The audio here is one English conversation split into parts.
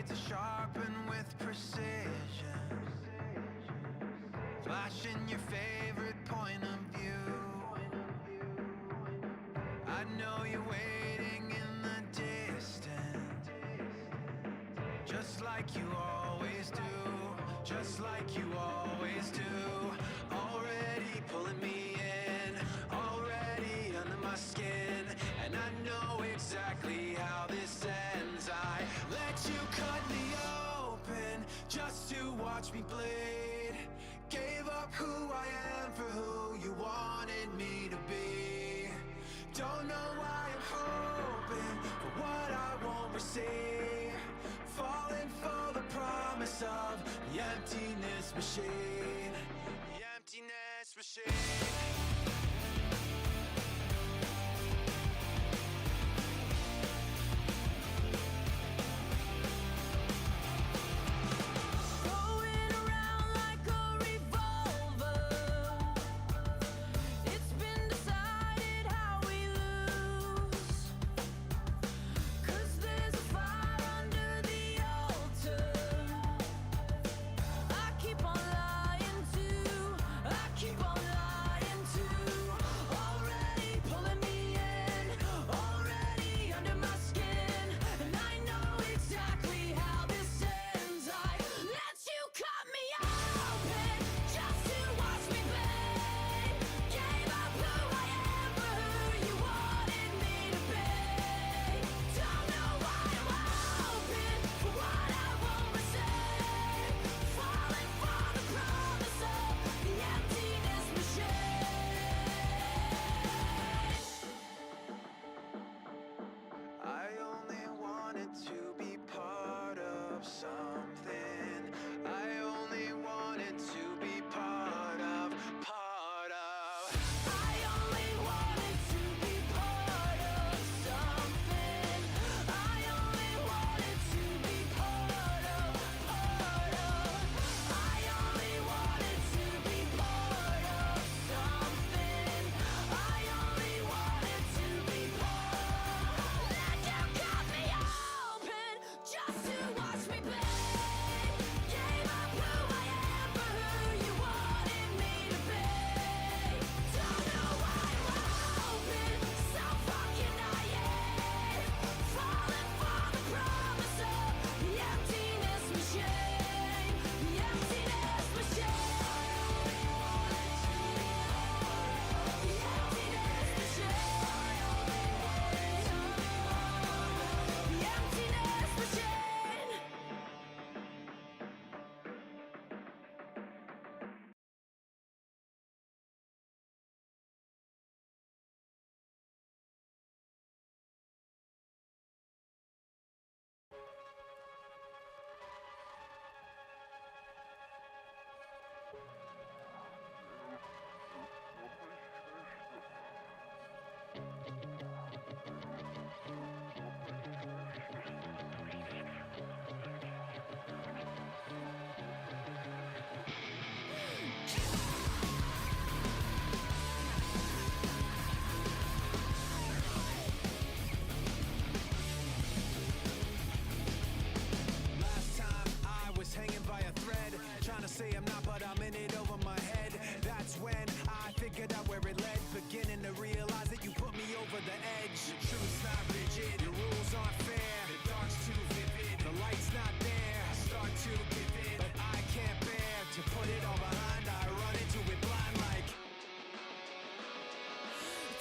to sharpen with precision, flashing your favorite point of view. I know you're waiting in the distance, just like you always do, just like you always do. Already pulling me in, already under my skin, and I know exactly how this ends. I let you cut me open just to watch me bleed. Gave up who I am for who you wanted me to be. Don't know why I'm hoping for what I won't receive, falling for the promise of the emptiness machine, the emptiness machine. Say I'm not, but I'm in it over my head. That's when I figured out where it led, beginning to realize that you put me over the edge. The truth's not rigid, your rules aren't fair, the dark's too vivid, the light's not there. I start to give in, but I can't bear to put it all behind. I run into it blind like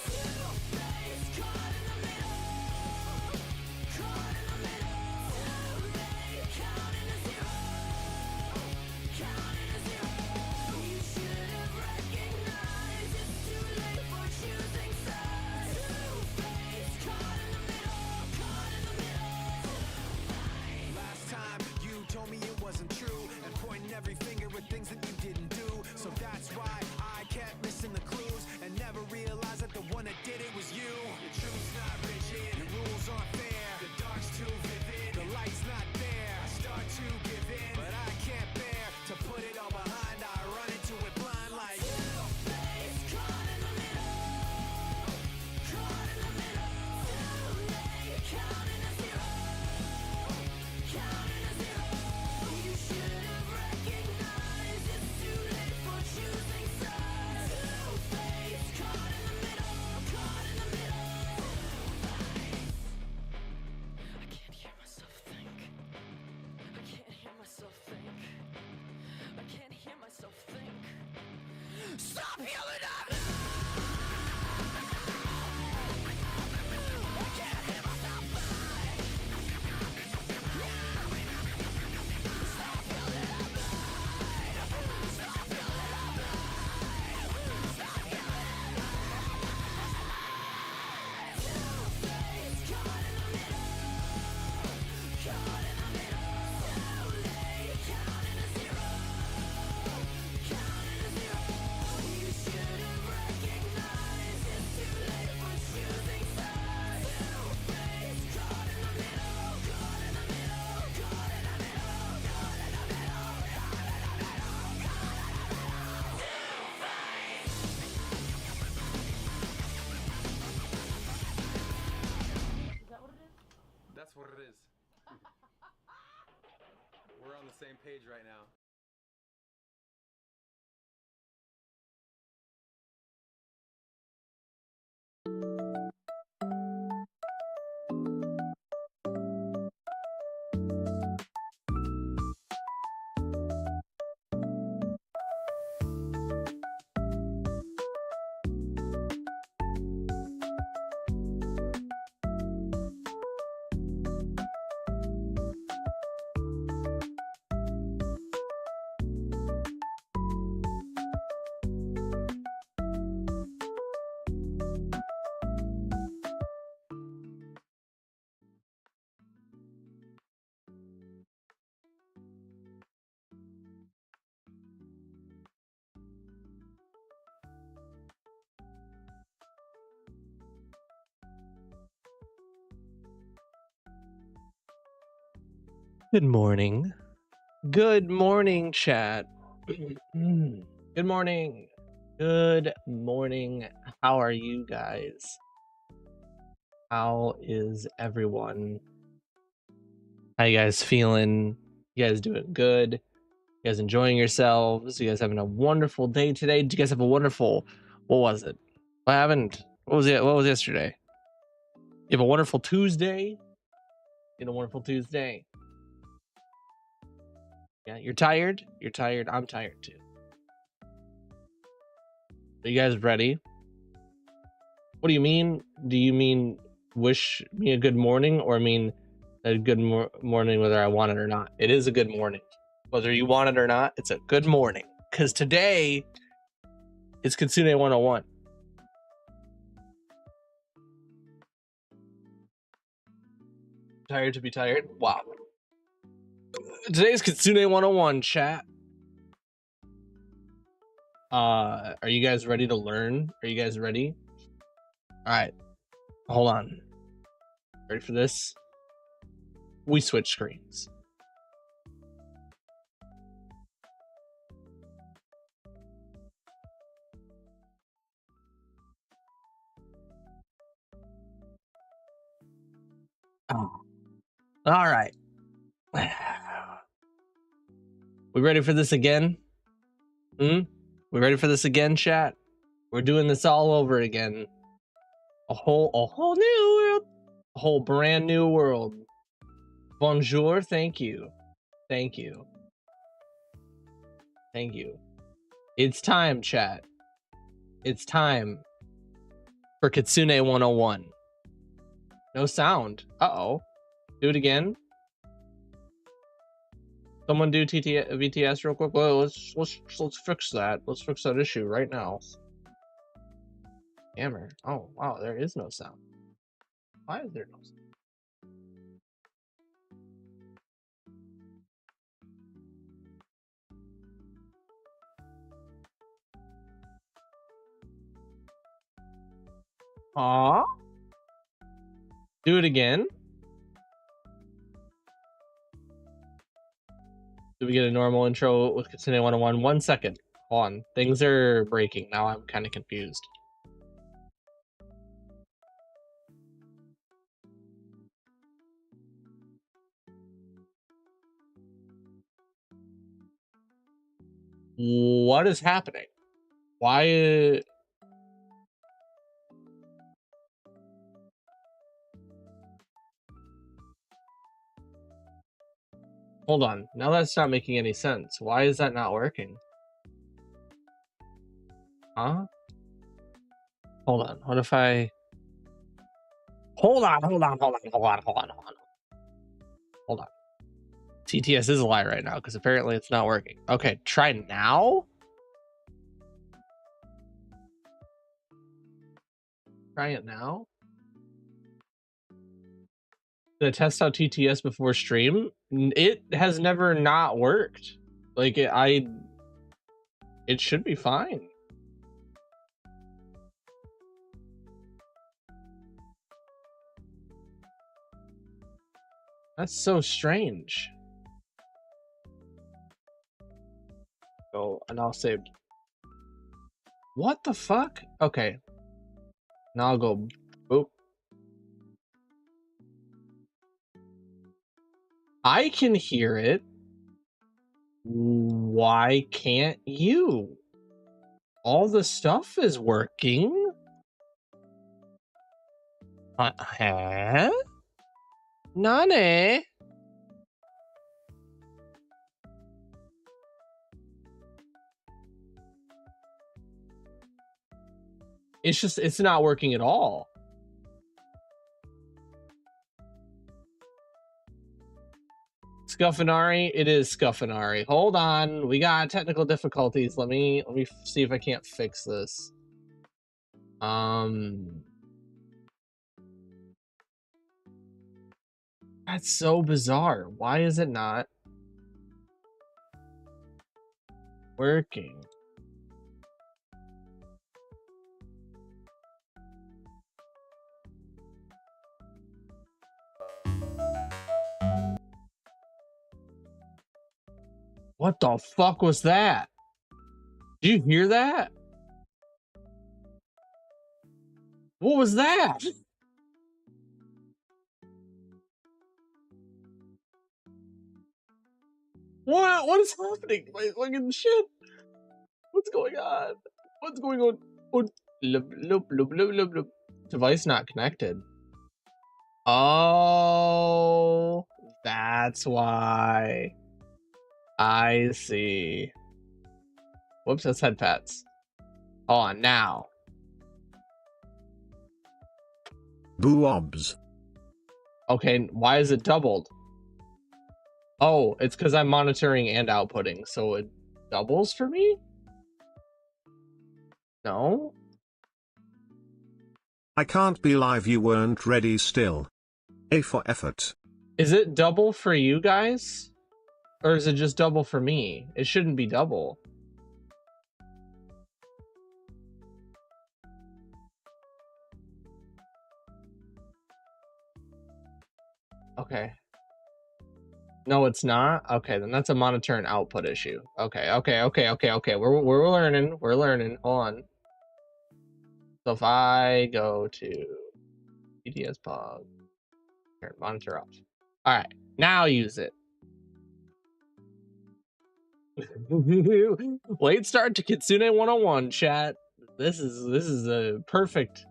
two-faced, caught in the middle, caught in the middle, too late, counting to zero. Wasn't true, and pointing every finger at things that you didn't do. So that's why I kept missing the clues, and never realized that the one that did it was you. The truth's not rigid, your rules aren't fair, the dark's too vivid, the light's not there. I start to give in, but I can't bear to put it all behind. I run into it blind like two-faced, caught in the middle, caught in the middle, too late, counting to zero, counting to zero. Stop yelling at me. That's what it is. We're on the same page right now. Good morning. Good morning, chat. Good morning. Good morning. How are you guys? How is everyone? How you guys feeling? You guys doing good? You guys enjoying yourselves? You guys having a wonderful day today? Did you guys have a wonderful, what was it? What happened? What was it? What was yesterday? You have a wonderful Tuesday? You had a wonderful Tuesday. Yeah, you're tired? You're tired. I'm tired too. Are you guys ready? What do you mean? Do you mean wish me a good morning, or mean a good morning whether I want it or not? It is a good morning. Whether you want it or not, it's a good morning. Because today is Kitsune 101. Tired to be tired? Wow. Today's Kitsune 101, chat. Are you guys ready to learn? Are you guys ready? Alright. Hold on. Ready for this? We switch screens. Oh. Alright. We ready for this again? We ready for this again, chat? We're doing this all over again. A whole new world. A whole brand new world. Bonjour, thank you. Thank you. Thank you. It's time, chat. It's time for Kitsune 101. No sound. Uh-oh. Do it again. Someone do VTS real quick. Well, let's fix that. Let's fix that issue right now. Hammer. Oh wow, there is no sound. Why is there no sound? Aw. Do it again. Do we get a normal intro with Kitsune 101? 1 second. Hold on. Things are breaking. Now I'm kind of confused. What is happening? Why? Hold on. Now that's not making any sense. Why is that not working? Huh? Hold on. What if I... Hold on. TTS is a lie right now because apparently it's not working. Okay, try now? Try it now? Did I test out TTS before stream? It has never not worked. Like, it should be fine. That's so strange. Oh, and I'll save. What the fuck? Okay. Now I'll go boop. I can hear it. Why can't you? All the stuff is working. Huh? Nane? It's not working at all. Scuffinari, it is Scuffinari. Hold on, we got technical difficulties. Let me see if I can't fix this. That's so bizarre. Why is it not working? What the fuck was that? Did you hear that? What was that? What is happening? Wait, look at the shit. What's going on? What's going on? Loop. Device not connected. Oh, that's why. I see. Whoops, that's head pats. Hold on, now. Boobs. Okay, why is it doubled? Oh, it's because I'm monitoring and outputting, so it doubles for me? No? I can't believe you weren't ready still. A for effort. Is it double for you guys? Or is it just double for me? It shouldn't be double. Okay. No, it's not? Okay, then that's a monitor and output issue. Okay. We're learning. We're learning. Hold on. So if I go to PTS pog, turn monitor off. Alright, now use it. Late start to Kitsune 101, chat. This is a perfect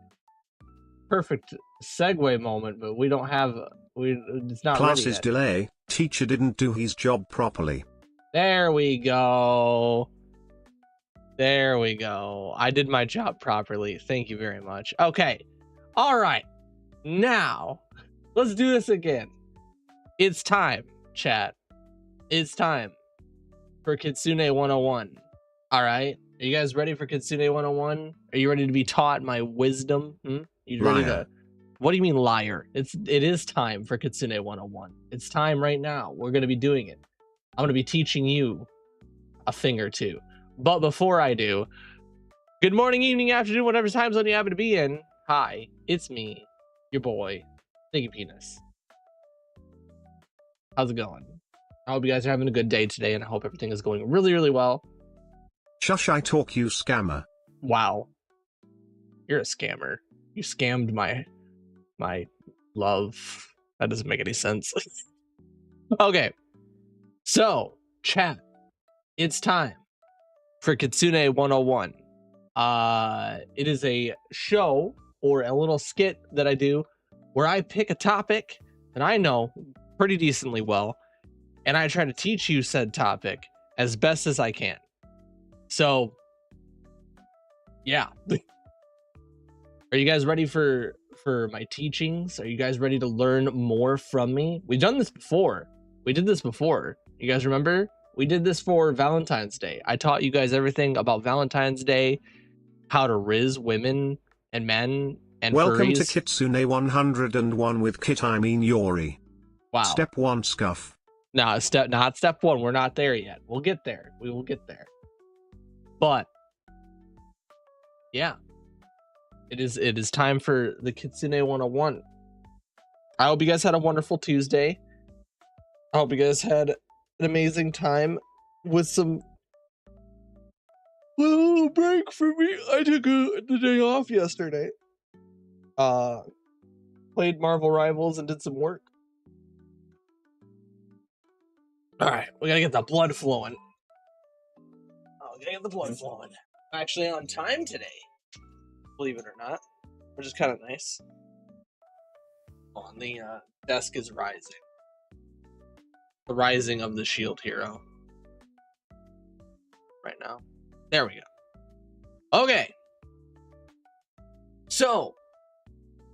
segue moment, but we don't have it's not ready Classes yet. delay. Teacher didn't do his job properly. There we go. There we go. I did my job properly. Thank you very much. Okay. All right. Now, let's do this again. It's time, chat. It's time for Kitsune 101. All right. Are you guys ready for Kitsune 101? Are you ready to be taught my wisdom? You ready to... What do you mean liar? It is time for Kitsune 101. It's time right now. We're going to be doing it. I'm going to be teaching you a thing or two. But before I do, good morning, evening, afternoon, whatever time zone you happen to be in. Hi, it's me, your boy, Sticky Penis. How's it going? I hope you guys are having a good day today, and I hope everything is going really, really well. Shush, I talk, you scammer. Wow. You're a scammer. You scammed my love. That doesn't make any sense. Okay. So, chat. It's time for Kitsune 101. It is a show or a little skit that I do where I pick a topic that I know pretty decently well, and I try to teach you said topic as best as I can. So, Yeah. Are you guys ready for my teachings? Are you guys ready to learn more from me? We've done this before. We did this before. You guys remember? We did this for Valentine's Day. I taught you guys everything about Valentine's Day, how to riz women and men and Welcome furries. to Kitsune 101 with Kit, I mean Yori. Wow. Step 1 scuff. No, not step 1. We're not there yet. We'll get there. We will get there. But yeah. It is time for the Kitsune 101. I hope you guys had a wonderful Tuesday. I hope you guys had an amazing time with some little break for me. I took the day off yesterday. Played Marvel Rivals and did some work. All right, we gotta get the blood flowing. Oh, we gotta get the blood flowing. I'm actually on time today, believe it or not, which is kind of nice. On the desk is rising. The rising of the shield hero. Right now. There we go. Okay. So,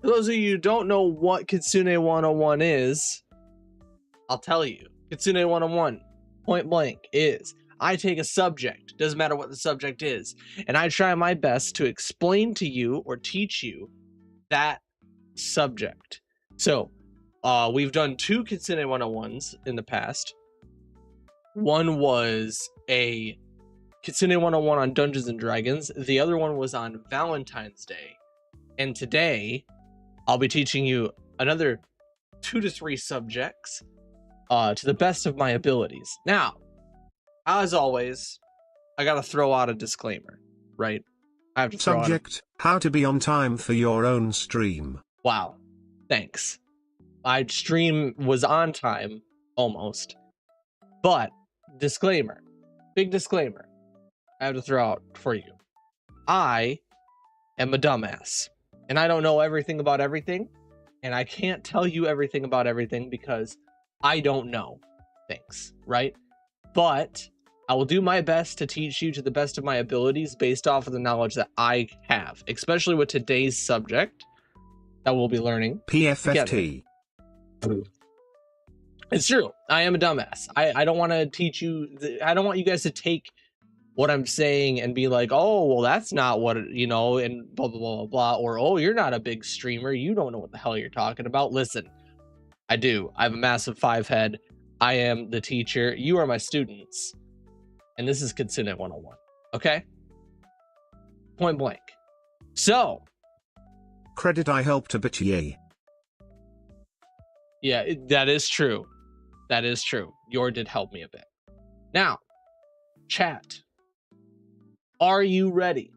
for those of you who don't know what Kitsune 101 is, I'll tell you. Kitsune 101, point blank, is I take a subject, doesn't matter what the subject is, and I try my best to explain to you or teach you that subject. So, we've done 2 Kitsune 101s in the past. One was a Kitsune 101 on Dungeons and Dragons. The other one was on Valentine's Day. And today, I'll be teaching you another 2 to 3 subjects to the best of my abilities. Now, as always, I gotta throw out a disclaimer, right? I have to throw Subject, how to be on time for your own stream. Wow. Thanks. My stream was on time, almost. But, disclaimer. Big disclaimer. I have to throw out for you. I am a dumbass. And I don't know everything about everything. And I can't tell you everything about everything because I don't know things, right? But I will do my best to teach you to the best of my abilities based off of the knowledge that I have, especially with today's subject that we'll be learning. PFFT. It's true. I am a dumbass. I don't want to teach you. I don't want you guys to take what I'm saying and be like, oh, well, that's not what, you know, and blah, blah, blah, blah, blah. Or, oh, you're not a big streamer. You don't know what the hell you're talking about. Listen, I do. I have a massive 5 head. I am the teacher. You are my students. And this is Kitsune 101. Okay? Point blank. So. Credit I helped a bit, yay. Yeah, that is true. That is true. Yor did help me a bit. Now, chat. Are you ready?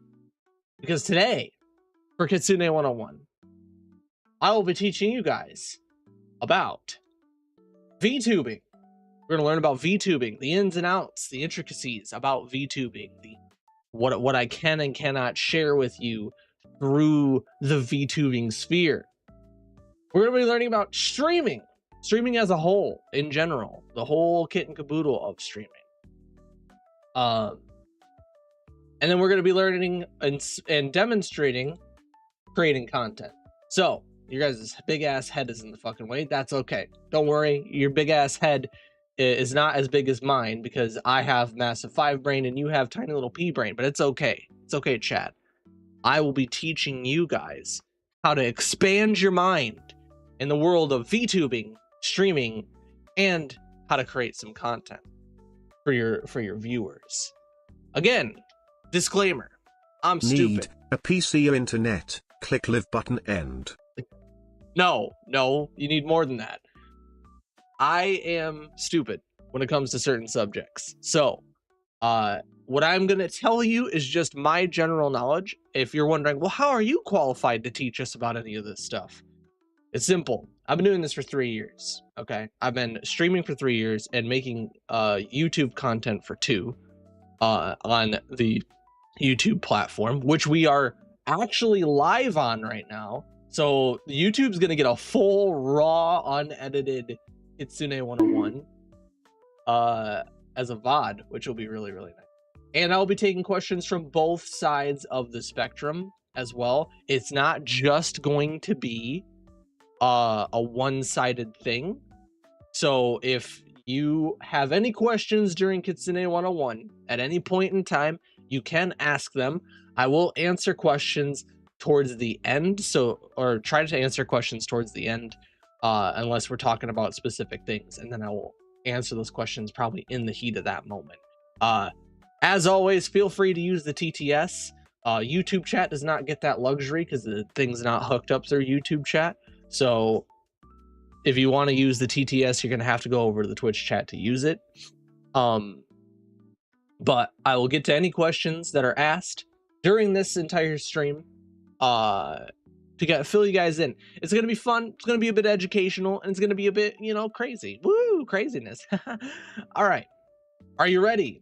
Because today, for Kitsune 101, I will be teaching you guys about Vtubing. We're going to learn about Vtubing, the ins and outs, the intricacies about Vtubing, what I can and cannot share with you through the Vtubing sphere. We're going to be learning about streaming as a whole, in general, the whole kit and caboodle of streaming. And then we're going to be learning and demonstrating creating content. So, your guys' big ass head is in the fucking way. That's okay. Don't worry. Your big ass head is not as big as mine because I have massive 5 brain and you have tiny little pea brain, but it's okay. It's okay, chat. I will be teaching you guys how to expand your mind in the world of VTubing, streaming, and how to create some content for your viewers. Again, disclaimer. I'm stupid. Need a PC or internet. Click live button end. No, you need more than that. I am stupid when it comes to certain subjects. So, what I'm going to tell you is just my general knowledge. If you're wondering, well, how are you qualified to teach us about any of this stuff? It's simple. I've been doing this for 3 years, okay? I've been streaming for 3 years and making YouTube content for 2 on the YouTube platform, which we are actually live on right now. So YouTube's going to get a full, raw, unedited Kitsune 101 as a VOD, which will be really, really nice. And I'll be taking questions from both sides of the spectrum as well. It's not just going to be a one-sided thing. So if you have any questions during Kitsune 101 at any point in time, you can ask them. I will answer questions towards the end, or try to answer questions towards the end, unless we're talking about specific things, and then I will answer those questions probably in the heat of that moment. As always, feel free to use the TTS. YouTube chat does not get that luxury because the thing's not hooked up through YouTube chat. So if you want to use the TTS, you're going to have to go over to the Twitch chat to use it. But I will get to any questions that are asked during this entire stream to fill you guys in. It's going to be fun. It's going to be a bit educational, and it's going to be a bit, crazy. Woo, craziness. All right. Are you ready?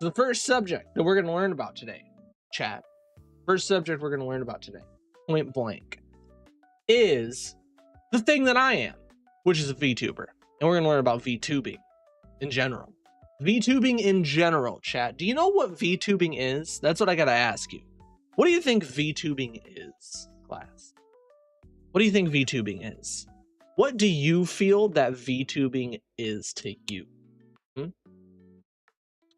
The first subject that we're going to learn about today, chat, first subject we're going to learn about today, point blank, is the thing that I am, which is a VTuber. And we're going to learn about VTubing in general. VTubing in general, chat. Do you know what VTubing is? That's what I got to ask you. What do you think VTubing is, class? What do you think VTubing is? What do you feel that VTubing is to you?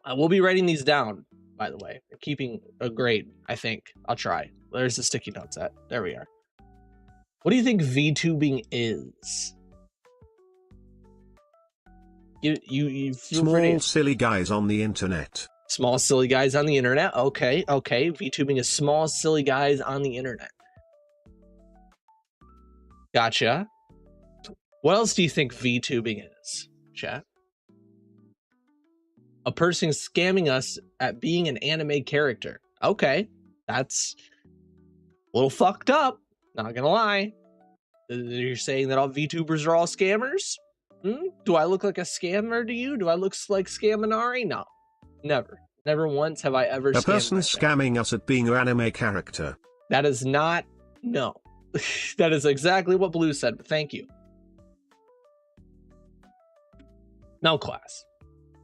I will be writing these down, by the way. Keeping a grade, I think. I'll try. There's the sticky notes at. There we are. What do you think VTubing is? You feel Small silly guys on the internet. Small silly guys on the internet. Okay. VTubing is small silly guys on the internet. Gotcha. What else do you think VTubing is, chat? A person scamming us at being an anime character. Okay, that's a little fucked up. Not gonna lie. You're saying that all VTubers are all scammers? Do I look like a scammer to you? Do I look like Scaminari? No, never. Never once have I ever A person myself. scamming us at being an anime character. That is not, no. That is exactly what Blue said, but thank you. No, class.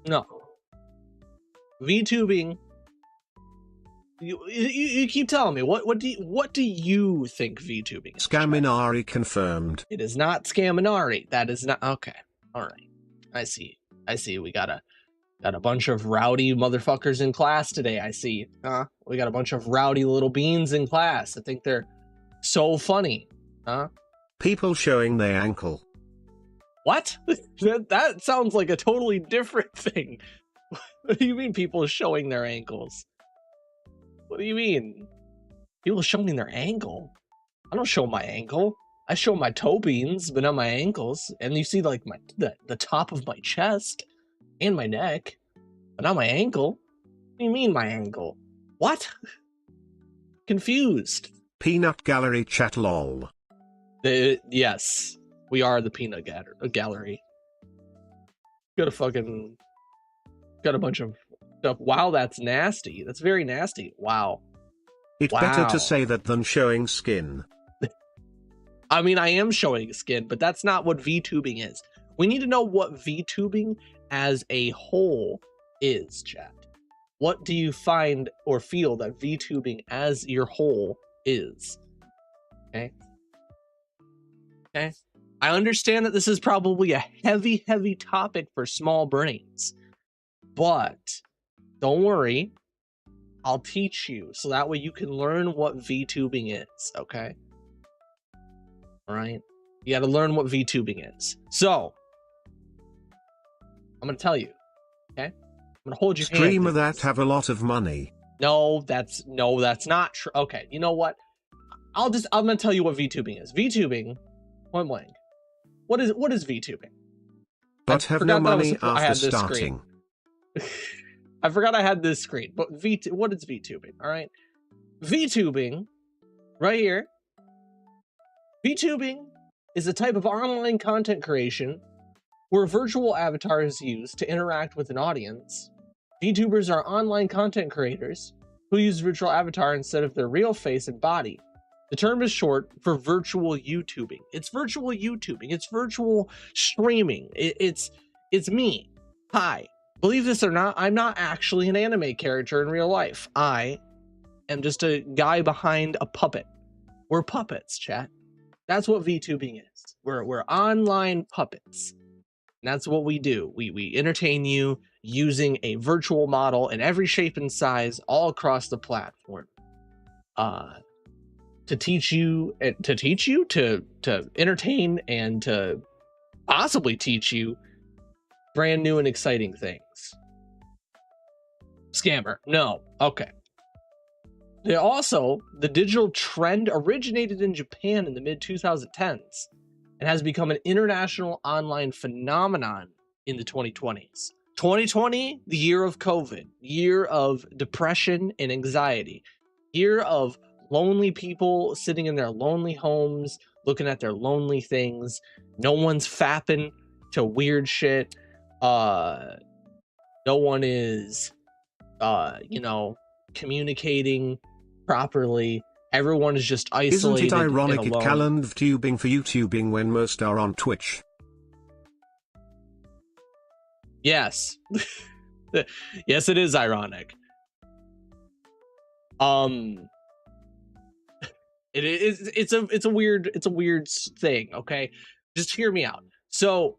No. VTubing. You keep telling me what do you think VTubing is? Scaminari confirmed. It is not Scaminari. That is not okay. All right. I see. We got a bunch of rowdy motherfuckers in class today. I see. We got a bunch of rowdy little beans in class. I think they're so funny. People showing their ankle. What? That sounds like a totally different thing. What do you mean people showing their ankles? What do you mean? People showing their ankle? I don't show my ankle. I show my toe beans, but not my ankles. And you see like the top of my chest and my neck, but not my ankle. What do you mean my ankle? What? Confused. Peanut gallery chat lol. Yes, we are the peanut gallery. Got a bunch of stuff. Wow, that's nasty. That's very nasty. Wow. It's better to say that than showing skin. I mean, I am showing skin, but that's not what VTubing is. We need to know what VTubing as a whole is, chat. What do you find or feel that VTubing as your whole is? Okay. I understand that this is probably a heavy topic for small brains, but don't worry. I'll teach you so that way you can learn what VTubing is, okay? All right? You got to learn what VTubing is. So, I'm going to tell you, okay? I'm going to hold your hand. Streamer that have a lot of money. No, that's not true. Okay, you know what? I'm going to tell you what VTubing is. VTubing, point blank. What is VTubing? But have no money after starting. I forgot I had this screen, but what is VTubing? All right. VTubing, right here. VTubing is a type of online content creation where virtual avatar is used to interact with an audience. VTubers are online content creators who use virtual avatar instead of their real face and body. The term is short for virtual YouTubing. It's virtual YouTubing. It's virtual streaming. It's me. Hi. Believe this or not, I'm not actually an anime character in real life. I am just a guy behind a puppet. We're puppets, chat. That's what VTubing is. We're online puppets. And that's what we do. We entertain you using a virtual model in every shape and size all across the platform. To teach you, to entertain, and to possibly teach you brand new and exciting things. Scammer. No. Okay. The digital trend originated in Japan in the mid 2010s and has become an international online phenomenon in the 2020s. 2020, the year of COVID, year of depression and anxiety, year of lonely people sitting in their lonely homes, looking at their lonely things. No one's fapping to weird shit. No one is, communicating properly. Everyone is just isolated. Isn't it ironic and it alone. canned Vtubing for YouTubing when most are on Twitch? Yes. Yes, it is ironic. It is, it's a weird thing, okay? Just hear me out. So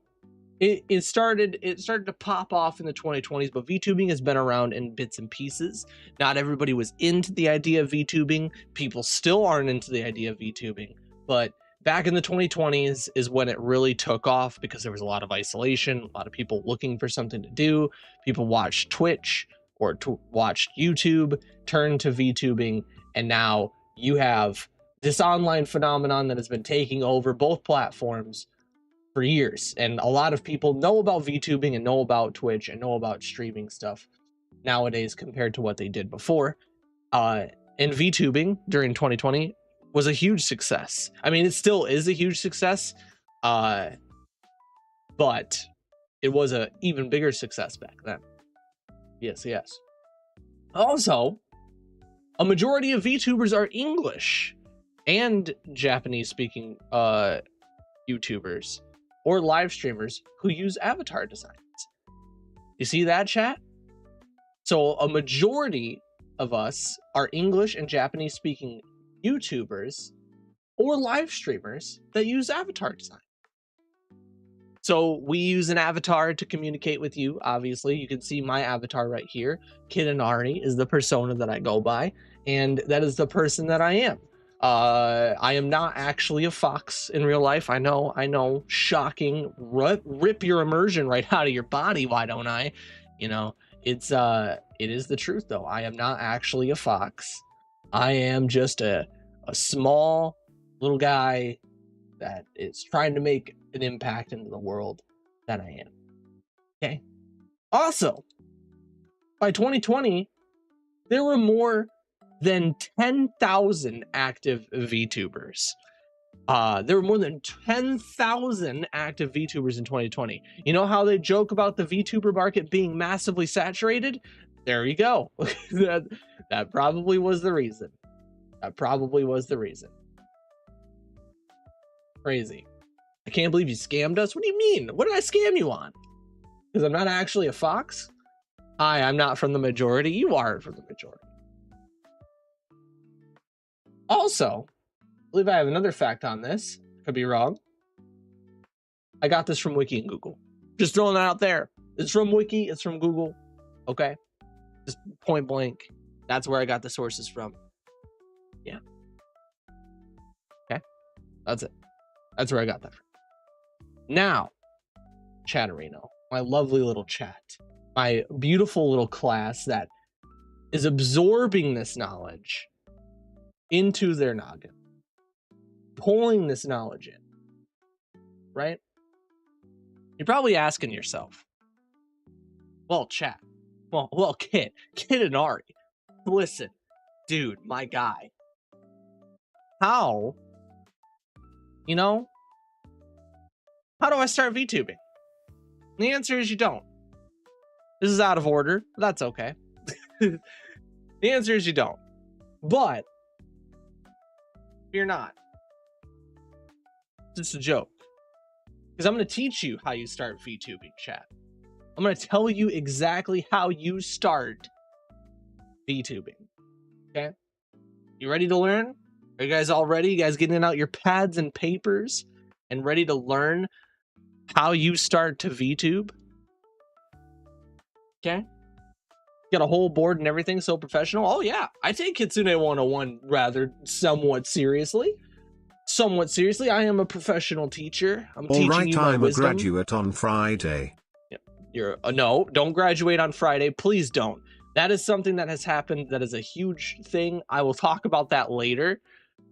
it started to pop off in the 2020s, but VTubing has been around in bits and pieces. Not everybody was into the idea of VTubing. People still aren't into the idea of VTubing, but back in the 2020s is when it really took off because there was a lot of isolation, a lot of people looking for something to do. People watched Twitch or watched YouTube, turned to VTubing, and now you have this online phenomenon that has been taking over both platforms for years. And a lot of people know about VTubing and know about Twitch and know about streaming stuff nowadays compared to what they did before. And VTubing during 2020 was a huge success. I mean, it still is a huge success, but it was an even bigger success back then. Yes. Also, a majority of VTubers are English and Japanese-speaking YouTubers or live streamers who use avatar designs. You see that, chat? So a majority of us are English and Japanese speaking YouTubers or live streamers that use avatar design. So we use an avatar to communicate with you. Obviously, you can see my avatar right here. KITTSUNE is the persona that I go by, and that is the person that I am. I am not actually a fox in real life. I know, shocking. Rip your immersion right out of your body, why don't I? It is the truth though. I am not actually a fox. I am just a small little guy that is trying to make an impact into the world that I am. Okay. Also, by 2020, there were more than 10,000 active VTubers. There were more than 10,000 active VTubers in 2020. You know how they joke about the VTuber market being massively saturated? There you go. that probably was the reason. Crazy. I can't believe you scammed us. What do you mean? What did I scam you on? Because I'm not actually a fox? I'm not from the majority. You are from the majority. Also, I believe I have another fact on this. Could be wrong. I got this from Wiki and Google. Just throwing that out there. It's from Wiki. It's from Google. Okay. Just point blank. That's where I got the sources from. Yeah. Okay. That's it. That's where I got that from. Now, Chatterino, my lovely little chat, my beautiful little class that is absorbing this knowledge into their noggin, pulling this knowledge in, right? You're probably asking yourself, well, chat, well, Kit and Ari, listen, dude, my guy, how do I start VTubing? The answer is you don't. This is out of order, but that's okay. The answer is you don't. But you're not. It's just a joke. Because I'm going to teach you how you start VTubing, chat. I'm going to tell you exactly how you start VTubing. Okay? You ready to learn? Are you guys all ready? You guys getting out your pads and papers and ready to learn how you start to VTube? Okay? Got a whole board and everything, so professional. Oh yeah, I take Kitsune 101 rather somewhat seriously. Somewhat seriously. I am a professional teacher. I'm teaching Alright, you my I'm wisdom. a graduate on Friday. You're no, don't graduate on Friday. Please don't. That is something that has happened. That is a huge thing. I will talk about that later.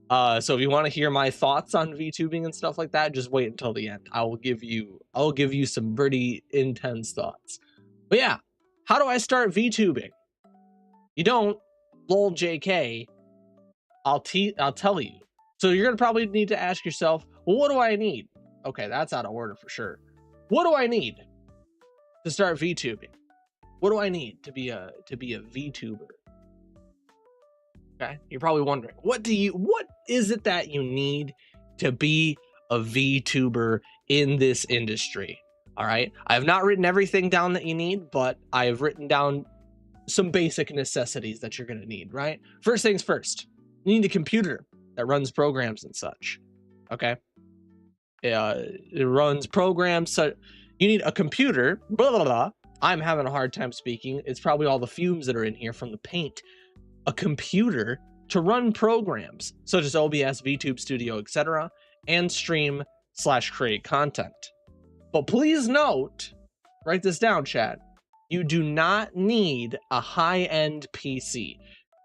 So if you want to hear my thoughts on VTubing and stuff like that, just wait until the end. I'll give you some pretty intense thoughts. But yeah, how do I start VTubing? You don't, lol JK. I'll tell you. So you're gonna probably need to ask yourself, well, what do I need? Okay, that's out of order for sure. What do I need to start VTubing? What do I need to be a VTuber? Okay, you're probably wondering, what is it that you need to be a VTuber in this industry? All right, I have not written everything down that you need, but I have written down some basic necessities that you're gonna need, right? First things first, you need a computer that runs programs and such. Okay, it runs programs, so you need a computer, blah blah blah. I'm having a hard time speaking. It's probably all the fumes that are in here from the paint. A computer to run programs such as OBS, VTube Studio, etc., and stream/create content. But please note, write this down, chat. You do not need a high-end PC.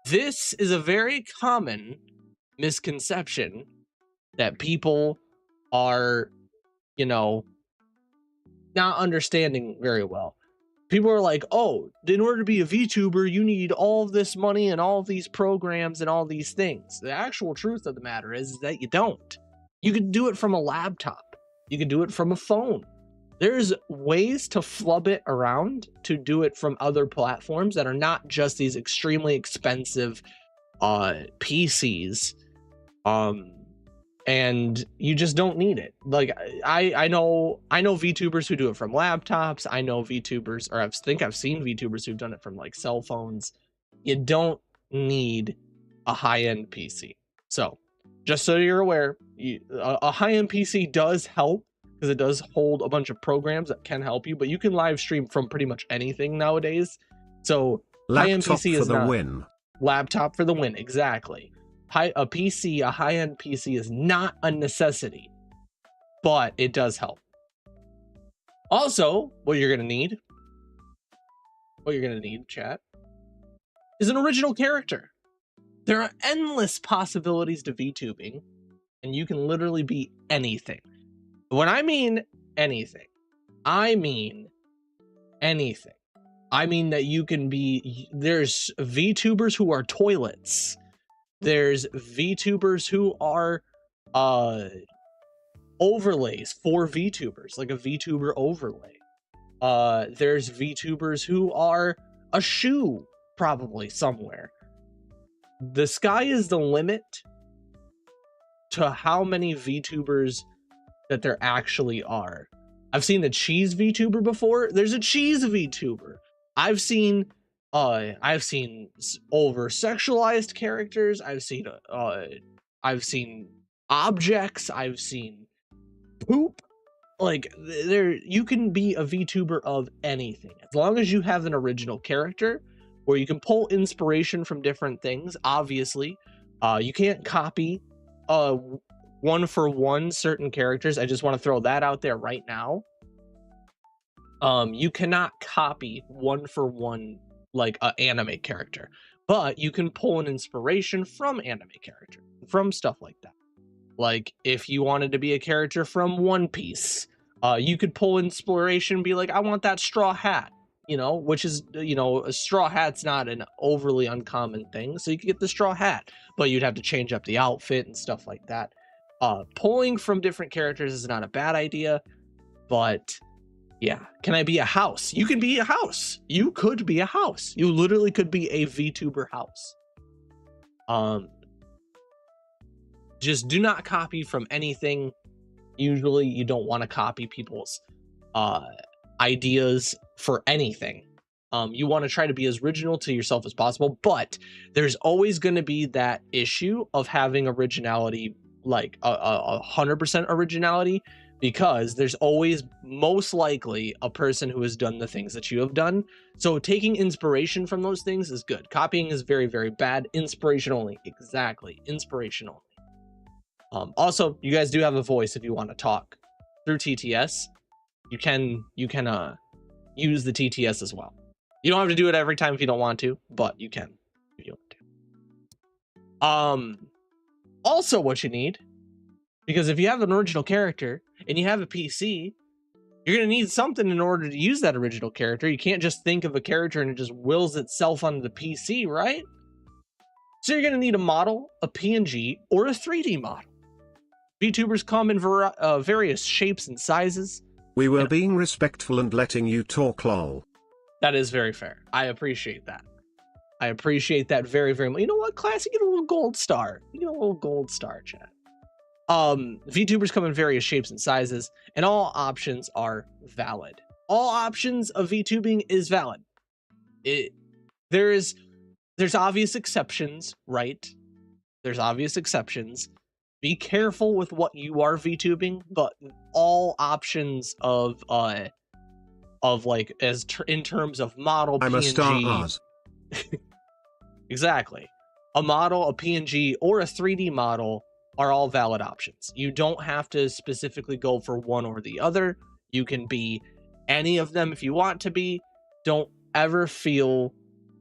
This is a very common misconception that people are, not understanding very well. People are like, oh, in order to be a VTuber, you need all of this money and all of these programs and all these things. The actual truth of the matter is that you don't. You can do it from a laptop. You can do it from a phone. There's ways to flub it around to do it from other platforms that are not just these extremely expensive PCs. And you just don't need it. Like I know VTubers who do it from laptops. I know VTubers, or I think I've seen VTubers who've done it from like cell phones. You don't need a high-end PC. So just so you're aware, a high-end PC does help because it does hold a bunch of programs that can help you, but you can live stream from pretty much anything nowadays. So high-end PC is not win. Laptop for the win, exactly. A high-end PC is not a necessity, but it does help. Also, what you're gonna need, chat, is an original character. There are endless possibilities to VTubing, and you can literally be anything. When I mean anything, I mean anything. I mean that you can be, there's VTubers who are toilets. There's VTubers who are overlays for VTubers, like a VTuber overlay. There's VTubers who are a shoe, probably somewhere. The sky is the limit to how many VTubers that there actually are. I've seen the cheese VTuber before. There's a cheese VTuber. I've seen over sexualized characters. I've seen objects. I've seen poop. Like you can be a VTuber of anything as long as you have an original character, where you can pull inspiration from different things. Obviously, you can't copy one for one certain characters. I just want to throw that out there right now. You cannot copy one for one like an anime character, but you can pull an inspiration from anime character, from stuff like that. Like if you wanted to be a character from One Piece, you could pull inspiration, be like, I want that straw hat, which is, a straw hat's not an overly uncommon thing, so you could get the straw hat, but you'd have to change up the outfit and stuff like that. Pulling from different characters is not a bad idea, but yeah. Can I be a house? You can be a house. You could be a house. You literally could be a VTuber house. Just do not copy from anything. Usually you don't want to copy people's ideas for anything. You want to try to be as original to yourself as possible, but there's always going to be that issue of having originality, like 100% originality, because there's always most likely a person who has done the things that you have done. So taking inspiration from those things is good. Copying is very, very bad. Inspiration only. Exactly. Inspiration only. Also, you guys do have a voice if you want to talk through TTS. You can use the TTS as well. You don't have to do it every time if you don't want to, but you can if you want to. Also what you need, because if you have an original character and you have a PC, you're going to need something in order to use that original character. You can't just think of a character and it just wills itself onto the PC, right? So you're going to need a model, a PNG, or a 3D model. VTubers come in various shapes and sizes. We were being respectful and letting you talk, lol. That is very fair. I appreciate that. I appreciate that very, very much. You know what, class? You get a little gold star. You get a little gold star, chat. VTubers come in various shapes and sizes, and all options are valid. All options of VTubing is valid. There's obvious exceptions, right? There's obvious exceptions. Be careful with what you are VTubing, but all options of like in terms of model, I'm PNG, a star Oz. Exactly. A model, a PNG, or a 3D model are all valid options. You don't have to specifically go for one or the other. You can be any of them if you want to be. Don't ever feel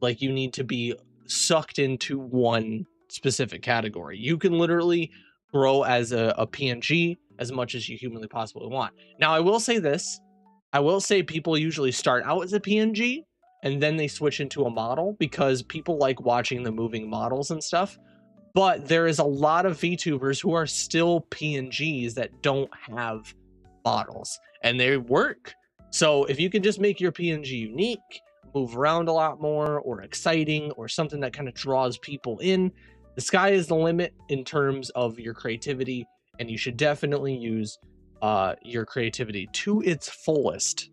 like you need to be sucked into one specific category. You can literally grow as a PNG as much as you humanly possibly want. Now, I will say this. I will say people usually start out as a PNG and then they switch into a model because people like watching the moving models and stuff. But there is a lot of VTubers who are still PNGs that don't have models and they work. So if you can just make your PNG unique, move around a lot more or exciting or something that kind of draws people in, the sky is the limit in terms of your creativity, and you should definitely use your creativity to its fullest.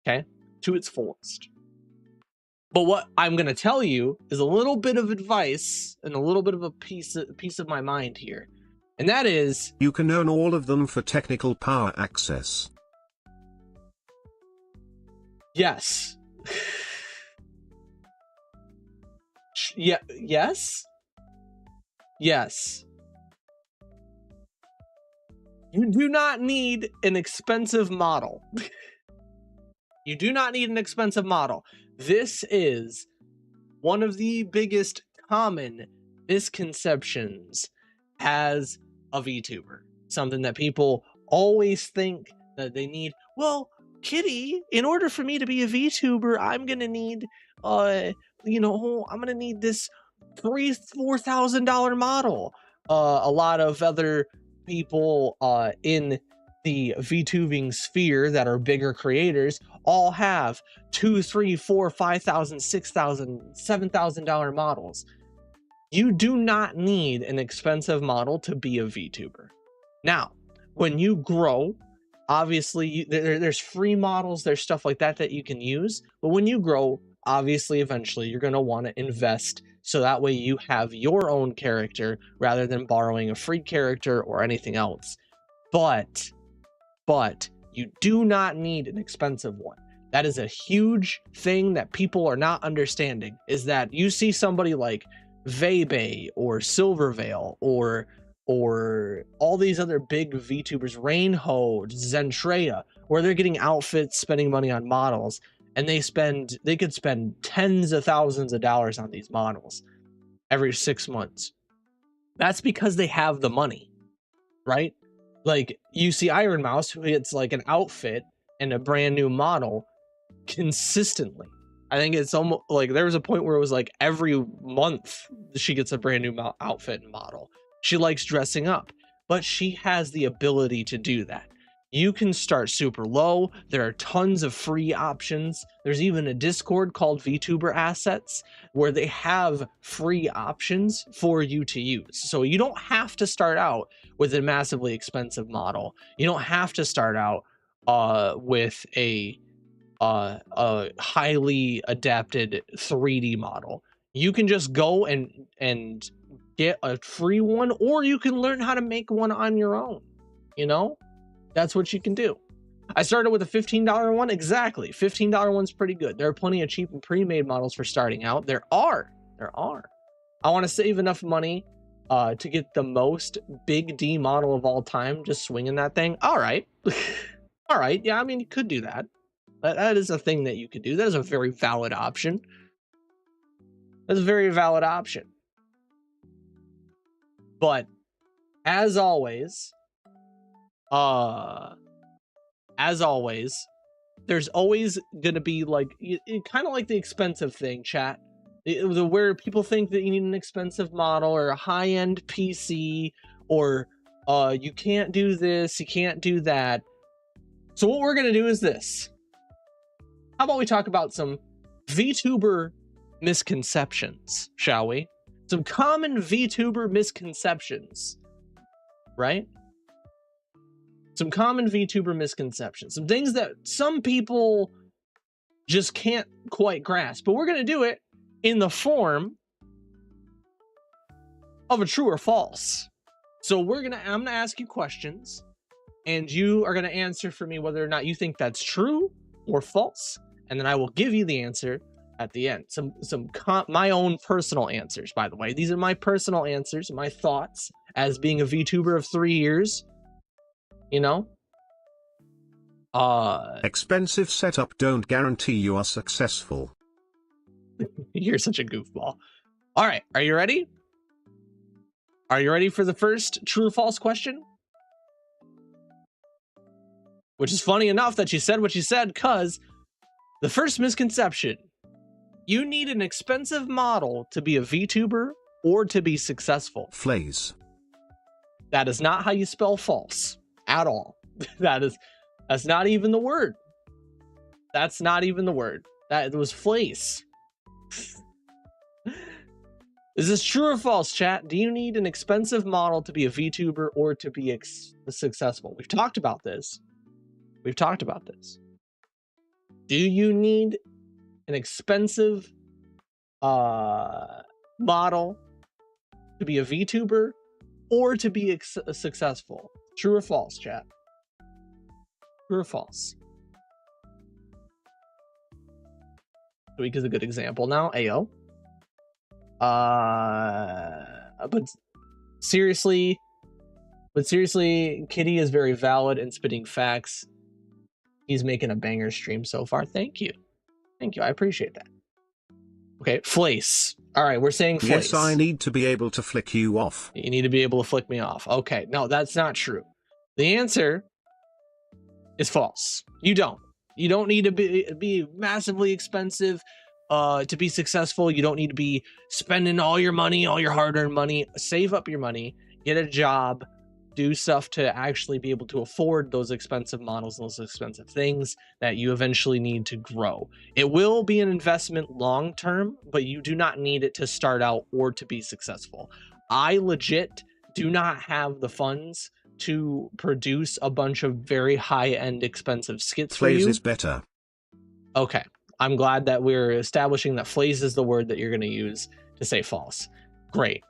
Okay? To its fullest. But what I'm going to tell you is a little bit of advice and a little bit of a piece of my mind here. And that is, you can own all of them for technical power access. Yes. Yeah, yes. Yes. You do not need an expensive model. You do not need an expensive model. This is one of the biggest common misconceptions as a VTuber. Something that people always think that they need. Well, Kitty, in order for me to be a VTuber, I'm gonna need, I'm gonna need this $4,000 model. A lot of other people in the VTubing sphere that are bigger creators all have $2,000, $3,000, $5,000, $6,000, $7,000 models. You do not need an expensive model to be a VTuber. Now, when you grow, obviously there's free models, there's stuff like that that you can use, but when you grow, obviously eventually you're going to want to invest so that way you have your own character rather than borrowing a free character or anything else. But you do not need an expensive one. That is a huge thing that people are not understanding, is that you see somebody like Vebe or Silverveil or all these other big VTubers, Rainho, Zentreya, where they're getting outfits, spending money on models, and they could spend tens of thousands of dollars on these models every 6 months. That's because they have the money, right? Like, you see Iron Mouse, who gets like an outfit and a brand new model consistently. I think it's almost like there was a point where it was like every month she gets a brand new outfit and model. She likes dressing up, but she has the ability to do that. You can start super low. There are tons of free options. There's even a Discord called VTuber Assets where they have free options for you to use. So you don't have to start out with a massively expensive model. You don't have to start out with a a highly adapted 3D model. You can just go and get a free one, or you can learn how to make one on your own. You know, that's what you can do. I started with a $15 one. Exactly. $15 one's pretty good. There are plenty of cheap and pre-made models for starting out. There are. I want to save enough money to get the most big D model of all time, just swinging that thing. All right. All right. Yeah, I mean, you could do that. That is a thing that you could do. That is a very valid option. That's a very valid option. But as always, there's always going to be like, kind of like the expensive thing, chat. Where people think that you need an expensive model or a high-end PC, or you can't do this, you can't do that. So what we're going to do is this. How about we talk about some VTuber misconceptions, shall we? Some common VTuber misconceptions, right? Some common VTuber misconceptions. Some things that some people just can't quite grasp. But we're going to do it in the form of a true or false. So I'm going to ask you questions, and you are going to answer for me whether or not you think that's true or false. And then I will give you the answer at the end. My own personal answers, by the way. These are my personal answers, my thoughts as being a VTuber of 3 years. You know? Expensive setup don't guarantee you are successful. You're such a goofball. All right, are you ready? Are you ready for the first true or false question? Which is funny enough that you said what you said, because the first misconception: you need an expensive model to be a VTuber or to be successful. Flays. That is not how you spell false at all. That's not even the word. That's not even the word. That was flays. Is this true or false, chat? Do you need an expensive model to be a VTuber or to be successful? We've talked about this. Do you need an expensive model to be a VTuber or to be successful? True or false, chat? True or false? Tweak is a good example now. Ayo. But seriously, Kitty is very valid in spitting facts. He's making a banger stream so far. Thank you. I appreciate that. Okay, Flace. All right, we're saying Flace. Yes, I need to be able to flick you off. You need to be able to flick me off. Okay, no, that's not true. The answer is false. You don't need to be massively expensive to be successful. You don't need to be spending all your money, all your hard-earned money. Save up your money, get a job, do stuff to actually be able to afford those expensive models, those expensive things that you eventually need to grow. It will be an investment long-term, but you do not need it to start out or to be successful. I legit do not have the funds to produce a bunch of very high-end expensive skits for you. Flays is better. Okay. I'm glad that we're establishing that flays is the word that you're going to use to say false. Great.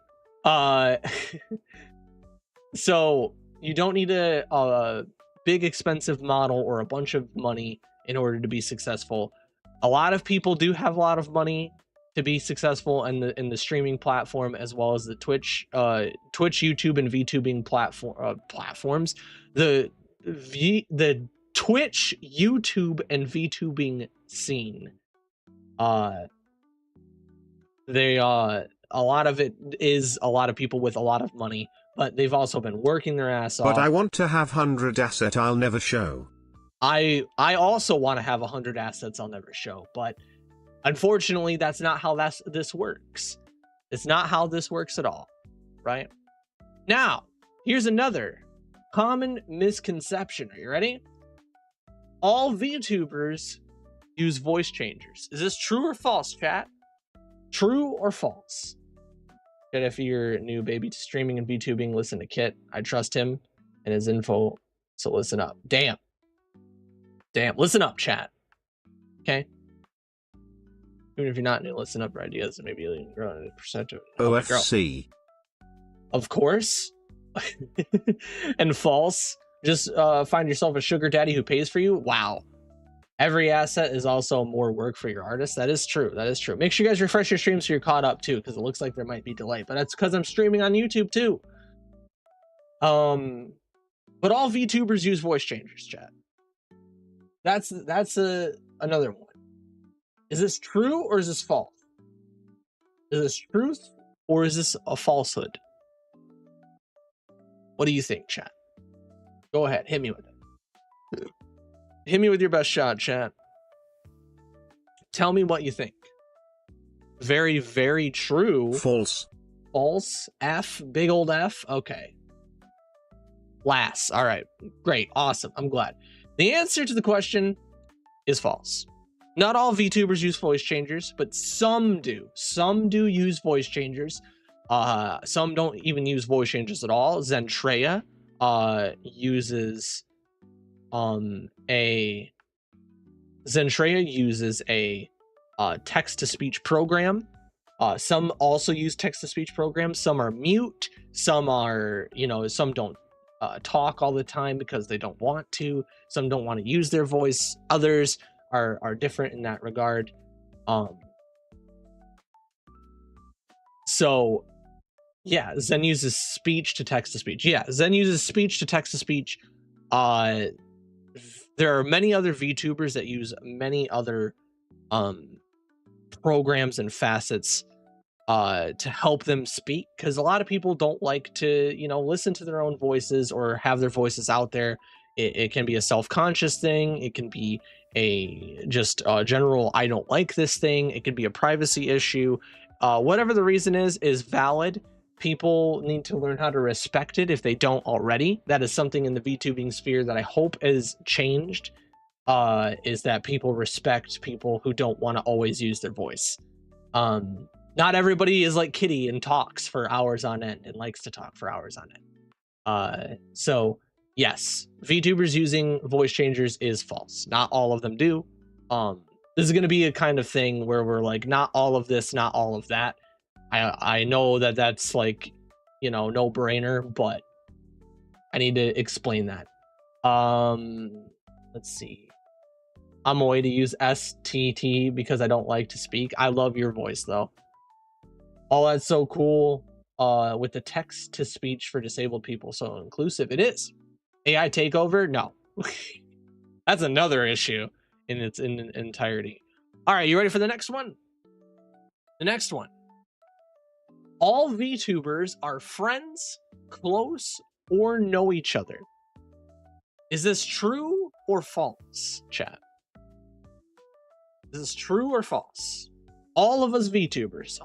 So you don't need a big expensive model or a bunch of money in order to be successful. A lot of people do have a lot of money to be successful in the streaming platform, as well as the Twitch, YouTube, and Vtubing platforms. The Twitch, YouTube, and Vtubing scene. A lot of it is a lot of people with a lot of money, but they've also been working their ass off. But I want to have 100 asset I'll never show. I also want to have 100 assets I'll never show, but unfortunately, that's not how this works. It's not how this works at all, right? Now, here's another common misconception. Are you ready? All VTubers use voice changers. Is this true or false, chat? True or false? And if you're new baby to streaming and VTubing, listen to Kit. I trust him and his info, so listen up. Damn. Listen up, chat. Okay. Even if you're not new, listen up for ideas and maybe you'll grow in percent of OFC. Of course. And false. Just find yourself a sugar daddy who pays for you. Wow. Every asset is also more work for your artist. That is true. That is true. Make sure you guys refresh your stream so you're caught up too, because it looks like there might be delay. But that's because I'm streaming on YouTube too. But all VTubers use voice changers, chat. That's another one. Is this true or is this false? Is this truth or is this a falsehood? What do you think, chat? Go ahead, hit me with it. Hit me with your best shot, chat. Tell me what you think. Very, very true. False. False. F. Big old F. Okay. Last. All right. Great. Awesome. I'm glad. The answer to the question is false. Not all VTubers use voice changers, but some do. Some do use voice changers. Some don't even use voice changers at all. Zentreya uses a text-to-speech program. Some also use text-to-speech programs. Some are mute. Some are, some don't talk all the time because they don't want to. Some don't want to use their voice. Others are different in that regard. So yeah, Zen uses speech to text to speech. Yeah, Zen uses speech to text to speech. There are many other VTubers that use many other programs and facets to help them speak, because a lot of people don't like to, listen to their own voices or have their voices out there. It can be a self-conscious thing. It can be a just general, I don't like this thing. It could be a privacy issue. Whatever the reason is valid. People need to learn how to respect it if they don't already. That is something in the VTubing sphere that I hope is changed, is that people respect people who don't want to always use their voice. Not everybody is like Kitty and talks for hours on end and likes to talk for hours on end. So yes, VTubers using voice changers is false. Not all of them do. This is going to be a kind of thing where we're like, not all of this, not all of that. I know that that's like, no brainer, but I need to explain that. Let's see. I'm a way to use STT because I don't like to speak. I love your voice though. Oh, that's so cool. With the text to speech for disabled people, so inclusive. It is. AI takeover? No. That's another issue in its entirety. All right, you ready for the next one? The next one. All VTubers are friends, close, or know each other. Is this true or false, chat? Is this true or false? All of us VTubers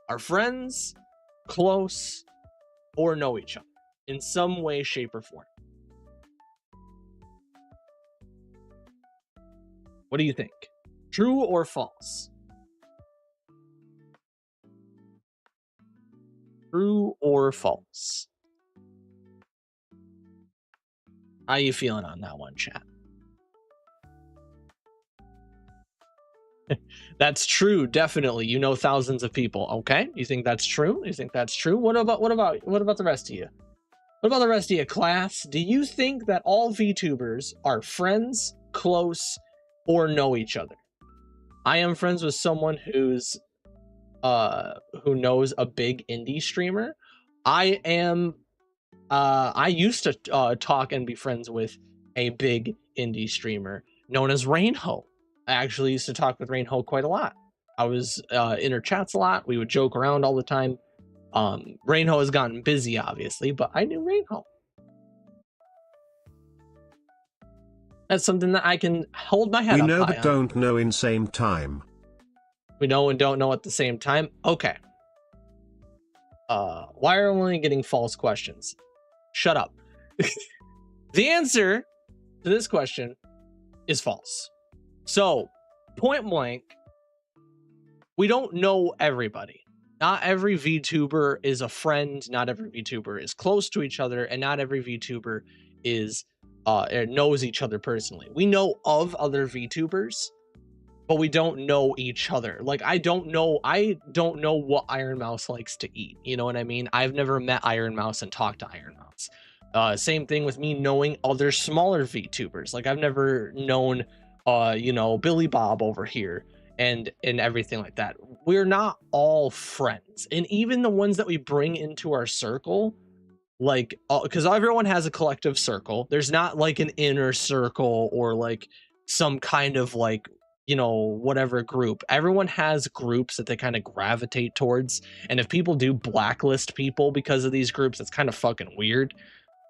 are friends, close, or know each other in some way, shape, or form. What do you think? True or false? True or false? How you feeling on that one, chat? That's true, definitely. You know thousands of people. Okay, you think that's true? You think that's true? What about the rest of you? What about the rest of you, class? Do you think that all VTubers are friends, close, or know each other? I am friends with someone who knows a big indie streamer. I used to talk and be friends with a big indie streamer known as Rainho. I actually used to talk with Rainho quite a lot. I was in her chats a lot. We would joke around all the time. Rainho has gotten busy, obviously, but I knew Rainho. That's something that I can hold my head up high on. We know but don't know in same time. We know and don't know at the same time? Okay. Why are we only getting false questions? Shut up. The answer to this question is false. So, point blank, we don't know everybody. Not every VTuber is a friend. Not every VTuber is close to each other. And not every VTuber is knows each other personally. We know of other VTubers, but we don't know each other. Like, I don't know what Iron Mouse likes to eat. You know what I mean? I've never met Iron Mouse and talked to Iron Mouse. Same thing with me knowing other smaller VTubers. Like, I've never known, you know, Billy Bob over here and everything like that. We're not all friends. And even the ones that we bring into our circle, like, because everyone has a collective circle. There's not like an inner circle or like some kind of like, you know, whatever group. Everyone has groups that they kind of gravitate towards, and if people do blacklist people because of these groups, it's kind of fucking weird.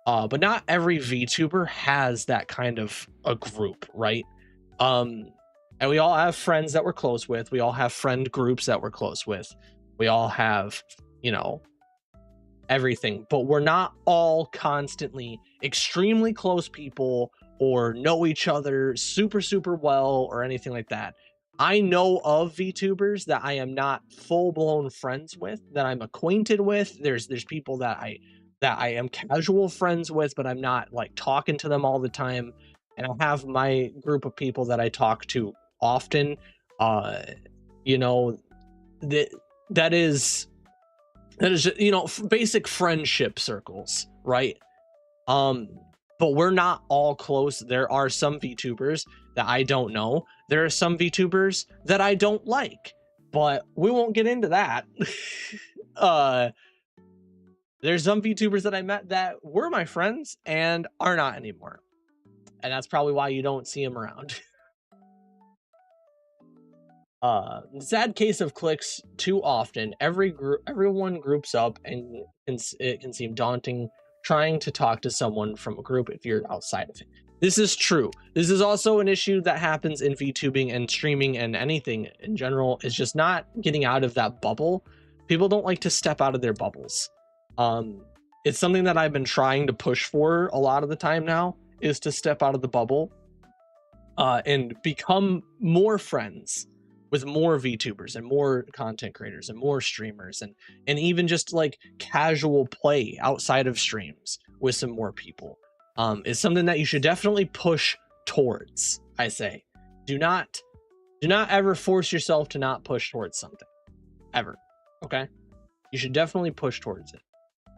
But not every VTuber has that kind of a group, right? And we all have friends that we're close with. We all have friend groups that we're close with. We all have, you know, everything, but we're not all constantly extremely close people or know each other super well or anything like that. I know of VTubers that I am not full-blown friends with, that I'm acquainted with. There's people that I am casual friends with, but I'm not like talking to them all the time. And I have my group of people that I talk to often. You know, that is, you know, basic friendship circles, right? But we're not all close. There are some VTubers that I don't know. There are some VTubers that I don't like, but we won't get into that. There's some VTubers that I met that were my friends and are not anymore. And that's probably why you don't see them around. Sad case of clicks too often. Everyone groups up, and it can seem daunting trying to talk to someone from a group if you're outside of it. This is true. This is also an issue that happens in VTubing and streaming and anything in general, is just not getting out of that bubble. People don't like to step out of their bubbles. It's something that I've been trying to push for a lot of the time now, is to step out of the bubble and become more friends with more VTubers and more content creators and more streamers, and even just like casual play outside of streams with some more people. Is something that you should definitely push towards. I say, do not ever force yourself to not push towards something, ever. Okay, you should definitely push towards it.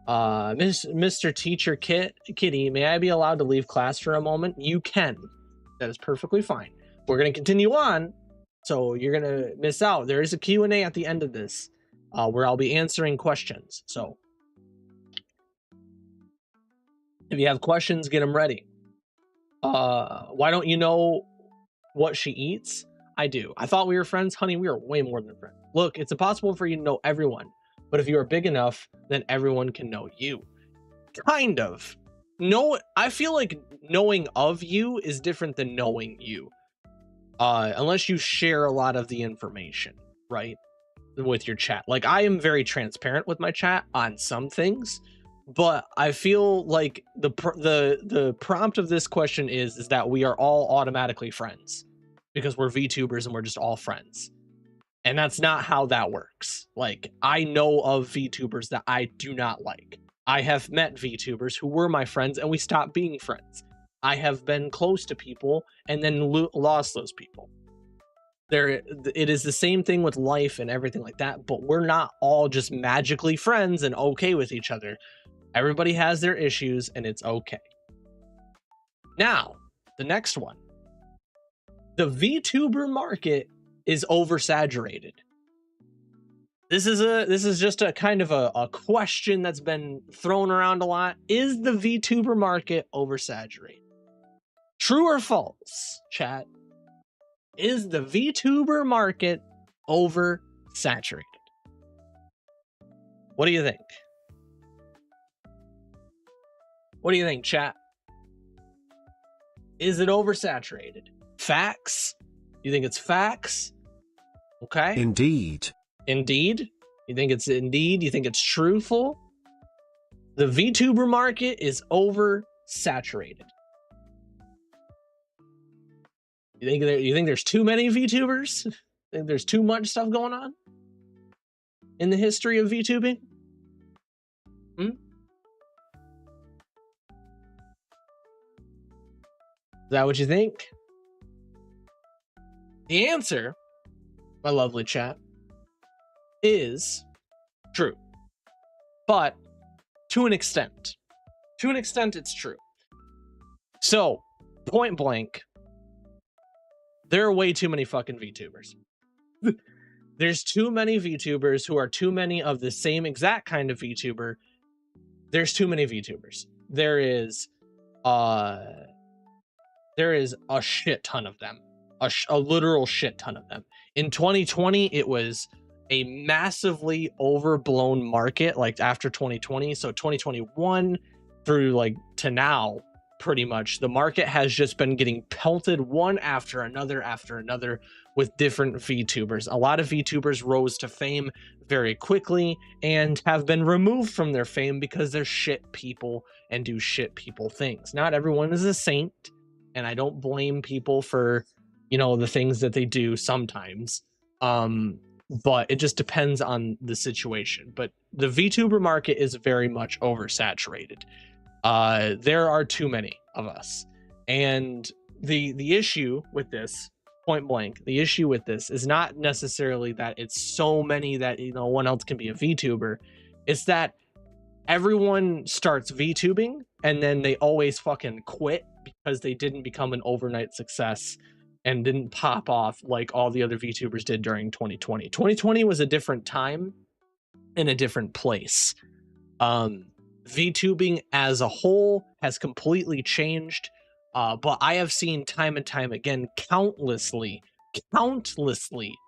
Mr. Teacher Kitty, may I be allowed to leave class for a moment? You can. That is perfectly fine. We're going to continue on, so you're going to miss out. There is a Q&A at the end of this where I'll be answering questions. So if you have questions, get them ready. Why don't you know what she eats? I do. I thought we were friends. Honey, we are way more than friends. Look, it's impossible for you to know everyone, but if you are big enough, then everyone can know you. Kind of. No, I feel like knowing of you is different than knowing you. Unless you share a lot of the information, right? With your chat. Like, I am very transparent with my chat on some things, but I feel like the prompt of this question is that we are all automatically friends because we're VTubers and we're just all friends. And that's not how that works. Like, I know of VTubers that I do not like. I have met VTubers who were my friends and we stopped being friends. I have been close to people and then lost those people. It is the same thing with life and everything like that, but we're not all just magically friends and okay with each other. Everybody has their issues and it's okay. Now, the next one. The VTuber market is oversaturated. This is just a kind of a question that's been thrown around a lot. Is the VTuber market oversaturated? True or false, chat? Is the VTuber market oversaturated? What do you think? What do you think, chat? Is it oversaturated? Facts? You think it's facts? Okay. Indeed. Indeed? You think it's indeed? You think it's truthful? The VTuber market is oversaturated. You think there's too many VTubers? Think there's too much stuff going on in the history of VTubing? Is that what you think? The answer, my lovely chat, is true. But to an extent. To an extent, it's true. So, point blank, there are way too many fucking VTubers. There's too many VTubers who are too many of the same exact kind of VTuber. There's too many VTubers. There is a shit ton of them. A literal shit ton of them. In 2020, it was a massively overblown market, like after 2020. So 2021 through like to now, pretty much the market has just been getting pelted one after another with different VTubers. A lot of VTubers rose to fame very quickly and have been removed from their fame because they're shit people and do shit people things. Not everyone is a saint, and I don't blame people for, you know, the things that they do sometimes. But it just depends on the situation. But the VTuber market is very much oversaturated. There are too many of us. And the issue with this, point blank, the issue with this is not necessarily that it's so many that, you know, one else can be a VTuber. It's that everyone starts VTubing and then they always fucking quit because they didn't become an overnight success and didn't pop off like all the other VTubers did during 2020. 2020 was a different time in a different place. VTubing as a whole has completely changed, but I have seen time and time again, countlessly,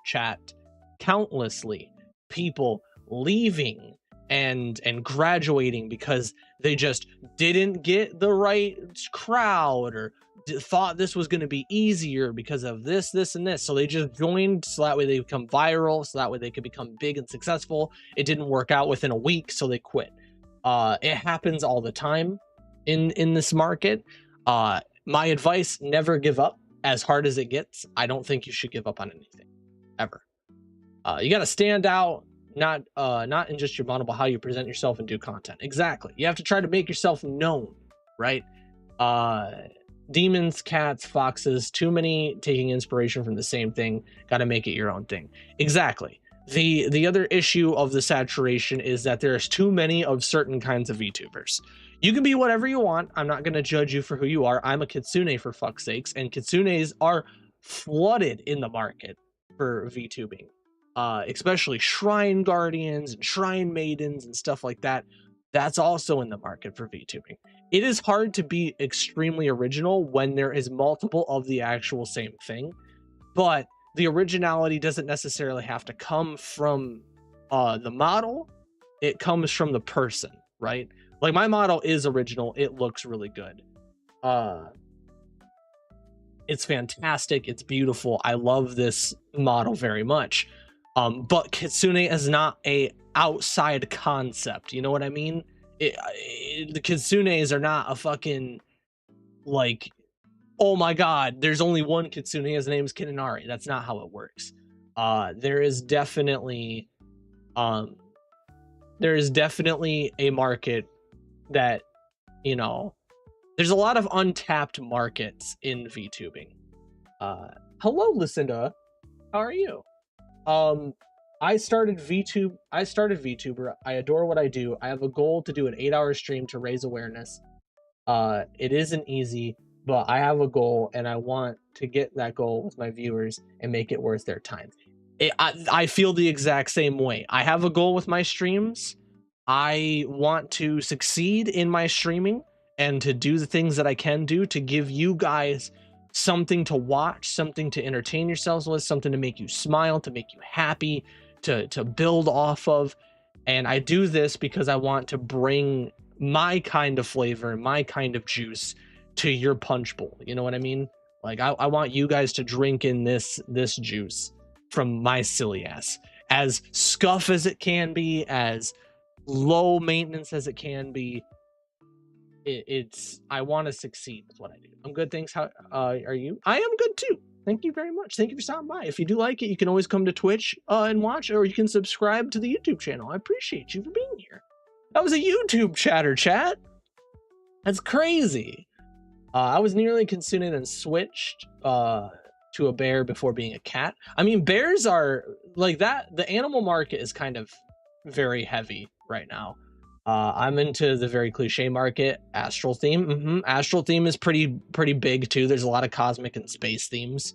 chat, countlessly people leaving and graduating because they just didn't get the right crowd or thought this was going to be easier because of this, and this. So they just joined so that way they become viral, so that way they could become big and successful. It didn't work out within a week, so they quit. It happens all the time in this market. My advice, never give up. As hard as it gets, I don't think you should give up on anything, ever. You got to stand out, not in just your model, but how you present yourself and do content. Exactly. You have to try to make yourself known, right? Demons, cats, foxes, too many taking inspiration from the same thing. Got to make it your own thing. Exactly. The other issue of the saturation is that there's too many of certain kinds of VTubers. You can be whatever you want. I'm not going to judge you for who you are. I'm a Kitsune, for fuck's sakes, and Kitsunes are flooded in the market for VTubing. Especially Shrine Guardians and Shrine Maidens and stuff like that. That's also in the market for VTubing. It is hard to be extremely original when there is multiple of the actual same thing, but the originality doesn't necessarily have to come from the model. It comes from the person, right? Like, my model is original. It looks really good. It's fantastic. It's beautiful. I love this model very much. But Kitsune is not a outside concept. You know what I mean? The Kitsunes are not a fucking, like, oh my god, there's only one Kitsune, his name's Kinanari. That's not how it works. There is definitely a market that, you know, there's a lot of untapped markets in VTubing. Hello, Lucinda. How are you? I started VTuber. I adore what I do. I have a goal to do an 8-hour stream to raise awareness. It isn't easy, but I have a goal and I want to get that goal with my viewers and make it worth their time. I feel the exact same way. I have a goal with my streams. I want to succeed in my streaming and to do the things that I can do to give you guys something to watch, something to entertain yourselves with, something to make you smile, to make you happy, to build off of. And I do this because I want to bring my kind of flavor, my kind of juice to your punch bowl. You know what I mean? Like, I want you guys to drink in this juice from my silly ass. As scuff as it can be, as low maintenance as it can be, I want to succeed with what I do. I'm good, thanks. How are you? I am good too. Thank you very much. Thank you for stopping by. If you do like it, you can always come to Twitch and watch, or you can subscribe to the YouTube channel. I appreciate you for being here. That was a YouTube chatter, chat. That's crazy. I was nearly Kitsune and switched to a bear before being a cat. I mean, bears are like that. The animal market is kind of very heavy right now. I'm into the very cliche market, astral theme. Astral theme is pretty big too. There's a lot of cosmic and space themes.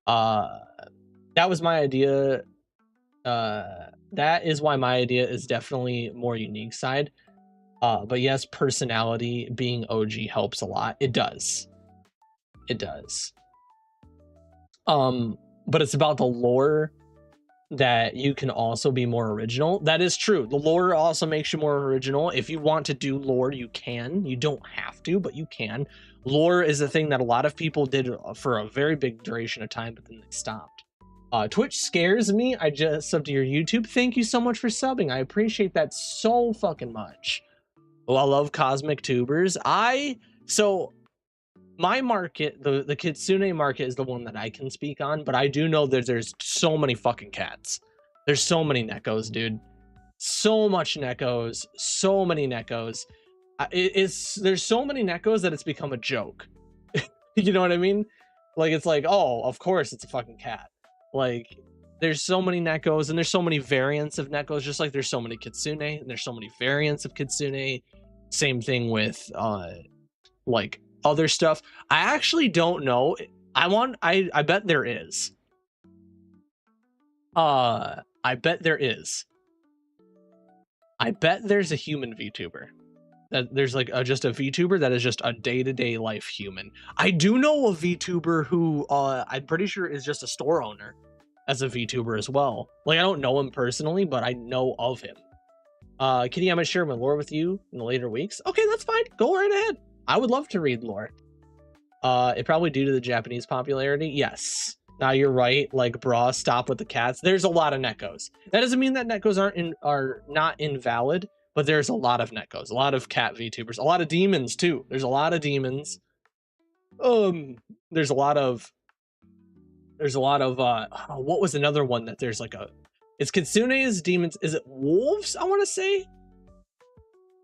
That was my idea. That is why my idea is definitely more unique side. But yes, personality being OG helps a lot. It does. It does. But it's about the lore that you can also be more original. That is true. The lore also makes you more original. If you want to do lore, you can. You don't have to, but you can. Lore is a thing that a lot of people did for a very big duration of time, but then they stopped. Twitch scares me. I just subbed to your YouTube. Thank you so much for subbing. I appreciate that so fucking much. Oh, I love cosmic tubers. So my market, the Kitsune market is the one that I can speak on, but I do know that there's so many fucking cats. There's so many Nekkos, dude. So much Nekkos, so many Nekkos. There's so many Nekkos that it's become a joke. You know what I mean? Like, it's like, oh, of course it's a fucking cat. Like, there's so many Nekkos, and there's so many variants of Nekkos, just like there's so many Kitsune, and there's so many variants of Kitsune. Same thing with, like, other stuff. I actually don't know. I bet there is. I bet there is. I bet there's a human VTuber. That there's like just a VTuber that is just a day-to-day life human. I do know a VTuber who I'm pretty sure is just a store owner as a VTuber as well. Like, I don't know him personally, but I know of him. Kitty, I'm gonna share my lore with you in the later weeks. Okay, that's fine. Go right ahead. I would love to read lore. It probably due to the Japanese popularity. Yes. Now you're right. Like, brah, stop with the cats. There's a lot of Nekkos. That doesn't mean that Nekkos are not invalid, but there's a lot of Nekkos, a lot of cat VTubers, a lot of demons too. There's a lot of demons. There's a lot of what was another one that there's like a, it's Kitsune's, demons. Is it wolves? I want to say.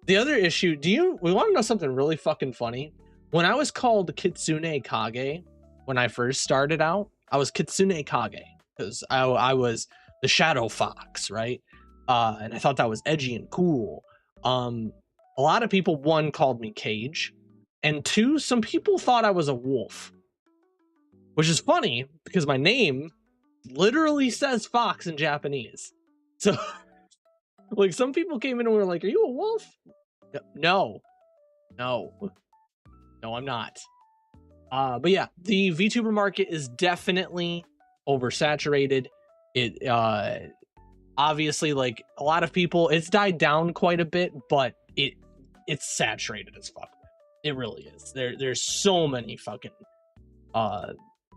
The other issue, we want to know something really fucking funny? When I was called Kitsune Kage, when I first started out, I was Kitsune Kage because I was the shadow fox, right? And I thought that was edgy and cool. A lot of people, one, called me Cage, and two, some people thought I was a wolf, which is funny because my name literally says fox in Japanese. So, like, some people came in and were like, "Are you a wolf?" No, I'm not. But yeah, the VTuber market is definitely oversaturated. It obviously, like, a lot of people, it's died down quite a bit, but it's saturated as fuck. It really is. There's so many fucking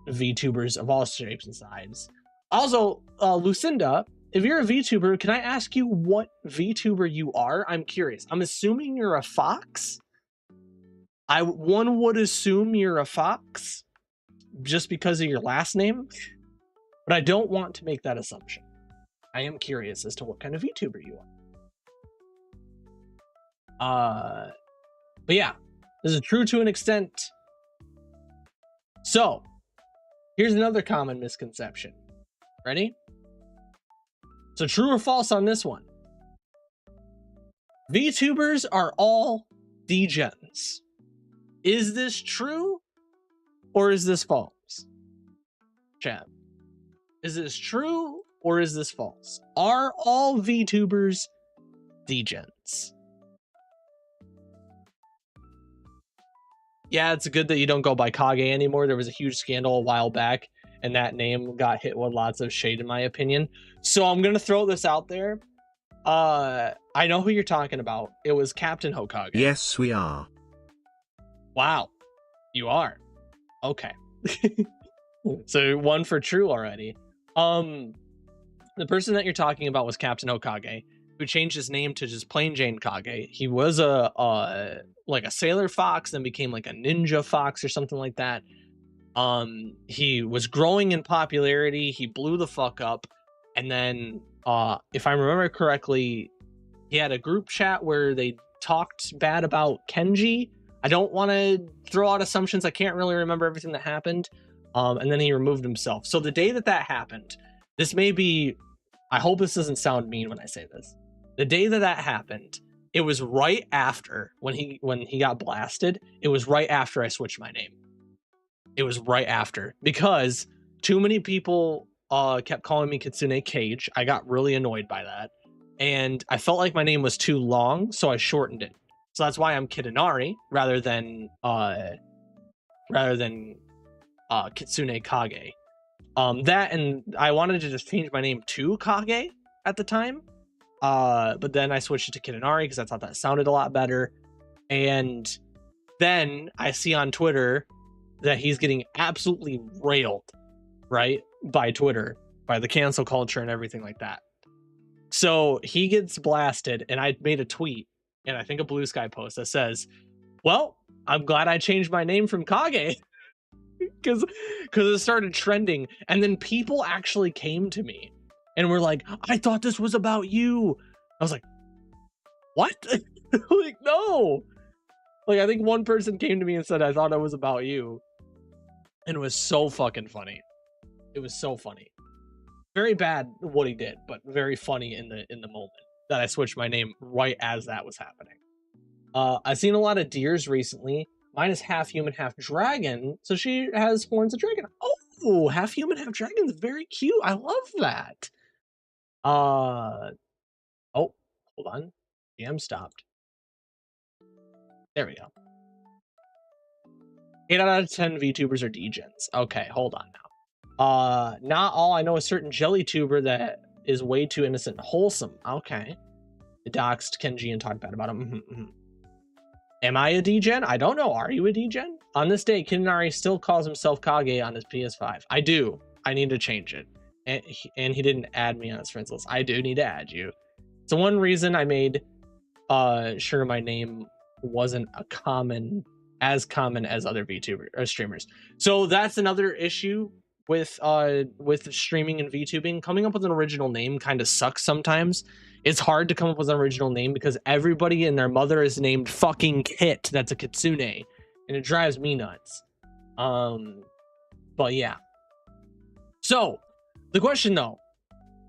VTubers of all shapes and sizes. Also, Lucinda, if you're a VTuber, can I ask you what VTuber you are? I'm curious. I'm assuming you're a fox. One would assume you're a fox just because of your last name, but I don't want to make that assumption. I am curious as to what kind of VTuber you are. But yeah, this is true to an extent. So, here's another common misconception. Ready? So, true or false on this one? VTubers are all degens. Is this true or is this false? Chat. Is this true or is this false? Are all VTubers degens? Yeah, it's good that you don't go by Kage anymore. There was a huge scandal a while back, and that name got hit with lots of shade, in my opinion. So I'm going to throw this out there. I know who you're talking about. It was Captain Hokage. Yes, we are. Wow. You are. Okay. So one for true already. The person that you're talking about was Captain Hokage, who changed his name to just plain Jane Kage. He was like a sailor fox, then became like a ninja fox or something like that. He was growing in popularity. He blew the fuck up. And then, if I remember correctly, he had a group chat where they talked bad about Kenji. I don't want to throw out assumptions. I can't really remember everything that happened. And then he removed himself. So the day that happened, this may be, I hope this doesn't sound mean when I say this. The day that happened, it was right after when he got blasted. It was right after I switched my name. It was right after, because too many people kept calling me Kitsune Cage. I got really annoyed by that, and I felt like my name was too long, so I shortened it. So that's why I'm Kitanari rather than Kitsune Kage. That, and I wanted to just change my name to Kage at the time, but then I switched it to Kitanari because I thought that sounded a lot better. And then I see on Twitter that he's getting absolutely railed, right, by Twitter, by the cancel culture and everything like that. So he gets blasted, and I made a tweet, and I think a Blue Sky post that says, well, I'm glad I changed my name from Kage. because it started trending, and then people actually came to me and were like, I thought this was about you. I was like, what? Like, no. Like, I think one person came to me and said, I thought it was about you. And it was so fucking funny. It was so funny. Very bad what he did, but very funny in the moment that I switched my name right as that was happening. I've seen a lot of deers recently. Mine is half human, half dragon, so she has horns of dragon. Oh, half human, half dragon is very cute. I love that. Oh, hold on. GM stopped. There we go. 8 out of 10 VTubers are degens. Okay, hold on now. Not all. I know a certain jelly tuber that is way too innocent and wholesome. Okay. The doxed Kenji and talked bad about him. Am I a degen? I don't know. Are you a degen? On this day, Kitanari still calls himself Kage on his PS5. I do. I need to change it. And he didn't add me on his friends list. I do need to add you. So one reason I made sure my name wasn't as common as other VTuber or streamers. So that's another issue with streaming and VTubing. Coming up with an original name kind of sucks sometimes. It's hard to come up with an original name because everybody and their mother is named fucking Kit. That's a Kitsune, and it drives me nuts. But yeah. So the question though,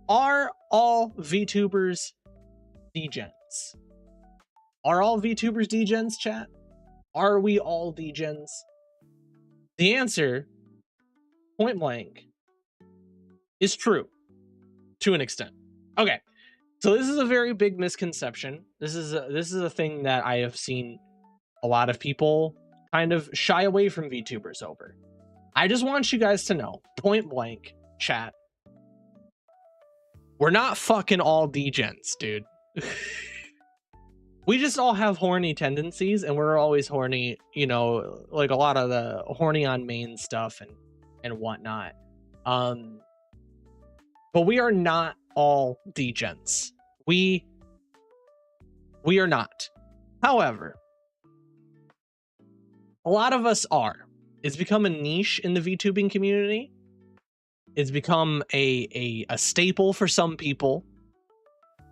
are all VTubers degens? Are all VTubers degens, chat? Are we all degens? The answer, point blank, is true to an extent. Okay. So this is a very big misconception. This is a thing that I have seen a lot of people kind of shy away from VTubers over. I just want you guys to know, point blank, chat, we're not fucking all degens, dude. We just all have horny tendencies, and we're always horny, you know, like a lot of the horny on main stuff and whatnot. But we are not all degens. We are not. However, a lot of us are. It's become a niche in the VTubing community. It's become a staple for some people.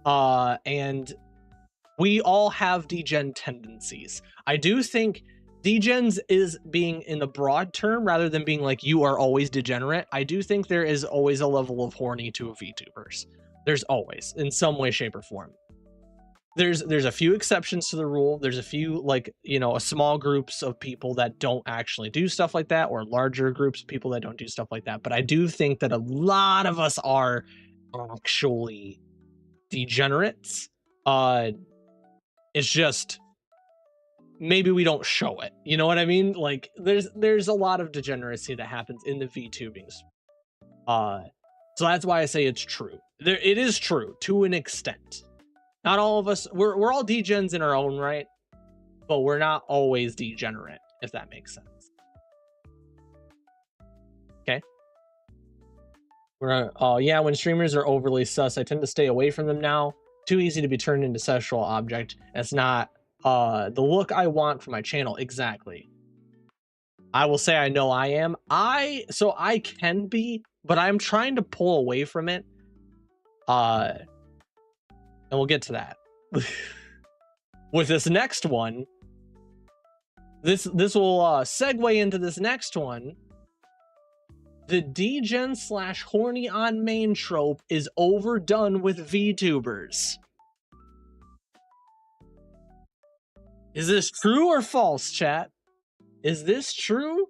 And we all have degen tendencies. I do think degens is being in the broad term rather than being like you are always degenerate. I do think there is always a level of horny to VTubers. There's always, in some way, shape, or form. There's a few exceptions to the rule. There's a few, like, you know, a small groups of people that don't actually do stuff like that, or larger groups of people that don't do stuff like that. But I do think that a lot of us are actually degenerates. It's just maybe we don't show it. You know what I mean? Like there's a lot of degeneracy that happens in the VTubings. So that's why I say it's true. It is true to an extent. Not all of us, we're all degens in our own right, but we're not always degenerate, if that makes sense. Okay. Yeah, when streamers are overly sus, I tend to stay away from them now. Too easy to be turned into sexual object. It's not the look I want for my channel. Exactly. I will say I know I am. So I can be, but I'm trying to pull away from it. And we'll get to that. With this next one, This will segue into this next one. The degen / horny on main trope is overdone with VTubers. Is this true or false, chat? Is this true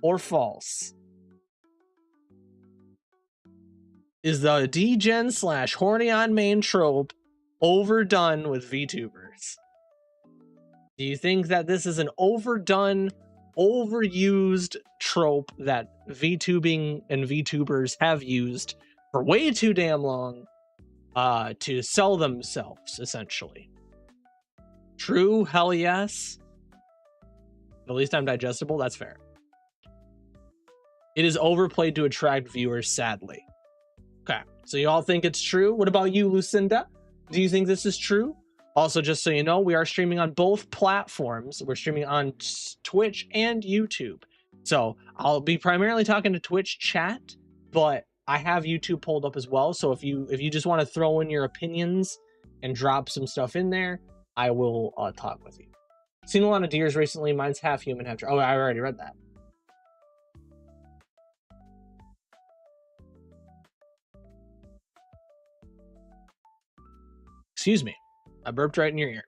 or false? Is the degen / horny on main trope overdone with VTubers? Do you think that this is an overdone, overused trope that VTubing and VTubers have used for way too damn long to sell themselves, essentially? True, hell yes. At least I'm digestible, that's fair. It is overplayed to attract viewers, sadly. Okay, so you all think it's true? What about you, Lucinda? Do you think this is true? Also, just so you know, we are streaming on both platforms. We're streaming on Twitch and YouTube. So I'll be primarily talking to Twitch chat, but I have YouTube pulled up as well. So if you just want to throw in your opinions and drop some stuff in there, I will talk with you. Seen a lot of deers recently. Mine's half human, half... Oh, I already read that. Excuse me. I burped right in your ear.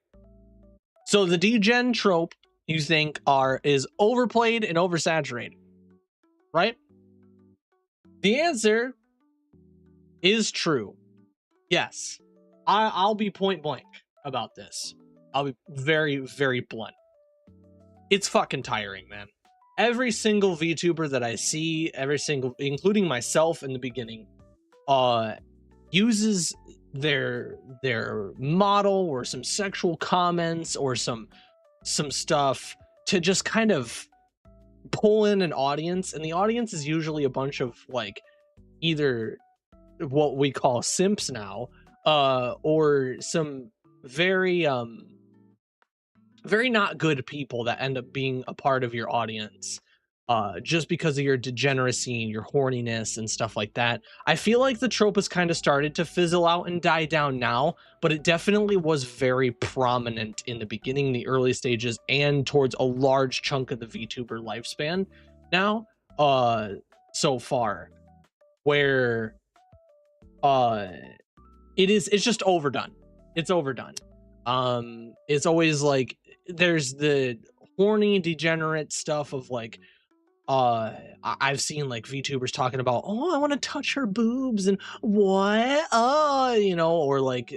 So the degen trope, you think, is overplayed and oversaturated, right? The answer is true. Yes. I'll be point blank about this. I'll be very, very blunt. It's fucking tiring, man. Every single VTuber that I see, including myself in the beginning, uses their model or some sexual comments or some stuff to just kind of pull in an audience, and the audience is usually a bunch of like either what we call simps now, or some very not good people that end up being a part of your audience just because of your degeneracy and your horniness and stuff like that. I feel like the trope has kind of started to fizzle out and die down now, but it definitely was very prominent in the beginning, the early stages, and towards a large chunk of the VTuber lifespan now, so far, where it's just overdone. It's overdone. It's always like there's the horny degenerate stuff of like I've seen like VTubers talking about, oh, I want to touch her boobs and what, or like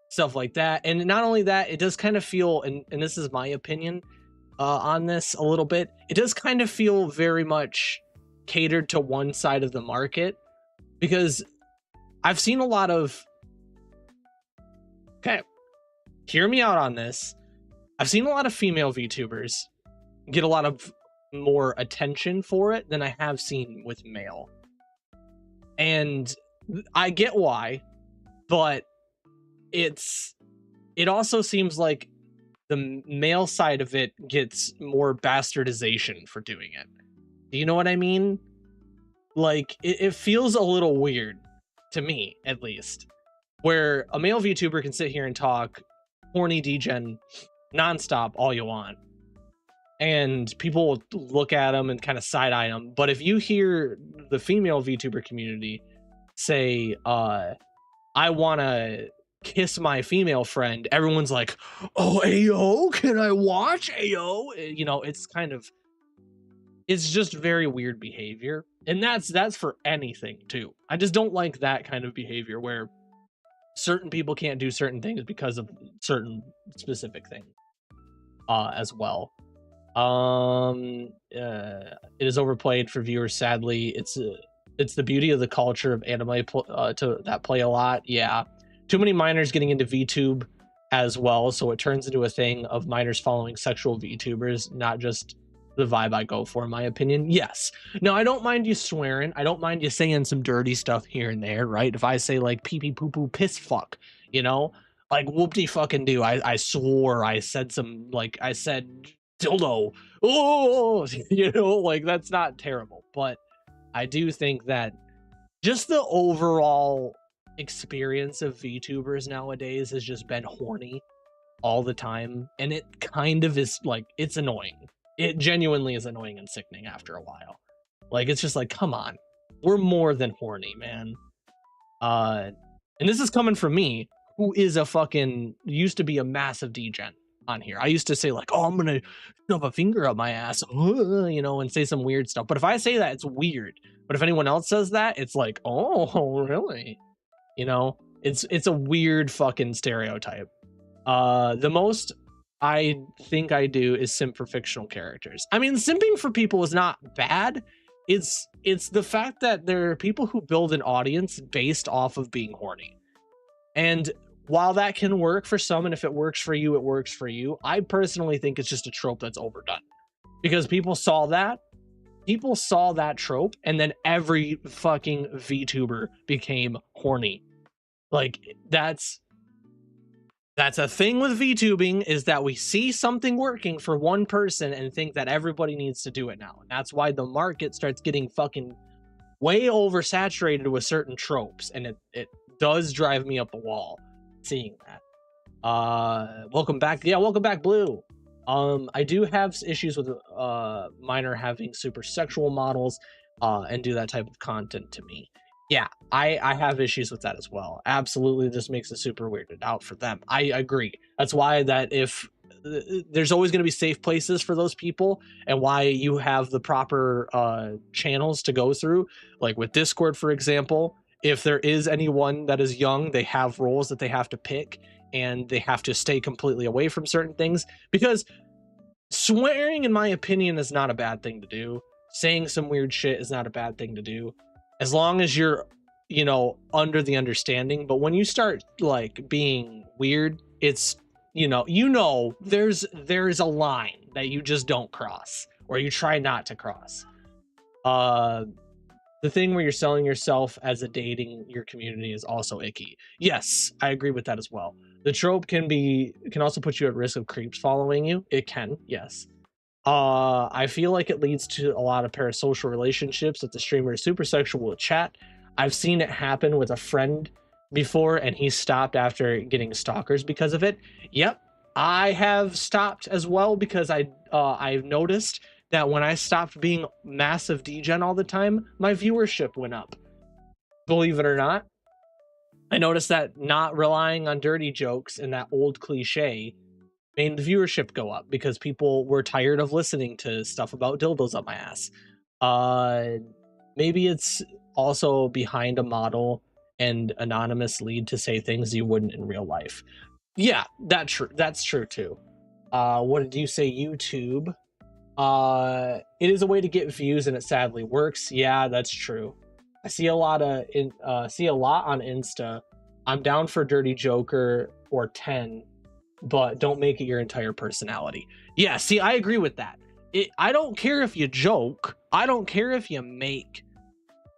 stuff like that. And not only that, it does kind of feel, and this is my opinion on this a little bit, it does kind of feel very much catered to one side of the market, because I've seen a lot of, okay, hear me out on this. I've seen a lot of female VTubers get a lot of more attention for it than I have seen with male. And I get why, but it also seems like the male side of it gets more bastardization for doing it. Do you know what I mean? Like, it feels a little weird to me, at least, where a male VTuber can sit here and talk horny degen nonstop all you want, and people will look at them and kind of side-eye them. But if you hear the female VTuber community say, I want to kiss my female friend, everyone's like, oh, ayo, can I watch, ayo? You know, it's just very weird behavior. And that's for anything too. I just don't like that kind of behavior where certain people can't do certain things because of certain specific things as well. It is overplayed for viewers, sadly. It's the beauty of the culture of anime that play a lot. Yeah, too many minors getting into VTube as well, so it turns into a thing of minors following sexual VTubers, not just the vibe I go for, in my opinion. Yes. Now, I don't mind you swearing. I don't mind you saying some dirty stuff here and there, right? If I say like pee pee poo poo piss fuck, you know, like whoop-de fucking do. I swore. I said some, like, I said dildo. Oh, you know, like, that's not terrible. But I do think that just the overall experience of VTubers nowadays has just been horny all the time, and it kind of is like, it's annoying. It genuinely is annoying and sickening after a while. Like, it's just like, come on, we're more than horny, man. And this is coming from me, who is a fucking used to be a massive degen on here. I used to say like, oh, I'm gonna shove a finger up my ass, you know, and say some weird stuff. But if I say that, it's weird. But if anyone else says that, it's like, oh, really? You know, it's a weird fucking stereotype. The most I think I do is simp for fictional characters. I mean, simping for people is not bad. It's the fact that there are people who build an audience based off of being horny. And while that can work for some, and if it works for you, it works for you, I personally think it's just a trope that's overdone. Because people saw that trope, and then every fucking VTuber became horny. Like, that's a thing with VTubing, is that we see something working for one person and think that everybody needs to do it now. And that's why the market starts getting fucking way oversaturated with certain tropes, and it does drive me up a wall seeing that. Welcome back. Yeah, welcome back, Blue. I do have issues with minor having super sexual models and do that type of content to me. Yeah, I have issues with that as well. Absolutely, this makes it super weirded out for them. I agree. That's why that if there's always going to be safe places for those people, and why you have the proper channels to go through, like with Discord, for example. If there is anyone that is young, they have roles that they have to pick, and they have to stay completely away from certain things, because swearing, in my opinion, is not a bad thing to do. Saying some weird shit is not a bad thing to do, as long as you're, you know, under the understanding. But when you start like being weird, it's, you know, there's a line that you just don't cross, or you try not to cross. The thing where you're selling yourself as a dating your community is also icky. Yes, I agree with that as well. The trope can also put you at risk of creeps following you. It can, yes. I feel like it leads to a lot of parasocial relationships if the streamer is super sexual with chat. I've seen it happen with a friend before, and he stopped after getting stalkers because of it. Yep, I have stopped as well, because I've noticed that when I stopped being massive degen all the time, my viewership went up. Believe it or not, I noticed that not relying on dirty jokes and that old cliche made the viewership go up, because people were tired of listening to stuff about dildos up my ass. Maybe it's also behind a model and anonymous lead to say things you wouldn't in real life. Yeah, that's true too. What did you say, YouTube? It is a way to get views, and it sadly works. Yeah, that's true. I see a lot on Insta. I'm down for Dirty Joker or 10, but don't make it your entire personality. Yeah, see, I agree with that. I don't care if you joke. I don't care if you make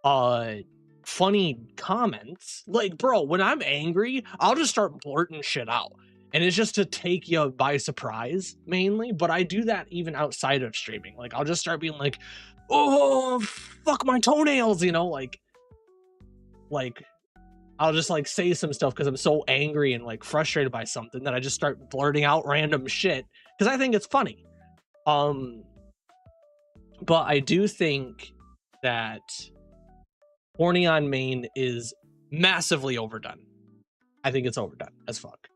funny comments. Like, bro, when I'm angry, I'll just start blurting shit out. And it's just to take you by surprise, mainly. But I do that even outside of streaming. Like, I'll just start being like, oh, fuck my toenails, you know? Like I'll just like say some stuff because I'm so angry and like frustrated by something that I just start blurting out random shit because I think it's funny. But I do think that horny on main is massively overdone. I think it's overdone as fuck.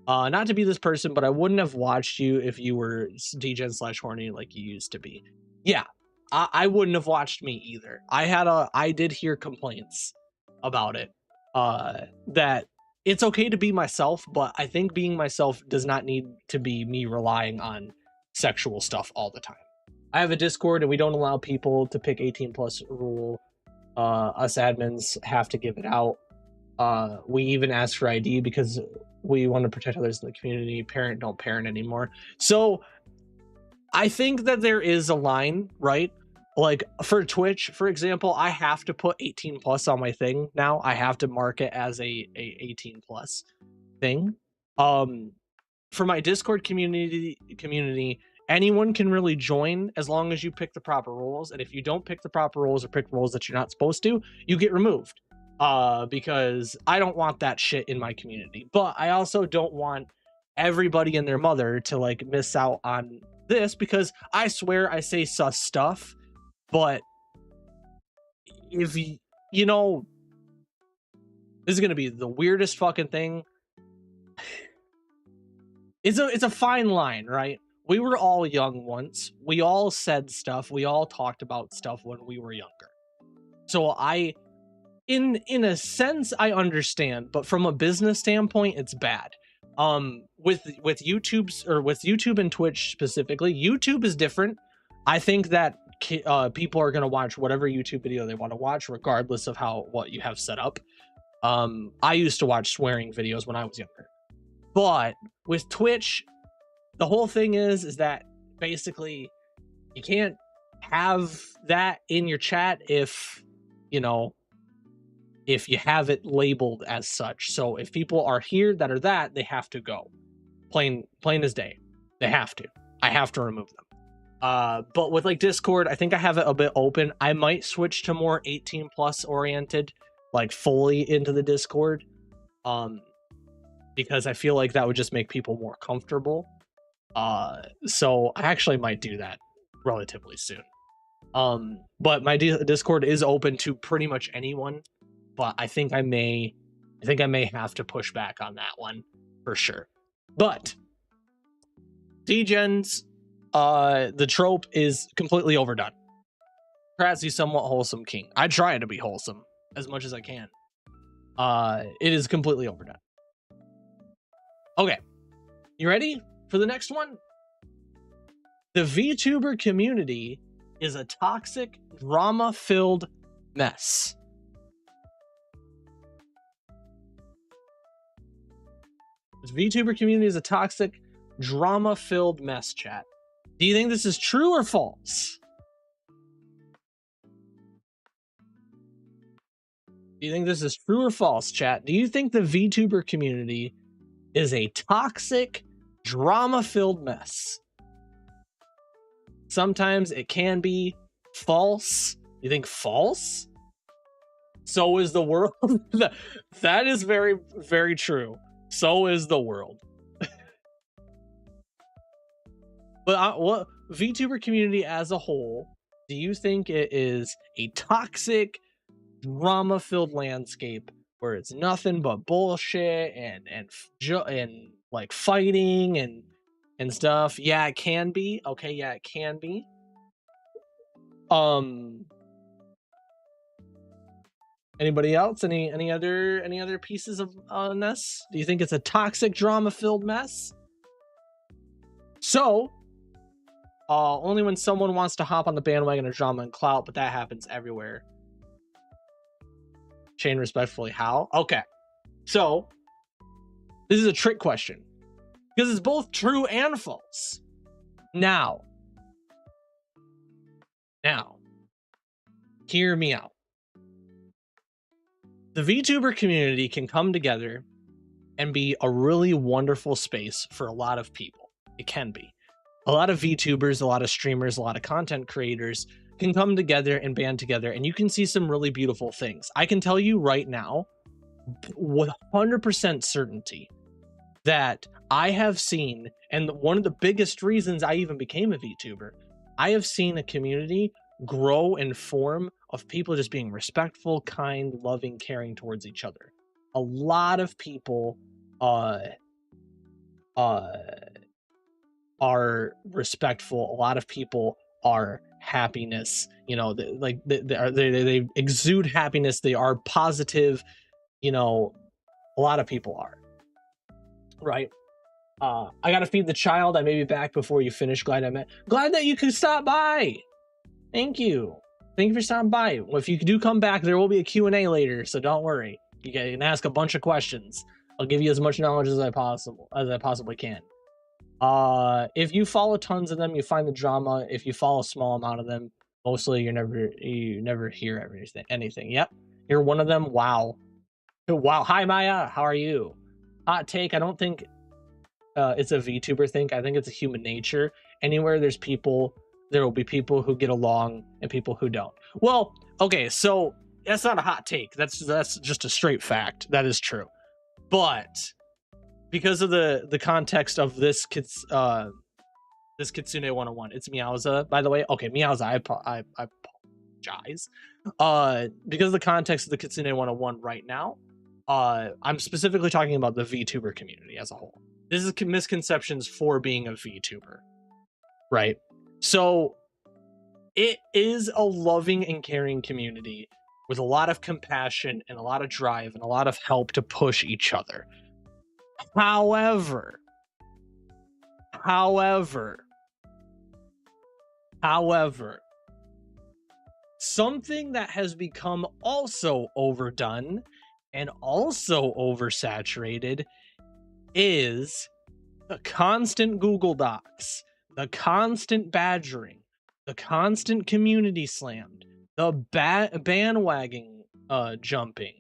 Not to be this person, but I wouldn't have watched you if you were degen/horny like you used to be. Yeah, I wouldn't have watched me either. I did hear complaints about it. That it's okay to be myself, but I think being myself does not need to be me relying on sexual stuff all the time. I have a Discord and we don't allow people to pick 18 plus rule. Us admins have to give it out. We even ask for ID because we want to protect others in the community. Parent, don't parent anymore. So I think that there is a line, right? Like for Twitch, for example, I have to put 18 plus on my thing now. I have to mark it as a 18 plus thing. For my Discord community, anyone can really join as long as you pick the proper roles. And if you don't pick the proper roles or pick roles that you're not supposed to, you get removed. Because I don't want that shit in my community. But I also don't want everybody and their mother to like miss out on this, because I swear I say sus stuff, but if you know, this is gonna be the weirdest fucking thing. It's a fine line, right? We were all young once. We all said stuff. We all talked about stuff when we were younger. So in a sense, I understand, but from a business standpoint, it's bad. With YouTube and Twitch specifically, YouTube is different. I think that people are gonna watch whatever YouTube video they want to watch, regardless of what you have set up. I used to watch swearing videos when I was younger, but with Twitch, the whole thing is that basically you can't have that in your chat if you have it labeled as such. So if people are here that are that, they have to go. Plain as day. They have to. I have to remove them. But with like Discord, I think I have it a bit open. I might switch to more 18 plus oriented, like fully into the Discord. Because I feel like that would just make people more comfortable. So I actually might do that relatively soon. But my Discord is open to pretty much anyone, but I think I may have to push back on that one for sure. But D-Gens, the trope is completely overdone. Kratzy, somewhat wholesome king. I try to be wholesome as much as I can. It is completely overdone. Okay, you ready for the next one? The VTuber community is a toxic, drama-filled mess. The VTuber community is a toxic, drama-filled mess, chat. Do you think this is true or false? Do you think this is true or false, chat? Do you think the VTuber community is a toxic, drama-filled mess? Sometimes it can be false. You think false? So is the world. That is very, very true. So is the world. But what VTuber community as a whole, do you think it is a toxic, drama-filled landscape where it's nothing but bullshit and like fighting and stuff? Yeah, it can be. Okay, yeah, it can be. Anybody else? Any other pieces of this? Do you think it's a toxic, drama-filled mess? So, only when someone wants to hop on the bandwagon of drama and clout, but that happens everywhere. Shane, respectfully, how? Okay, so this is a trick question because it's both true and false. Now, hear me out. The VTuber community can come together and be a really wonderful space for a lot of people. It can be. A lot of VTubers, a lot of streamers, a lot of content creators can come together and band together, and you can see some really beautiful things. I can tell you right now, with 100% certainty, that I have seen, and one of the biggest reasons I even became a VTuber, I have seen a community grow and form of people just being respectful, kind, loving, caring towards each other. A lot of people are respectful. A lot of people are happiness. You know, they exude happiness. They are positive. You know, a lot of people are. Right. I gotta feed the child. I may be back before you finish. Glad that you could stop by. Thank you. Thank you for stopping by. Well, if you do come back, there will be a Q&A later, so don't worry. You can ask a bunch of questions. I'll give you as much knowledge as I possibly can. If you follow tons of them, you find the drama. If you follow a small amount of them, mostly you never hear anything. Yep, you're one of them. Wow. Hi Maya, how are you? Hot take. I don't think it's a VTuber thing. I think it's a human nature. Anywhere there's people, there will be people who get along and people who don't. Well, okay, so that's not a hot take. That's just a straight fact. That is true. But because of the context of this this Kitsune 101. It's Meowza, by the way. Okay, Meowza, I apologize. Because of the context of the Kitsune 101 right now, I'm specifically talking about the VTuber community as a whole. This is misconceptions for being a VTuber, right? So it is a loving and caring community with a lot of compassion and a lot of drive and a lot of help to push each other. However, something that has become also overdone and also oversaturated is the constant Google Docs, the constant badgering, the constant community slammed, the bandwagon jumping,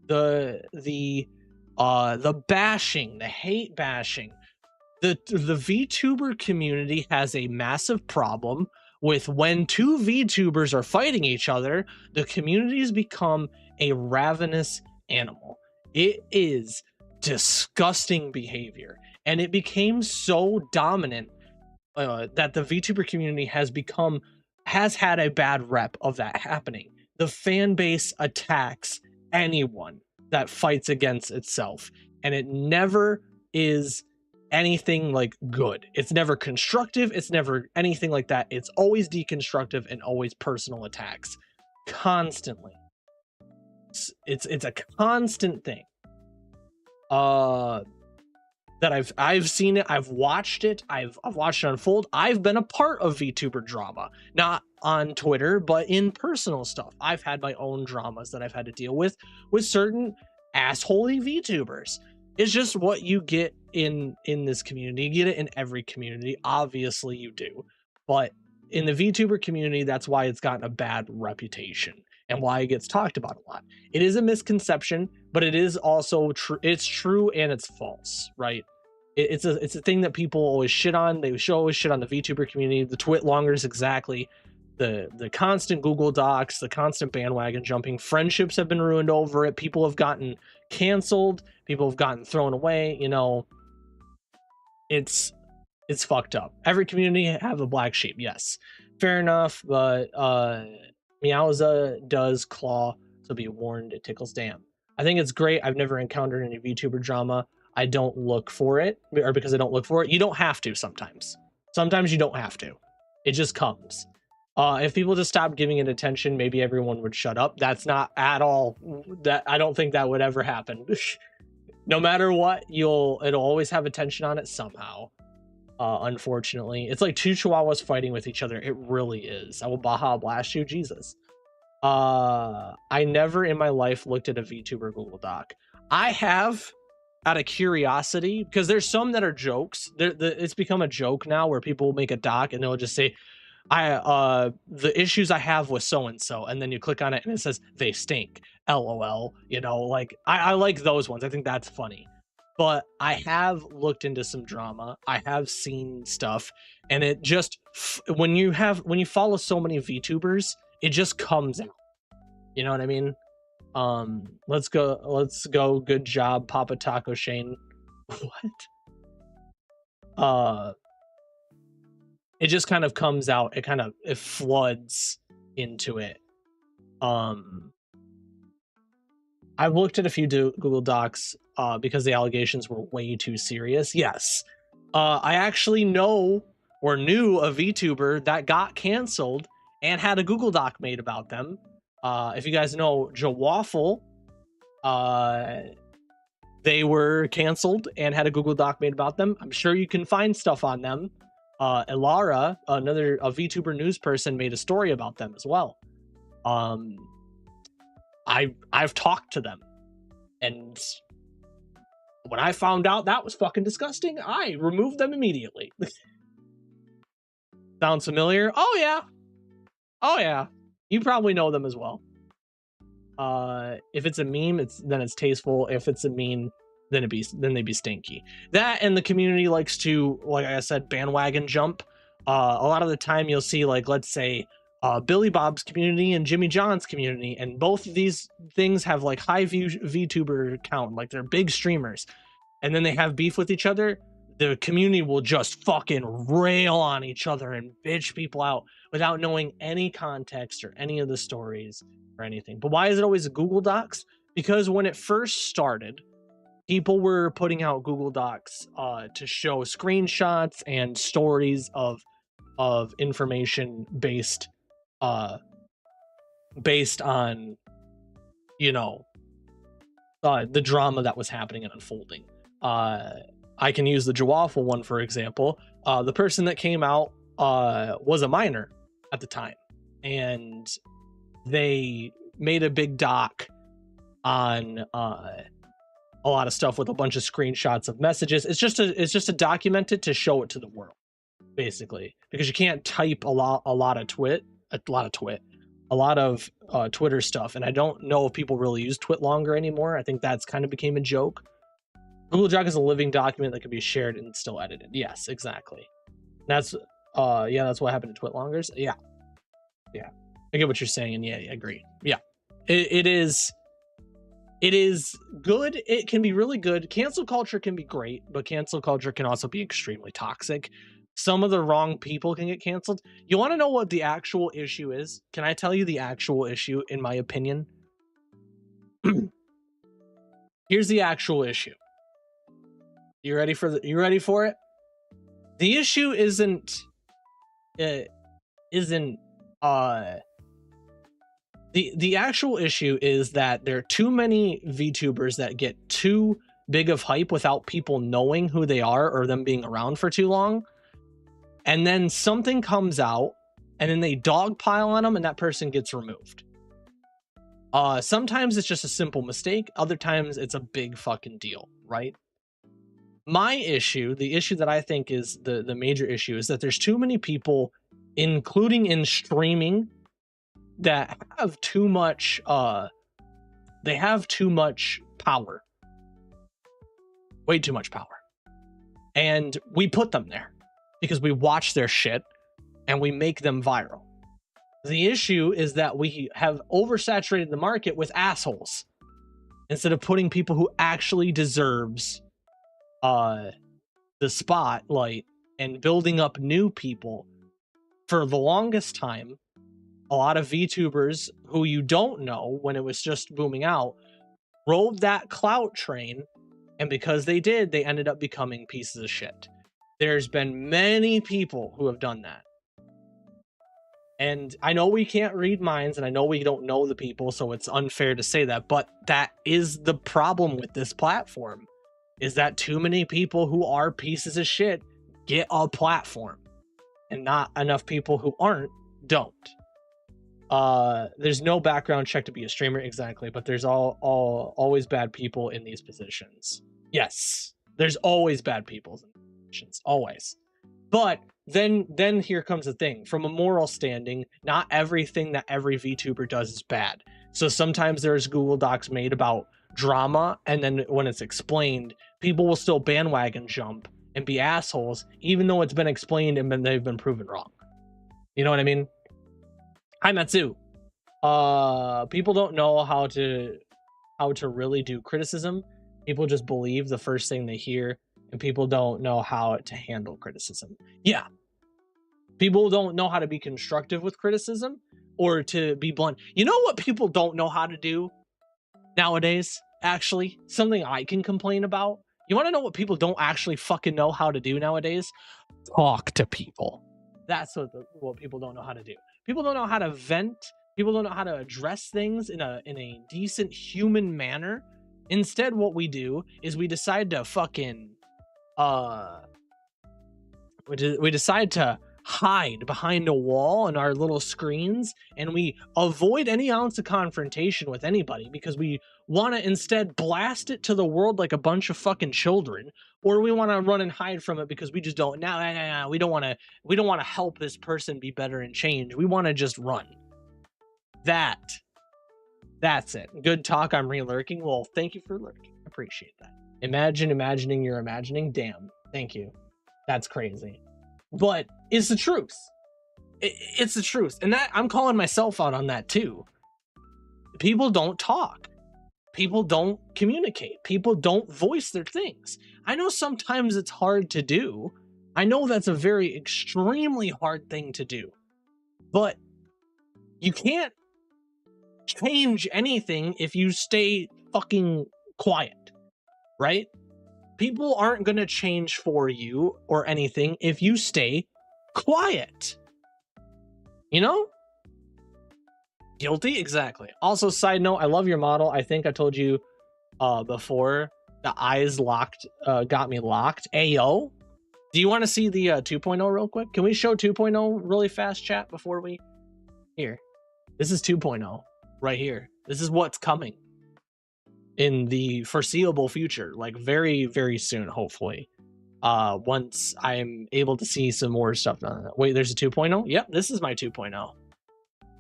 the bashing, the hate bashing. The VTuber community has a massive problem with when two VTubers are fighting each other, the communities become a ravenous animal. It is disgusting behavior, and it became so dominant that the VTuber community has had a bad rep of that happening. The fan base attacks anyone that fights against itself, and it never is anything like good. It's never constructive. It's never anything like that. It's always deconstructive and always personal attacks, constantly. It's a constant thing. That I've seen it, I've watched it, I've watched it unfold. I've been a part of VTuber drama, not on Twitter, but in personal stuff. I've had my own dramas that I've had to deal with certain assholey VTubers. It's just what you get in this community. You get it in every community. Obviously you do. But in the VTuber community, that's why it's gotten a bad reputation and why it gets talked about a lot. It is a misconception, but it is also true. It's true and it's false, right? It's a thing that people always shit on. They should always shit on the VTuber community. The Twitlongers, exactly. The constant Google Docs, the constant bandwagon jumping. Friendships have been ruined over it. People have gotten canceled. People have gotten thrown away. You know, it's fucked up. Every community have a black sheep, yes, fair enough. But Meowza does claw, so be warned, it tickles. Damn. I think it's great. I've never encountered any VTuber drama. I don't look for it, or because I don't look for it. You don't have to sometimes. Sometimes you don't have to. It just comes. If people just stop giving it attention, maybe everyone would shut up. That's not at all. That I don't think that would ever happen. No matter what, it'll always have attention on it somehow. Unfortunately, it's like two chihuahuas fighting with each other. It really is. I will Baja blast you, Jesus. I never in my life looked at a VTuber Google Doc. I have, out of curiosity, because there's some that are jokes. It's become a joke now where people make a doc and they'll just say, the issues I have with so and so, and then you click on it and it says they stink. LOL. You know, like I like those ones. I think that's funny. But I have looked into some drama. I have seen stuff, and it just when you follow so many VTubers, it just comes out. You know what I mean? Let's go. Good job, Papa Taco Shane. What? It just kind of comes out. It floods into it. I've looked at a few Google Docs because the allegations were way too serious. Yes. I actually knew a VTuber that got canceled and had a Google Doc made about them. If you guys know Jawaffle, they were canceled and had a Google Doc made about them. I'm sure you can find stuff on them. Elara, a VTuber news person, made a story about them as well. I've talked to them, and when I found out that was fucking disgusting, I removed them immediately. Sounds familiar? Oh yeah. You probably know them as well. If it's a meme, then it's tasteful. If it's a meme, then they be stinky. That, and the community likes to, like I said, bandwagon jump. A lot of the time you'll see, like, let's say Billy Bob's community and Jimmy John's community, and both of these things have like high VTuber count, like they're big streamers, and then they have beef with each other, the community will just fucking rail on each other and bitch people out without knowing any context or any of the stories or anything. But why is it always Google Docs? Because when it first started, people were putting out Google Docs to show screenshots and stories of information based on, you know, the drama that was happening and unfolding. I can use the Jawaffle one, for example. The person that came out was a minor at the time, and they made a big doc on a lot of stuff with a bunch of screenshots of messages. It's just to document it, to show it to the world, basically, because you can't type a lot of Twitter stuff, and I don't know if people really use Twit longer anymore. I think that's kind of became a joke. Google Doc is a living document that can be shared and still edited. Yes, exactly. That's that's what happened to Twit longers. Yeah, I get what you're saying, and yeah, I agree. Yeah, it is good. It can be really good. Cancel culture can be great, but cancel culture can also be extremely toxic. Some of the wrong people can get canceled. You want to know what the actual issue is? Can I tell you the actual issue, in my opinion? Here's the actual issue. You ready for it? The issue isn't the actual issue is that there are too many VTubers that get too big of hype without people knowing who they are or them being around for too long. And then something comes out and then they dogpile on them and that person gets removed. Sometimes it's just a simple mistake. Other times it's a big fucking deal, right? My issue, the issue that I think is the major issue, is that there's too many people, including in streaming, that have too much power. Way too much power. And we put them there because we watch their shit and we make them viral. The issue is that we have oversaturated the market with assholes instead of putting people who actually deserves the spotlight and building up new people. For the longest time, a lot of VTubers who you don't know when it was just booming out rode that clout train, and because they did, they ended up becoming pieces of shit. There's been many people who have done that. And I know we can't read minds, and I know we don't know the people, so it's unfair to say that, but that is the problem with this platform, is that too many people who are pieces of shit get a platform, and not enough people who aren't don't. There's no background check to be a streamer, exactly, but there's always bad people in these positions. Yes, there's always bad people in these positions, always. But then here comes the thing. From a moral standing, not everything that every VTuber does is bad. So sometimes there's Google Docs made about drama, and then when it's explained, people will still bandwagon jump and be assholes, even though it's been explained and they've been proven wrong. You know what I mean? Hi, Matsu. People don't know how to really do criticism. People just believe the first thing they hear, and people don't know how to handle criticism. Yeah. People don't know how to be constructive with criticism, or to be blunt. You know what people don't know how to do nowadays? Actually, something I can complain about. You want to know what people don't actually fucking know how to do nowadays? Talk to people. That's what people don't know how to do. People don't know how to vent. People don't know how to address things in a decent human manner. Instead, what we do is we decide to fucking we decide to hide behind a wall on our little screens, and we avoid any ounce of confrontation with anybody because we want to instead blast it to the world like a bunch of fucking children, or we want to run and hide from it because we just don't. No, we don't want to help this person be better and change. We want to just run. That's it. Good talk. I'm re-lurking. Well, thank you for lurking. Appreciate that. Imagining you're imagining. Damn. Thank you. That's crazy. But it's the truth. It's the truth. And that I'm calling myself out on that too. People don't talk. people don't communicate. People don't voice their things. I know sometimes it's hard to do. I know that's a very extremely hard thing to do. But you can't change anything if you stay fucking quiet, right? People aren't going to change for you or anything if you stay quiet. You know? Guilty? Exactly. Also, side note, I love your model. I think I told you before, the eyes locked, got me locked. Ayo. Do you want to see the 2.0 real quick? Can we show 2.0 really fast, chat, before we... Here. This is 2.0 right here. This is what's coming in the foreseeable future, like very, very soon, hopefully. Once I'm able to see some more stuff on that. Wait, there's a 2.0? Yep, this is my 2.0.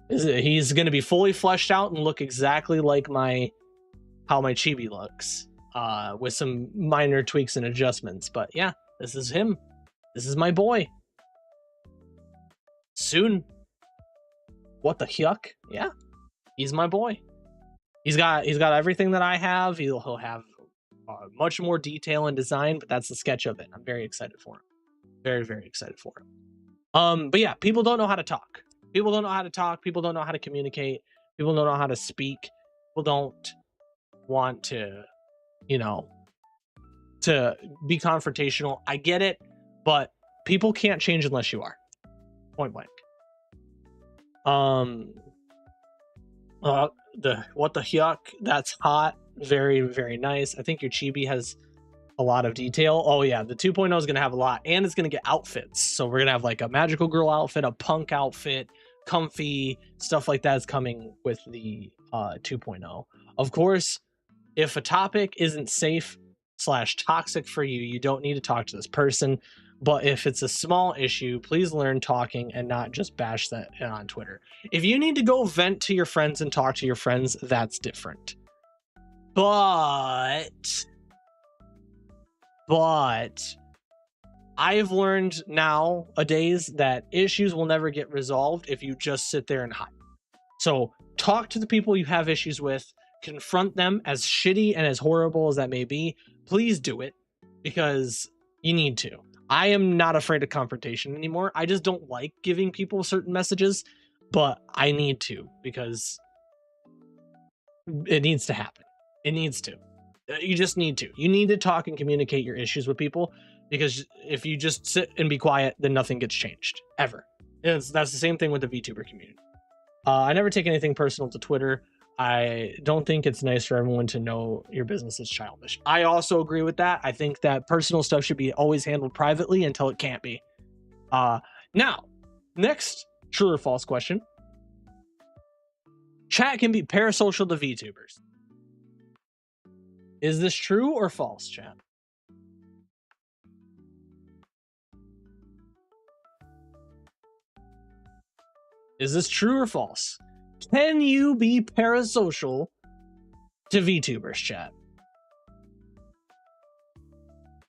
He's going to be fully fleshed out and look exactly like how my chibi looks, with some minor tweaks and adjustments. But yeah, this is him. This is my boy. Soon. What the yuck? Yeah, he's my boy. He's got everything that I have. He'll have much more detail and design, but that's the sketch of it. I'm very excited for him. Very, very excited for him. But yeah, people don't know how to talk. People don't know how to talk. People don't know how to communicate. People don't know how to speak. People don't want to, you know, to be confrontational. I get it, but people can't change unless you are. Point blank. What the yuck? That's hot. Very, very nice. I think your chibi has a lot of detail. Oh yeah, the 2.0 is gonna have a lot, and it's gonna get outfits. So we're gonna have like a magical girl outfit, a punk outfit, comfy stuff like that is coming with the 2.0. Of course, if a topic isn't safe / toxic for you, you don't need to talk to this person. But if it's a small issue, please learn talking and not just bash that on Twitter. If you need to go vent to your friends and talk to your friends, that's different. But I've learned nowadays that issues will never get resolved if you just sit there and hide. So talk to the people you have issues with, confront them, as shitty and as horrible as that may be. Please do it, because you need to. I am not afraid of confrontation anymore. I just don't like giving people certain messages, but I need to, because it needs to happen. It needs to. You just need to. You need to talk and communicate your issues with people, because if you just sit and be quiet, then nothing gets changed, ever. That's the same thing with the VTuber community. I never take anything personal to Twitter. I don't think it's nice for everyone to know your business is childish. I also agree with that. I think that personal stuff should be always handled privately until it can't be. Now, next true or false question. Chat can be parasocial to VTubers. Is this true or false, chat? Is this true or false? Can you be parasocial to VTubers, chat?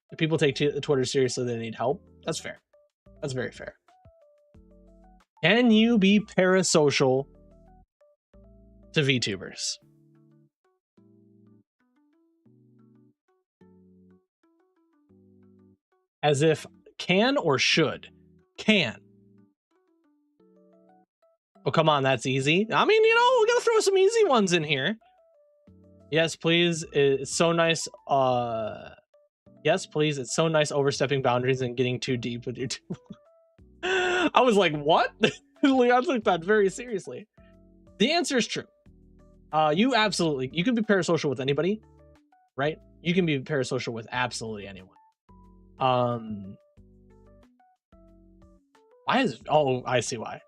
If people take Twitter seriously, they need help. That's fair. That's very fair. Can you be parasocial to VTubers? As if can or should? Can. Oh, come on, that's easy. I mean, you know, we're gonna throw some easy ones in here. Yes, please. It's so nice. Yes, please. It's so nice overstepping boundaries and getting too deep with your I was like, what? I took that very seriously. The answer is true. You can be parasocial with anybody, right? You can be parasocial with absolutely anyone. Why is... Oh, I see why.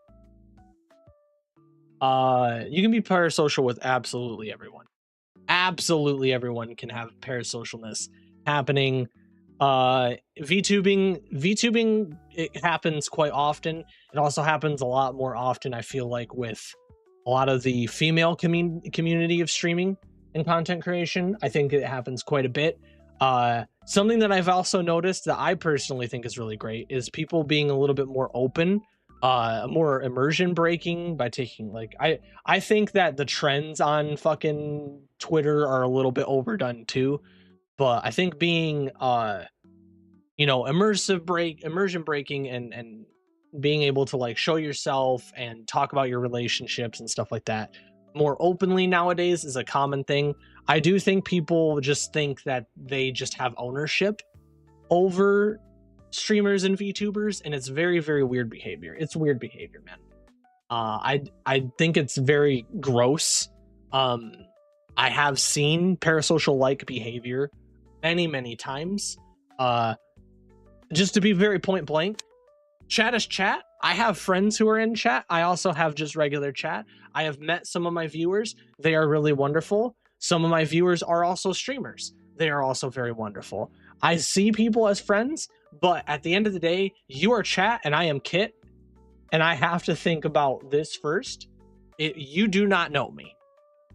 You can be parasocial with absolutely everyone. Absolutely everyone can have parasocialness happening. VTubing, it happens quite often. It also happens a lot more often, I feel like, with a lot of the female community of streaming and content creation. I think it happens quite a bit. Something that I've also noticed that I personally think is really great is people being a little bit more open more immersion breaking by taking like I think that the trends on fucking Twitter are a little bit overdone too, but I think being immersion breaking and being able to like show yourself and talk about your relationships and stuff like that more openly nowadays is a common thing. I do think people just think that they just have ownership over streamers and VTubers, and it's very, very weird behavior. It's weird behavior, man. I think it's very gross. I have seen parasocial like behavior many times. Just to be very point blank, chat is chat. I have friends who are in chat. I also have just regular chat. I have met some of my viewers. They are really wonderful. Some of my viewers are also streamers. They are also very wonderful. I see people as friends, but at the end of the day, you are chat and I am Kit, and I have to think about this first. You do not know me.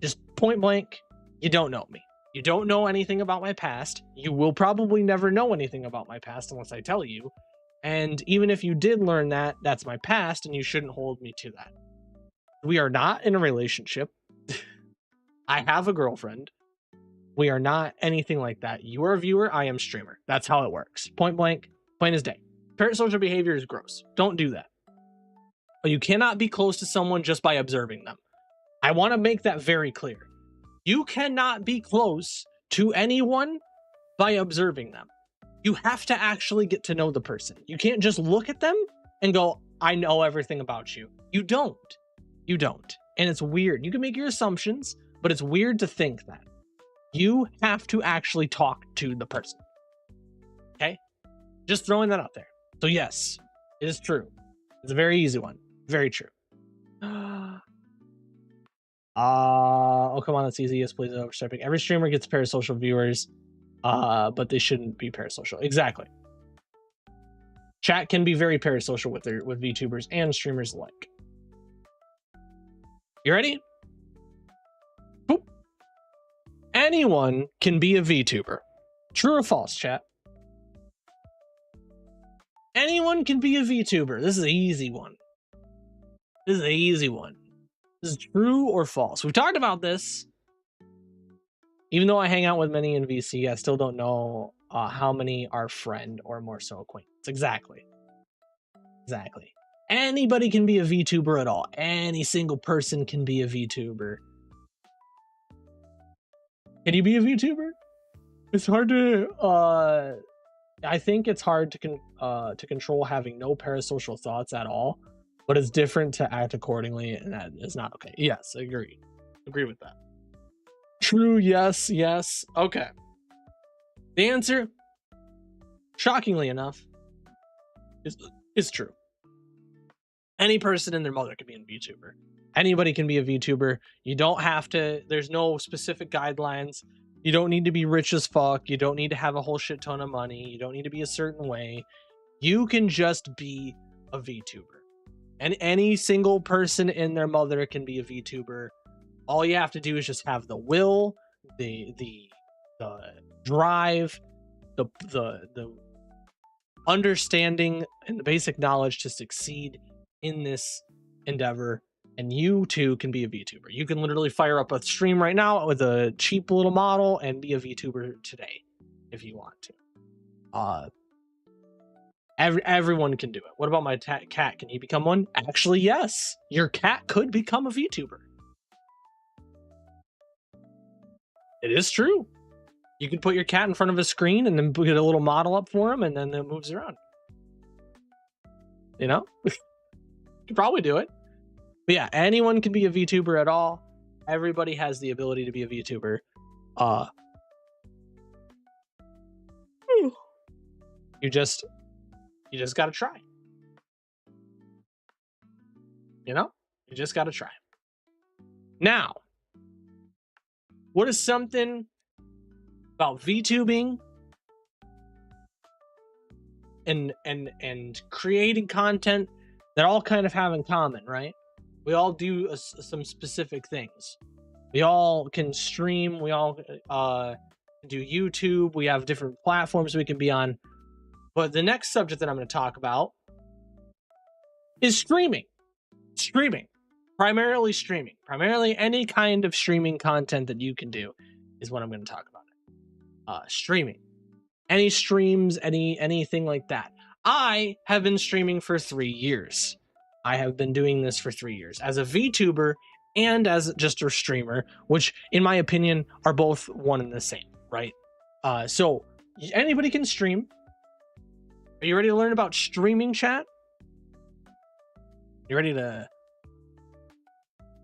Just point blank, you don't know me. You don't know anything about my past. You will probably never know anything about my past unless I tell you. And even if you did learn that, that's my past, and you shouldn't hold me to that. We are not in a relationship. I have a girlfriend. We are not anything like that. You are a viewer, I am streamer. That's how it works. Point blank, plain as day. Parasocial behavior is gross. Don't do that. But you cannot be close to someone just by observing them. I want to make that very clear. You cannot be close to anyone by observing them. You have to actually get to know the person. You can't just look at them and go, I know everything about you. You don't. You don't. And it's weird. You can make your assumptions, but it's weird to think that. You have to actually talk to the person. Okay? Just throwing that out there. So yes, it is true. It's a very easy one. Very true. Oh, come on, that's easy. Yes, please, overstepping. Every streamer gets parasocial viewers, but they shouldn't be parasocial. Exactly. Chat can be very parasocial with VTubers and streamers alike. You ready? Boop. Anyone can be a VTuber. True or false, chat? Anyone can be a VTuber. This is an easy one. This is an easy one. This is true or false. We've talked about this. Even though I hang out with many in VC, I still don't know how many are friend or more so acquaintance. Exactly. Exactly. Anybody can be a VTuber at all. Any single person can be a VTuber. Can you be a VTuber? It's hard to I think it's hard to control having no parasocial thoughts at all, but it's different to act accordingly, and that is not okay. Yes, I agree. Agree with that. True, yes, yes. Okay. The answer, shockingly enough, is true. Any person and their mother can be a VTuber. Anybody can be a VTuber. You don't have to, there's no specific guidelines. You don't need to be rich as fuck. You don't need to have a whole shit ton of money. You don't need to be a certain way. You can just be a VTuber. And any single person and their mother can be a VTuber. All you have to do is just have the will, the drive, the understanding, and the basic knowledge to succeed in this endeavor, and you too can be a VTuber. You can literally fire up a stream right now with a cheap little model and be a VTuber today if you want to. Everyone can do it. What about my cat? Can he become one? Actually, yes. Your cat could become a VTuber. It is true. You can put your cat in front of a screen and then get a little model up for him, and then it moves around. You know? You could probably do it. But yeah, anyone can be a VTuber at all. Everybody has the ability to be a VTuber. You just gotta try. You know? You just gotta try. Now, what is something about VTubing and creating content that all kind of have in common, right? We all do some specific things. We all can stream. We all do YouTube. We have different platforms we can be on. But the next subject that I'm going to talk about is streaming. Streaming. Primarily streaming. Primarily any kind of streaming content that you can do is what I'm going to talk about. Streaming. Any streams, anything like that. I have been streaming for 3 years. I have been doing this for 3 years as a VTuber and as just a streamer, which in my opinion are both one and the same, right? So anybody can stream. Are you ready to learn about streaming, chat? You ready to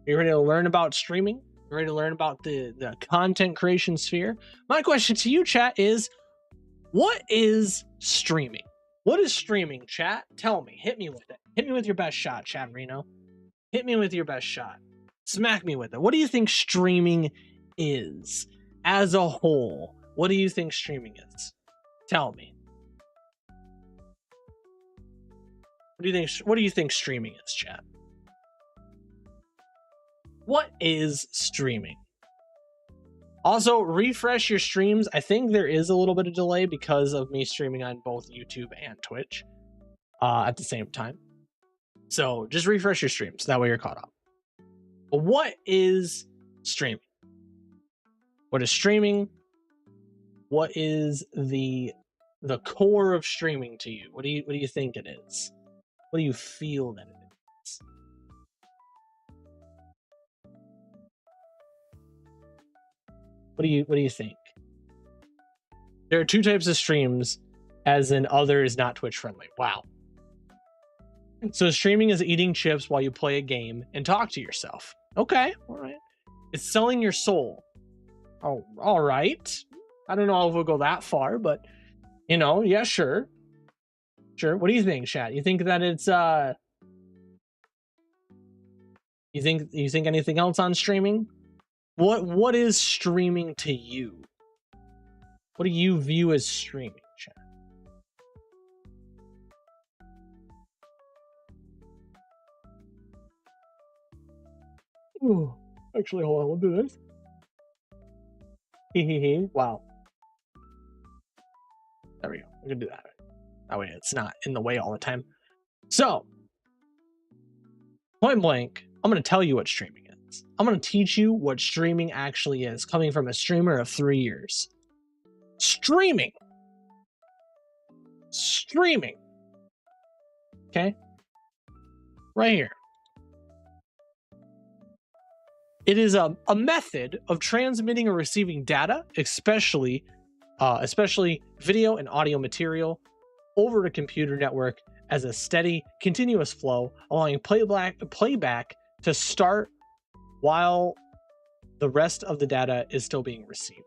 learn about streaming? You ready to learn about the content creation sphere? My question to you, chat, is what is streaming? What is streaming, chat? Tell me. Hit me with it. Hit me with your best shot, Chad Reno. Hit me with your best shot. Smack me with it. What do you think streaming is as a whole? What do you think streaming is? Tell me. What do you think streaming is, chat? What is streaming? Also, refresh your streams. I think there is a little bit of delay because of me streaming on both YouTube and Twitch at the same time. So just refresh your streams. That way you're caught up. But what is streaming? What is streaming? What is the core of streaming to you? What do you think it is? What do you feel that it is? What do you think? There are 2 types of streams, as in other is not Twitch friendly. Wow. So streaming is eating chips while you play a game and talk to yourself. Okay, all right. It's selling your soul. Oh, all right. I don't know if we'll go that far, but yeah, sure. Sure. What do you think, chat? You think that it's you think anything else on streaming? What is streaming to you? What do you view as streaming, chat? Ooh, actually, hold on. We'll do this. Wow. There we go. We can do that. That way it's not in the way all the time. So, point blank, I'm going to tell you what streaming is. I'm going to teach you what streaming actually is, coming from a streamer of 3 years. Streaming. Okay? Right here. It is a method of transmitting or receiving data, especially video and audio material, over a computer network as a steady, continuous flow, allowing playback to start while the rest of the data is still being received.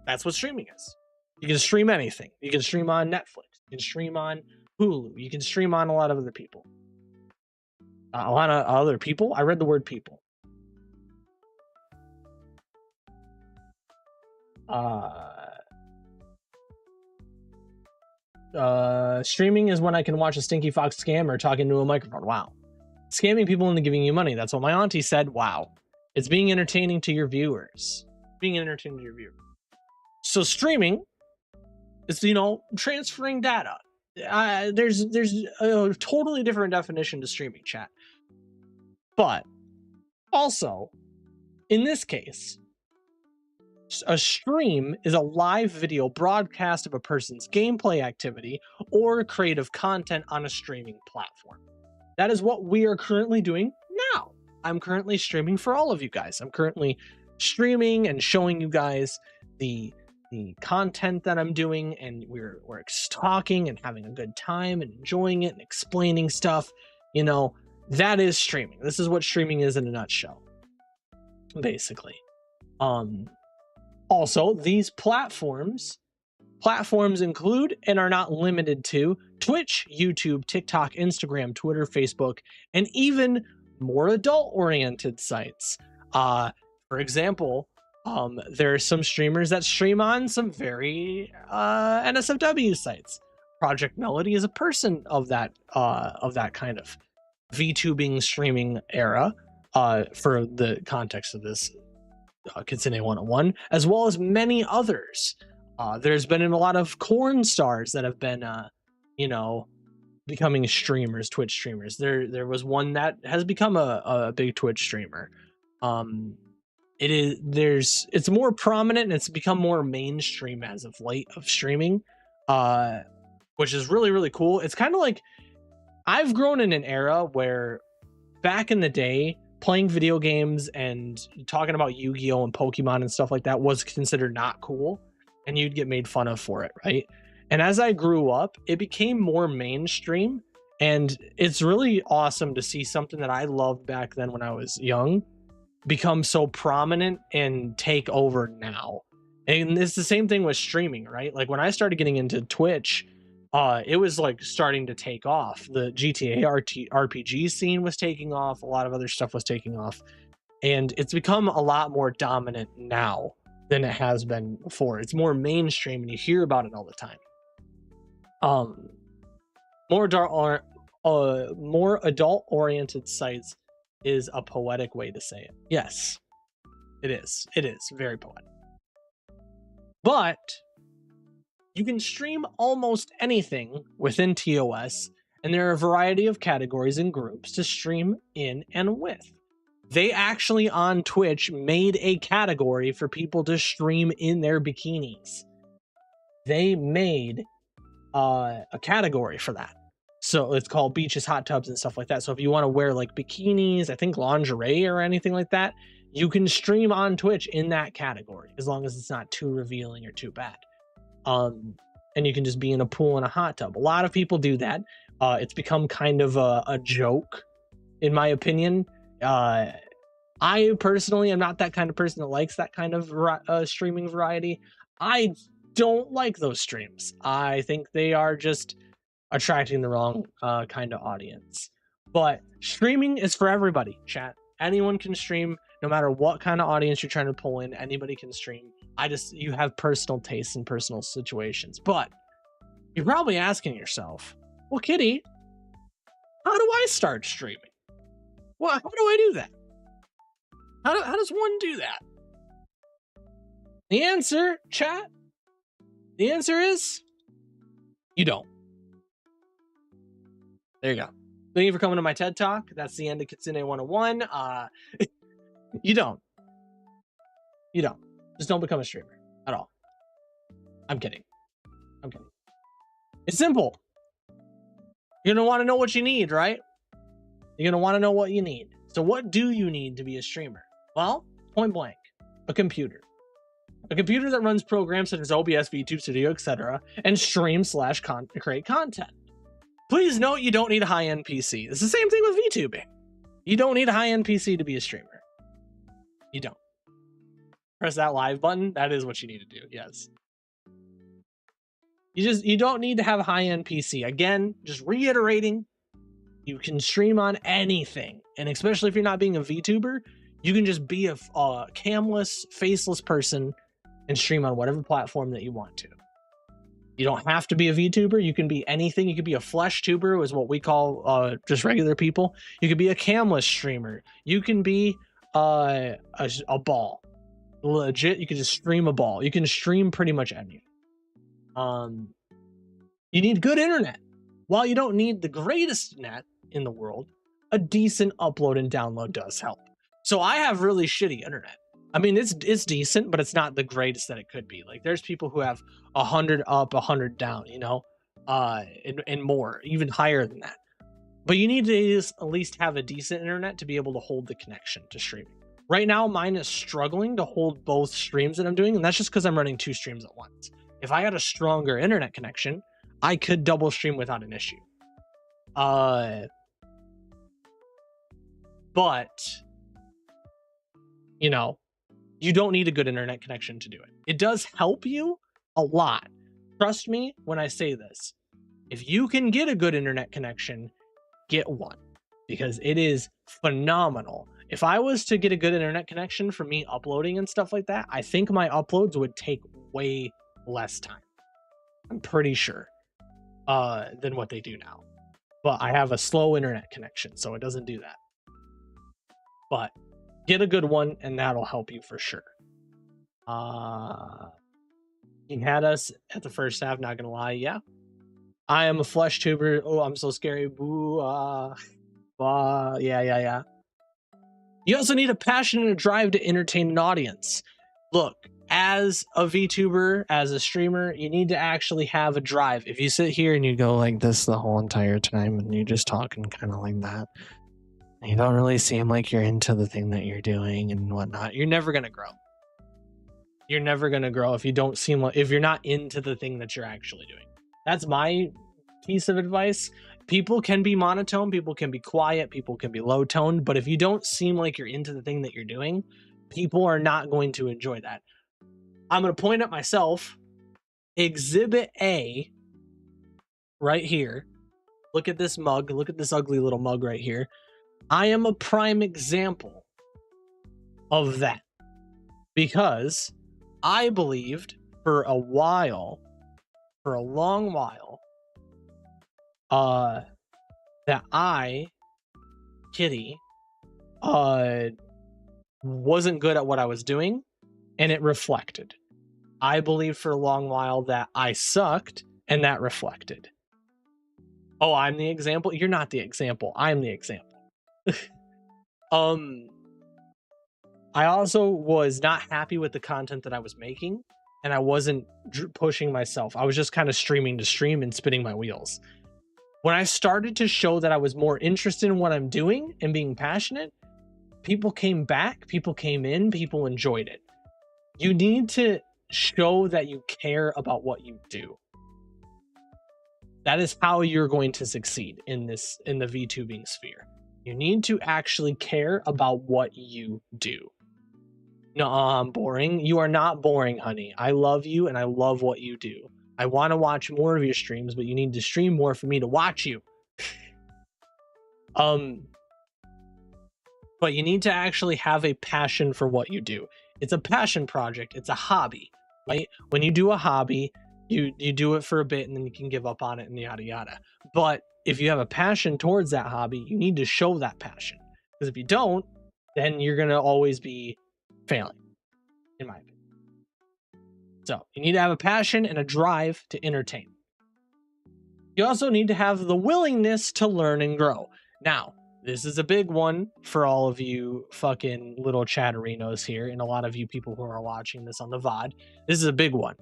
That's what streaming is. You can stream anything. You can stream on Netflix. You can stream on Hulu. You can stream on a lot of other people. A lot of other people? I read the word people. Streaming is when I can watch a Stinky Fox scam or talk into a microphone. Wow. Scamming people into giving you money. That's what my auntie said. Wow. It's being entertaining to your viewers. So streaming is, transferring data. There's a totally different definition to streaming, chat. But also, in this case, a stream is a live video broadcast of a person's gameplay activity or creative content on a streaming platform. That is what we are currently doing now. I'm currently streaming for all of you guys. I'm currently streaming and showing you guys the content that I'm doing, and we're talking and having a good time and enjoying it and explaining stuff. That is streaming. This is what streaming is in a nutshell, basically. Also, these platforms include and are not limited to Twitch, YouTube, TikTok, Instagram, Twitter, Facebook, and even more adult-oriented sites. For example, there are some streamers that stream on some very NSFW sites. Project Melody is a person of that kind of VTubing streaming era, for the context of this KITTSUNE 101, as well as many others. There's been a lot of corn stars that have been becoming streamers, Twitch streamers. There was one that has become a big Twitch streamer. It's more prominent and it's become more mainstream as of late of streaming, which is really, really cool. It's kind of like I've grown in an era where back in the day, playing video games and talking about Yu-Gi-Oh and Pokemon and stuff like that was considered not cool, and you'd get made fun of for it, right? And as I grew up, it became more mainstream, and it's really awesome to see something that I loved back then when I was young become so prominent and take over now. And it's the same thing with streaming, right? Like when I started getting into Twitch, it was like starting to take off. The GTA RPG scene was taking off. A lot of other stuff was taking off, and it's become a lot more dominant now than it has been before. It's more mainstream and you hear about it all the time. More adult oriented sites is a poetic way to say it. Yes, it is. It is very poetic. But you can stream almost anything within TOS, and there are a variety of categories and groups to stream in and with. They actually on Twitch made a category for people to stream in their bikinis. They made a category for that. So it's called beaches, hot tubs, and stuff like that. So if you want to wear like bikinis, I think lingerie or anything like that, you can stream on Twitch in that category as long as it's not too revealing or too bad. And you can just be in a pool in a hot tub. A lot of people do that. It's become kind of a joke, in my opinion. I personally am not that kind of person that likes that kind of streaming variety. I don't like those streams. I think they are just attracting the wrong kind of audience. But streaming is for everybody, chat. Anyone can stream, no matter what kind of audience you're trying to pull in. Anybody can stream. You have personal tastes and personal situations. But you're probably asking yourself, well, Kitty, how do I start streaming? Well, how do I do that? How does one do that? The answer, chat, the answer is you don't. There you go. Thank you for coming to my TED Talk. That's the end of KITTSUNE 101. You don't. You don't. Just don't become a streamer at all. I'm kidding. I'm kidding. It's simple. You're going to want to know what you need, right? You're going to want to know what you need. So what do you need to be a streamer? Well, point blank, a computer. A computer that runs programs such as OBS, VTube Studio, etc. and stream/create content. Please note you don't need a high-end PC. It's the same thing with VTubing. You don't need a high-end PC to be a streamer. You don't. Press that live button. That is what you need to do. Yes. You don't need to have a high-end PC. Again, just reiterating, you can stream on anything. And especially if you're not being a VTuber, you can just be a camless, faceless person and stream on whatever platform that you want to. You don't have to be a VTuber. You can be anything. You could be a flesh tuber, is what we call just regular people. You could be a camless streamer. You can be a ball. Legit, you can just stream a ball. You can stream pretty much anything. You need good internet. While you don't need the greatest net in the world, a decent upload and download does help. So I have really shitty internet. I mean, it's decent, but it's not the greatest that it could be. Like, there's people who have 100 up, 100 down, you know, and more, even higher than that. But you need to at least have a decent internet to be able to hold the connection to streaming. Right now, mine is struggling to hold both streams that I'm doing, and that's just because I'm running 2 streams at once. If I had a stronger internet connection, I could double stream without an issue. But, you know, you don't need a good internet connection to do it. It does help you a lot. Trust me when I say this. If you can get a good internet connection, get one, because it is phenomenal. If I was to get a good internet connection for me uploading and stuff like that, I think my uploads would take way less time. I'm pretty sure than what they do now. But I have a slow internet connection, so it doesn't do that. But get a good one, and that'll help you for sure. You had us at the first half, not gonna lie, yeah. I am a flesh tuber. Oh, I'm so scary. Boo. Yeah. You also need a passion and a drive to entertain an audience. Look, as a VTuber, as a streamer, you need to actually have a drive. If you sit here and you go like this the whole entire time and you're just talking kind of like that, you don't really seem like you're into the thing that you're doing and whatnot, you're never going to grow. You're never going to grow if you don't seem like, if you're not into the thing that you're actually doing. That's my piece of advice. People can be monotone, people can be quiet, people can be low toned, but if you don't seem like you're into the thing that you're doing, people are not going to enjoy that. I'm going to point at myself. Exhibit A right here. Look at this mug. Look at this ugly little mug right here. I am a prime example of that because I believed for a while, for a long while, that I, Kitty, wasn't good at what I was doing, and it reflected. I believed for a long while that I sucked, and that reflected. Oh, I'm the example? You're not the example. I'm the example. I also was not happy with the content that I was making, and I wasn't pushing myself. I was just kind of streaming to stream and spinning my wheels. When I started to show that I was more interested in what I'm doing and being passionate, people came back, people came in, people enjoyed it. You need to show that you care about what you do. That is how you're going to succeed in the VTubing sphere. You need to actually care about what you do. No, I'm boring. You are not boring, honey. I love you and I love what you do. I want to watch more of your streams, but you need to stream more for me to watch you. But you need to actually have a passion for what you do. It's a passion project. It's a hobby, right? When you do a hobby, you do it for a bit and then you can give up on it and yada yada. But if you have a passion towards that hobby, you need to show that passion. Because if you don't, then you're going to always be failing, in my opinion. So you need to have a passion and a drive to entertain. You also need to have the willingness to learn and grow. Now, this is a big one for all of you fucking little chatterinos here and a lot of you people who are watching this on the VOD. This is a big one.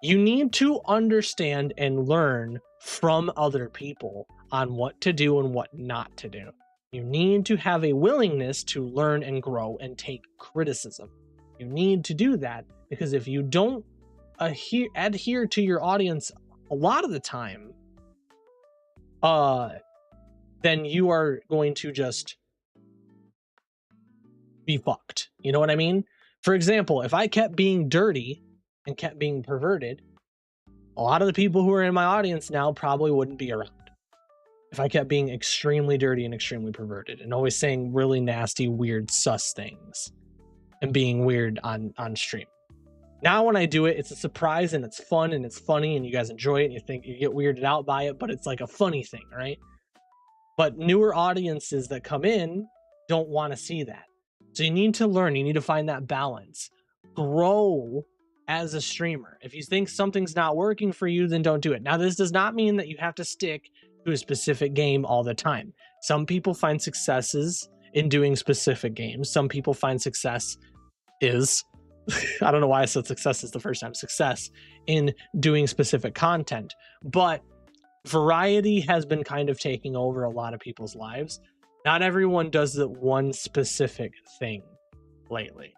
You need to understand and learn from other people on what to do and what not to do. You need to have a willingness to learn and grow and take criticism. You need to do that because if you don't adhere to your audience a lot of the time, then you are going to just be fucked. You know what I mean? For example, if I kept being dirty and kept being perverted, a lot of the people who are in my audience now probably wouldn't be around. If I kept being extremely dirty and extremely perverted and always saying really nasty, weird, sus things and being weird on stream. Now when I do it, it's a surprise and it's fun and it's funny and you guys enjoy it and you think you get weirded out by it, but it's like a funny thing, right? But newer audiences that come in don't want to see that. So you need to learn, you need to find that balance. Grow as a streamer. If you think something's not working for you, then don't do it. Now, this does not mean that you have to stick to a specific game all the time. Some people find successes in doing specific games. Some people find success is, I don't know why I said success is the first time, success in doing specific content. But variety has been kind of taking over a lot of people's lives. Not everyone does the one specific thing lately.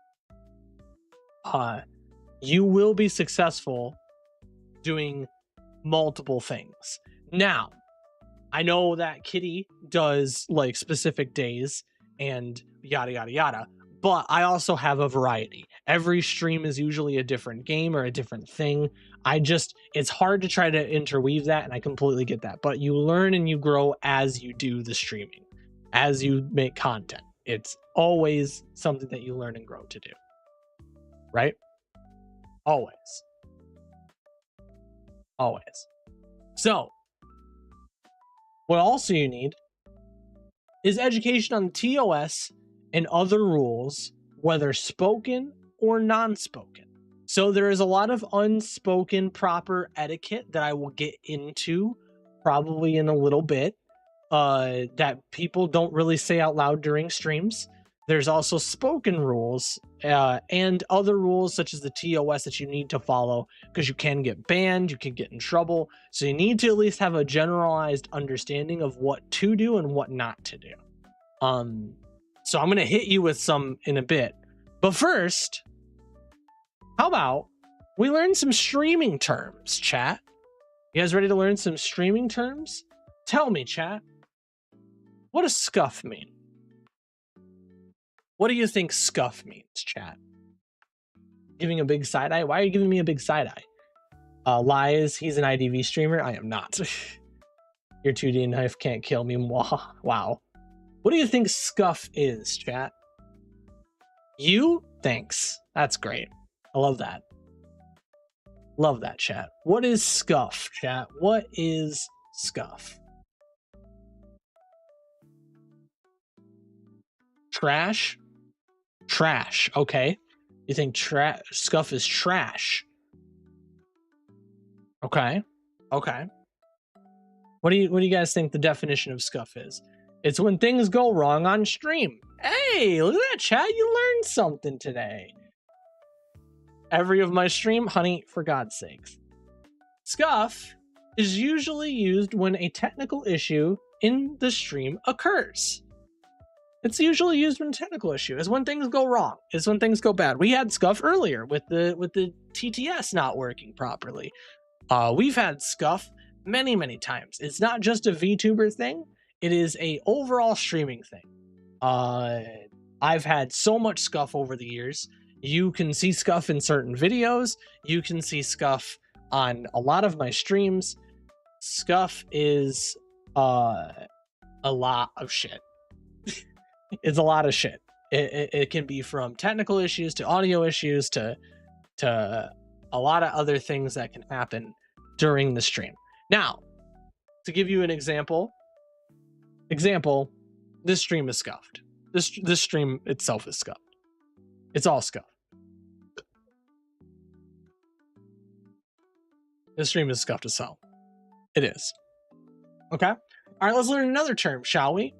You will be successful doing multiple things. Now, I know that Kitty does like specific days and yada, yada, yada, but I also have a variety. Every stream is usually a different game or a different thing. It's hard to try to interweave that, and I completely get that. But you learn and you grow as you do the streaming, as you make content. It's always something that you learn and grow to do, right? Always. So, what also you need is education on TOS and other rules, whether spoken or non-spoken. So there is a lot of unspoken proper etiquette that I will get into probably in a little bit, that people don't really say out loud during streams. There's also spoken rules, and other rules such as the TOS that you need to follow, because you can get banned, you can get in trouble. So you need to at least have a generalized understanding of what to do and what not to do. So I'm going to hit you with some in a bit. But first, how about we learn some streaming terms, chat? You guys ready to learn some streaming terms? Tell me, chat. What does scuff mean? What do you think scuff means, chat? Giving a big side eye? Why are you giving me a big side eye? Lies, he's an IDV streamer. I am not. Your 2D knife can't kill me. Wow. What do you think scuff is, chat? You? Thanks. That's great. I love that. Love that, chat. What is scuff, chat? What is scuff? Trash? Trash. Okay. You think scuff is trash? Okay. Okay. What do you guys think the definition of scuff is? It's when things go wrong on stream. Hey, look at that, chat. You learned something today. Every of my stream, honey, for God's sakes. Scuff is usually used when a technical issue in the stream occurs. It's usually used when a technical issue is when things go wrong, is when things go bad. We had scuff earlier with the TTS not working properly. We've had scuff many times. It's not just a VTuber thing. It is a overall streaming thing. I've had so much scuff over the years. You can see scuff in certain videos. You can see scuff on a lot of my streams. Scuff is a lot of shit. It's a lot of shit. It can be from technical issues to audio issues to a lot of other things that can happen during the stream. Now, to give you an example, this stream is scuffed. This stream itself is scuffed. It's all scuffed. This stream is scuffed as hell. It is. Okay. All right, let's learn another term, shall we?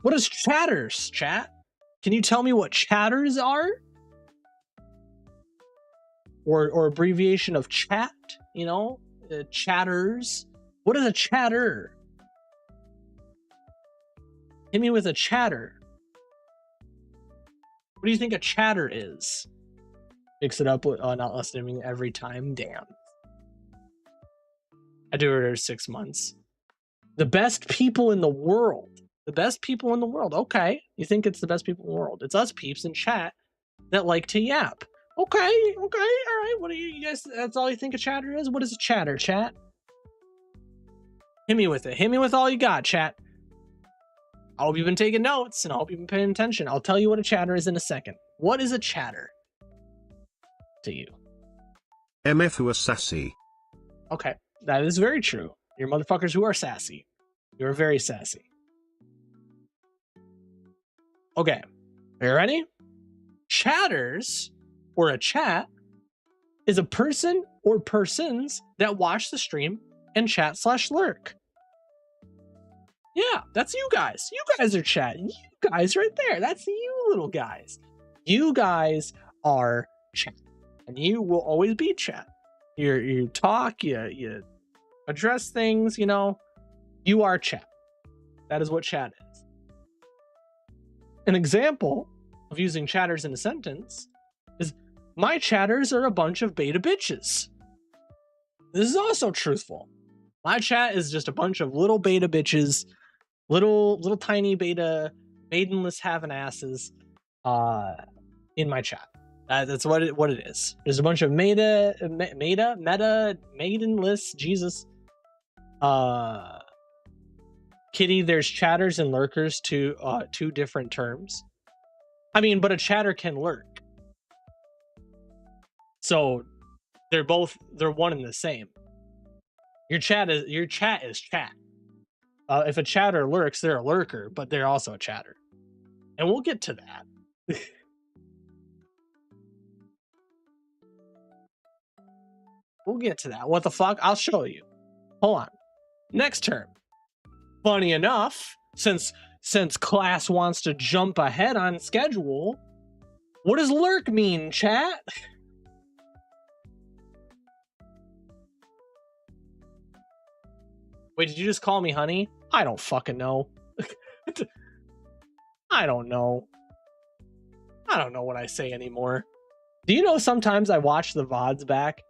What is chatters, chat? Can you tell me what chatters are? Or abbreviation of chat, you know? Chatters. What is a chatter? Hit me with a chatter. What do you think a chatter is? Mix it up with not listening every time. Damn. I do it every 6 months. The best people in the world. The best people in the world. Okay. You think it's the best people in the world. It's us peeps in chat that like to yap. Okay. All right. What do you guys, that's all you think a chatter is? What is a chatter, chat? Hit me with it. Hit me with all you got, chat. I hope you've been taking notes and I hope you've been paying attention. I'll tell you what a chatter is in a second. What is a chatter to you? MF who are sassy. Okay. That is very true. You're motherfuckers who are sassy. You're very sassy. Okay. Are you ready? Chatters, or a chat, is a person or persons that watch the stream and chat/lurk. Yeah, that's you guys. You guys are chatting. You guys right there. That's you little guys. You guys are chat. And you will always be chat. You talk, you address things, you know. You are chat. That is what chat is. An example of using chatters in a sentence is, my chatters are a bunch of beta bitches. This is also truthful. My chat is just a bunch of little beta bitches, little tiny beta maidenless having asses in my chat. That's what it is. There's a bunch of meta maidenless, Jesus. Kitty, there's chatters and lurkers, two different terms. I mean, but a chatter can lurk. So they're one and the same. Your chat is chat. If a chatter lurks, they're a lurker, but they're also a chatter. And we'll get to that. We'll get to that. What the fuck? I'll show you. Hold on. Next term. Funny enough, since class wants to jump ahead on schedule, what does lurk mean, chat? Wait, did you just call me honey? I don't fucking know. I don't know. I don't know what I say anymore. Do you know sometimes I watch the VODs back?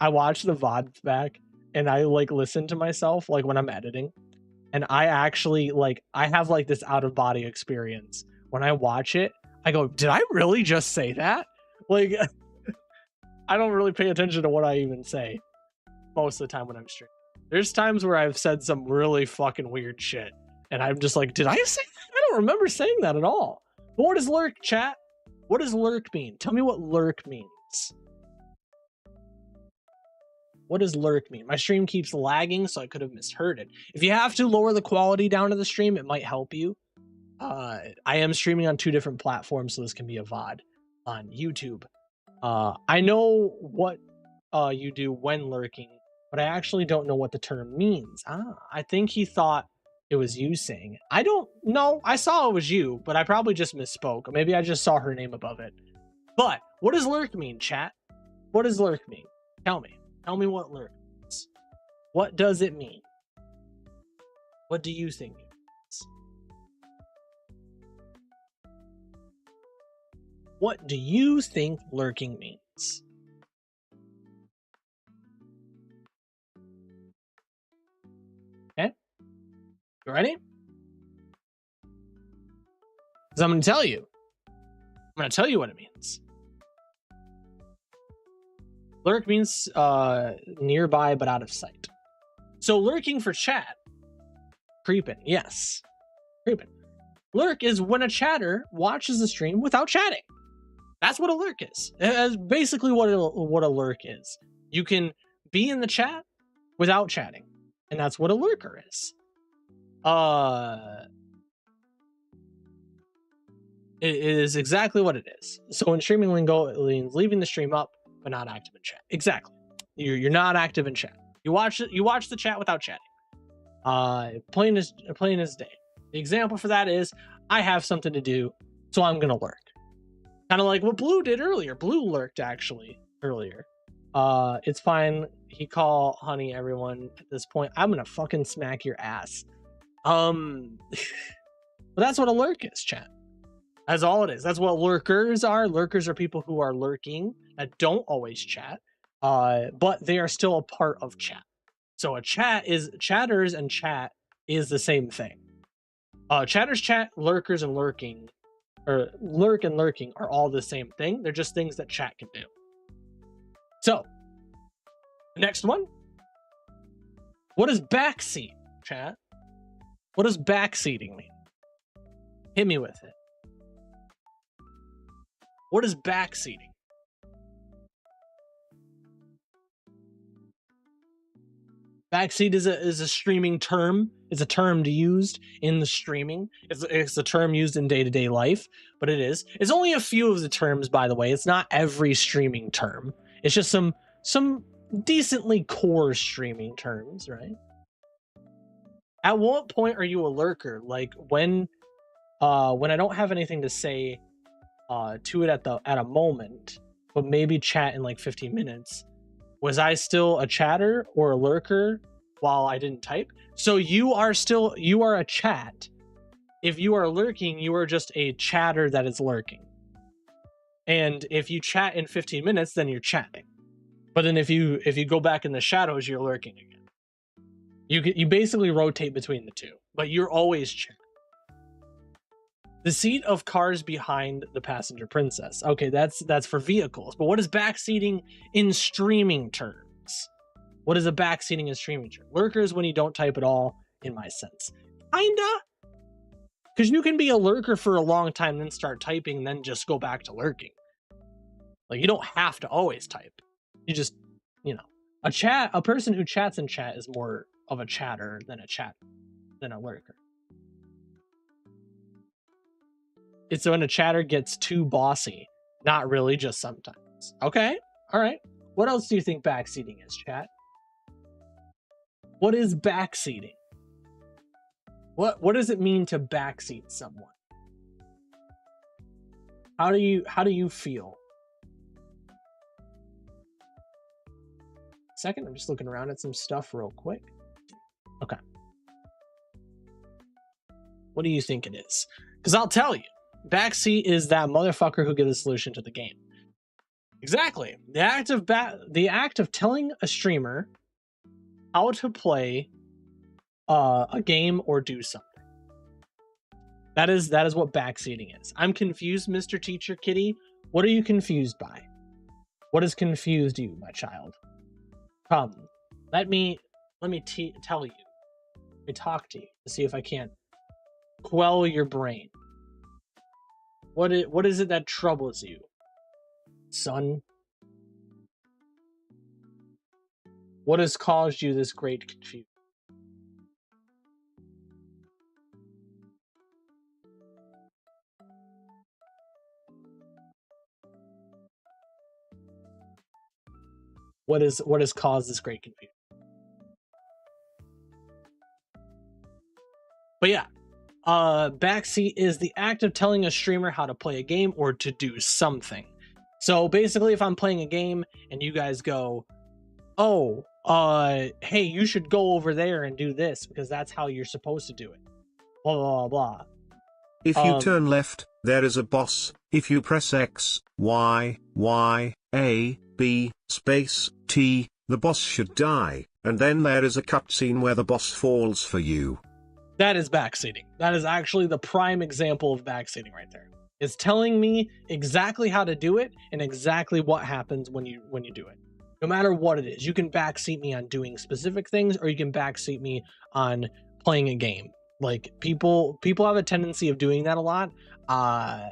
I watch the VODs back and I like listen to myself like when I'm editing. And I actually like, I have like this out of body experience. When I watch it, I go, did I really just say that? Like, I don't really pay attention to what I even say most of the time when I'm streaming. There's times where I've said some really fucking weird shit. And I'm just like, did I say that? I don't remember saying that at all. But what does lurk, chat? What does lurk mean? Tell me what lurk means. What does lurk mean? My stream keeps lagging, so I could have misheard it. If you have to lower the quality down to the stream, it might help you. I am streaming on 2 different platforms, so this can be a VOD on YouTube. I know what you do when lurking, but I actually don't know what the term means. I think he thought it was you saying. I don't know. I saw it was you, but I probably just misspoke. Maybe I just saw her name above it. But what does lurk mean, chat? What does lurk mean? Tell me. Tell me what lurk means. What does it mean? What do you think it means? What do you think lurking means? Okay? You ready? Because I'm going to tell you. I'm going to tell you what it means. Lurk means nearby but out of sight. So lurking for chat. Creeping, yes. Creeping. Lurk is when a chatter watches the stream without chatting. That's what a lurk is. That's basically what a lurk is. You can be in the chat without chatting. And that's what a lurker is. It is exactly what it is. So in streaming lingo, it means leaving the stream up but not active in chat. Exactly. You're not active in chat. You watch the chat without chatting. Plain as day. The example for that is I have something to do, so I'm gonna lurk. Kind of like what Blue did earlier. Blue lurked actually earlier. It's fine. He call honey everyone at this point. I'm gonna fucking smack your ass. But that's what a lurk is, chat. That's all it is. That's what lurkers are. Lurkers are people who are lurking that don't always chat, but they are still a part of chat. So a chat is chatters and chat is the same thing. Chatters chat, lurkers and lurking, or lurk and lurking are all the same thing. They're just things that chat can do. So, next one. What does backseat, chat? What does backseating mean? Hit me with it. What is backseating? Backseat is a streaming term. It's a term used in the streaming. It's a term used in day-to-day life, but it is. It's only a few of the terms, by the way. It's not every streaming term. It's just some decently core streaming terms, right? At what point are you a lurker? Like when I don't have anything to say to it at a moment, but maybe chat in like 15 minutes. Was I still a chatter or a lurker while I didn't type? So you are a chat. If you are lurking, you are just a chatter that is lurking. And if you chat in 15 minutes, then you're chatting. But then if you go back in the shadows, you're lurking again. You basically rotate between the two, but you're always chatting. The seat of cars behind the passenger princess. Okay, that's for vehicles. But what is backseating in streaming terms? What is a backseating in streaming terms? Lurkers when you don't type at all, in my sense. Kinda. Because you can be a lurker for a long time, then start typing, and then just go back to lurking. Like, you don't have to always type. You just, a person who chats in chat is more of a chatter than a lurker. It's when a chatter gets too bossy. Not really, just sometimes. Okay, all right. What else do you think backseating is, chat? What is backseating? What does it mean to backseat someone? How do you feel? Second, I'm just looking around at some stuff real quick. Okay. What do you think it is? Because I'll tell you, backseat is that motherfucker who gives a solution to the game. Exactly. The act of telling a streamer how to play a game or do something. That is what backseating is. I'm confused, Mr. Teacher Kitty. What are you confused by? What has confused you, my child? Come, let me tell you. Let me talk to you to see if I can't quell your brain. What is it that troubles you, son? What has caused you this great confusion? What has caused this great confusion? But yeah, backseat is the act of telling a streamer how to play a game or to do something. So basically, if I'm playing a game and you guys go, oh, hey, you should go over there and do this because that's how you're supposed to do it. Blah, blah, blah. If you turn left, there is a boss. If you press X, Y, A, B, space, T, the boss should die, and then there is a cutscene where the boss falls for you. That is backseating. That is actually the prime example of backseating right there. It's telling me exactly how to do it and exactly what happens when you do it. No matter what it is, you can backseat me on doing specific things, or you can backseat me on playing a game. Like people have a tendency of doing that a lot. I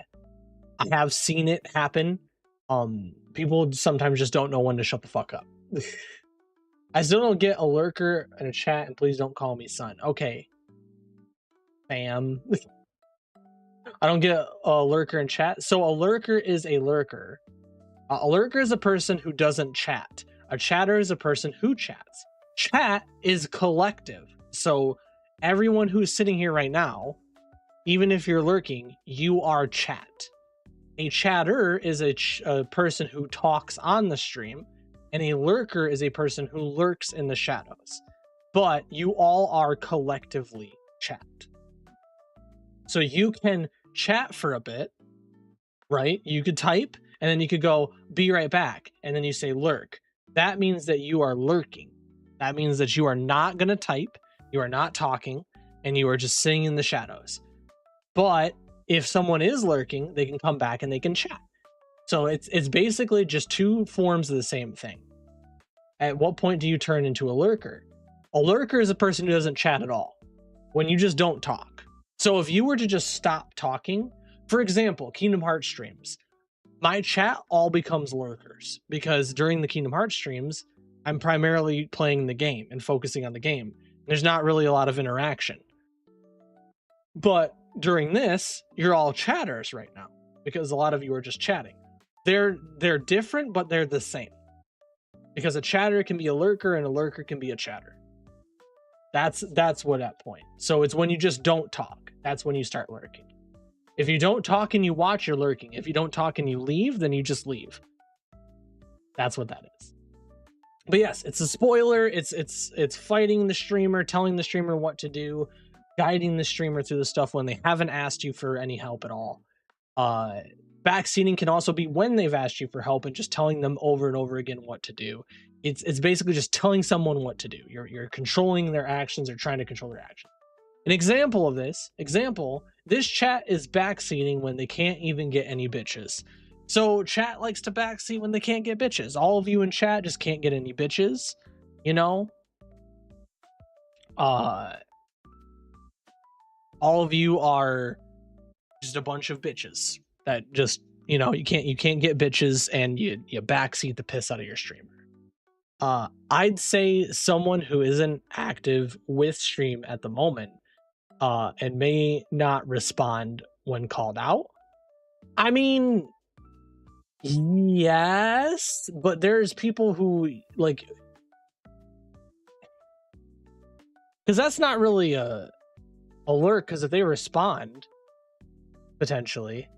have seen it happen. People sometimes just don't know when to shut the fuck up. I still don't get a lurker in a chat, and please don't call me son. Okay, fam. I don't get a lurker in chat. So a lurker is a lurker. A lurker is a person who doesn't chat. A chatter is a person who chats. Chat is collective. So everyone who's sitting here right now, even if you're lurking, you are chat. A chatter is a person who talks on the stream, and a lurker is a person who lurks in the shadows. But you all are collectively chat. So you can chat for a bit, right? You could type, and then you could go, be right back, and then you say lurk. That means that you are lurking. That means that you are not going to type, you are not talking, and you are just sitting in the shadows. But if someone is lurking, they can come back and they can chat. So it's basically just two forms of the same thing. At what point do you turn into a lurker? A lurker is a person who doesn't chat at all, when you just don't talk. So if you were to just stop talking, for example, Kingdom Hearts streams, my chat all becomes lurkers, because during the Kingdom Hearts streams, I'm primarily playing the game and focusing on the game. There's not really a lot of interaction. But during this, you're all chatters right now, because a lot of you are just chatting. They're different, but they're the same. Because a chatter can be a lurker and a lurker can be a chatter. That's what that point. So it's when you just don't talk. That's when you start lurking. If you don't talk and you watch, you're lurking. If you don't talk and you leave, then you just leave. That's what that is. But yes, it's a spoiler. It's fighting the streamer, telling the streamer what to do, guiding the streamer through the stuff when they haven't asked you for any help at all. Backseating can also be when they've asked you for help and just telling them over and over again what to do. It's basically just telling someone what to do. You're controlling their actions or trying to control their actions. An example of this, this chat is backseating when they can't even get any bitches. So chat likes to backseat when they can't get bitches. All of you in chat just can't get any bitches, you know? All of you are just a bunch of bitches that just, you know, you can't get bitches, and you backseat the piss out of your streamer. I'd say someone who isn't active with stream at the moment, and may not respond when called out. I mean, Yes, but there's people who like, because that's not really a alert, because if they respond potentially,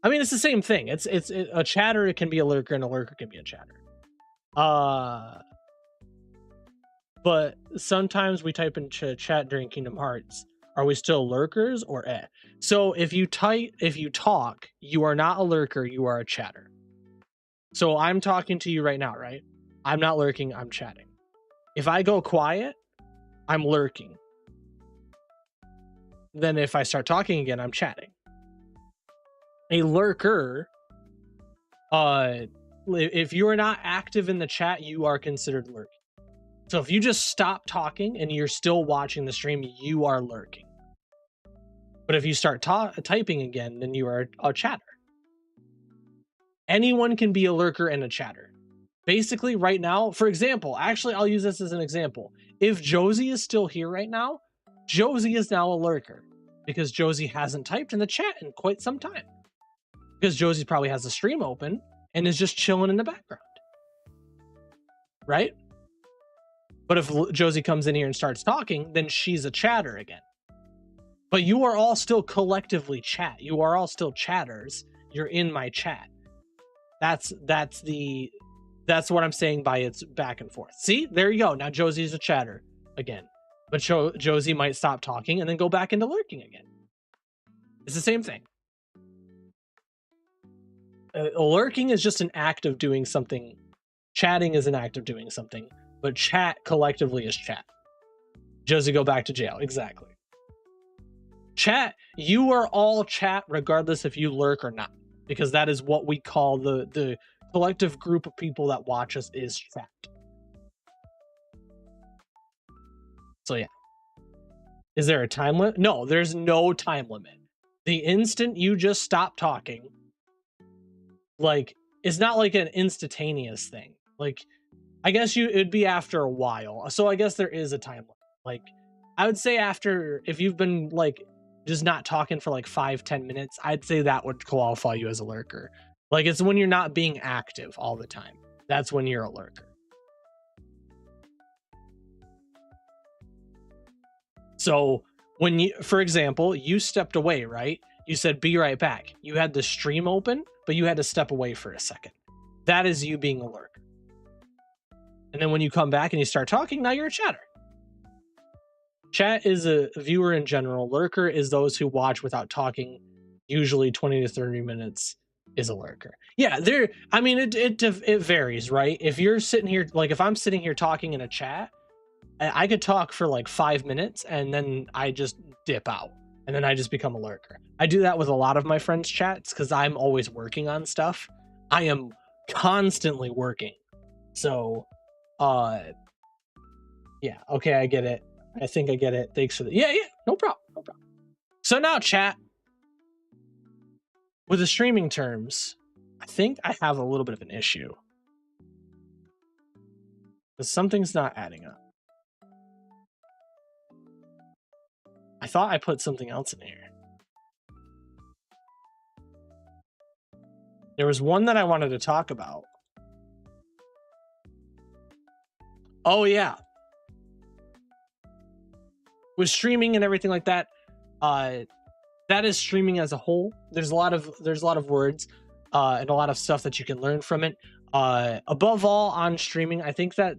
I mean, it's the same thing. It's a chatter. It can be a lurker, and a lurker can be a chatter. But sometimes we type in chat during Kingdom Hearts. Are we still lurkers or eh? So if you talk, you are not a lurker. You are a chatter. So I'm talking to you right now, right? I'm not lurking. I'm chatting. If I go quiet, I'm lurking. Then if I start talking again, I'm chatting. A lurker, if you are not active in the chat, you are considered lurking. So if you just stop talking and you're still watching the stream, you are lurking. But if you start typing again, then you are a chatter. Anyone can be a lurker and a chatter. Basically, right now, for example, actually, I'll use this as an example. If Josie is still here right now, Josie is now a lurker because Josie hasn't typed in the chat in quite some time. Because Josie probably has the stream open and is just chilling in the background. Right? But if Josie comes in here and starts talking, then she's a chatter again. But you are all still collectively chat. You are all still chatters. You're in my chat. That's what I'm saying by it's back and forth. See, there you go. Now Josie's a chatter again. But Josie might stop talking and then go back into lurking again. It's the same thing. Lurking is just an act of doing something. Chatting is an act of doing something. But chat collectively is chat. Josie, go back to jail. Exactly. Chat, you are all chat regardless if you lurk or not. Because that is what we call the collective group of people that watch us is chat. So yeah. Is there a time limit? No, there's no time limit. The instant you just stop talking, like, it's not like an instantaneous thing. Like, I guess it'd be after a while. So I guess there is a time limit. Like, I would say after, if you've been like just not talking for like 5-10 minutes, I'd say that would qualify you as a lurker. Like, it's when you're not being active all the time. That's when you're a lurker. So when you, for example, you stepped away, right? You said, be right back. You had the stream open, but you had to step away for a second. That is you being a lurker. And then when you come back and you start talking, now you're a chatter. Chat is a viewer in general. Lurker is those who watch without talking. Usually 20 to 30 minutes is a lurker. Yeah, I mean, it varies, right? If you're sitting here, like if I'm sitting here talking in a chat, I could talk for like 5 minutes and then I just dip out and then I just become a lurker. I do that with a lot of my friends' chats because I'm always working on stuff. I am constantly working. So, yeah, okay, I get it. I think I get it. Thanks for the, yeah, no problem. So now, chat, with the streaming terms, I think I have a little bit of an issue. Because something's not adding up. I thought I put something else in here. There was one that I wanted to talk about. Oh, yeah. With streaming and everything like that, that is streaming as a whole. There's a lot of words and a lot of stuff that you can learn from it. Above all, on streaming, I think that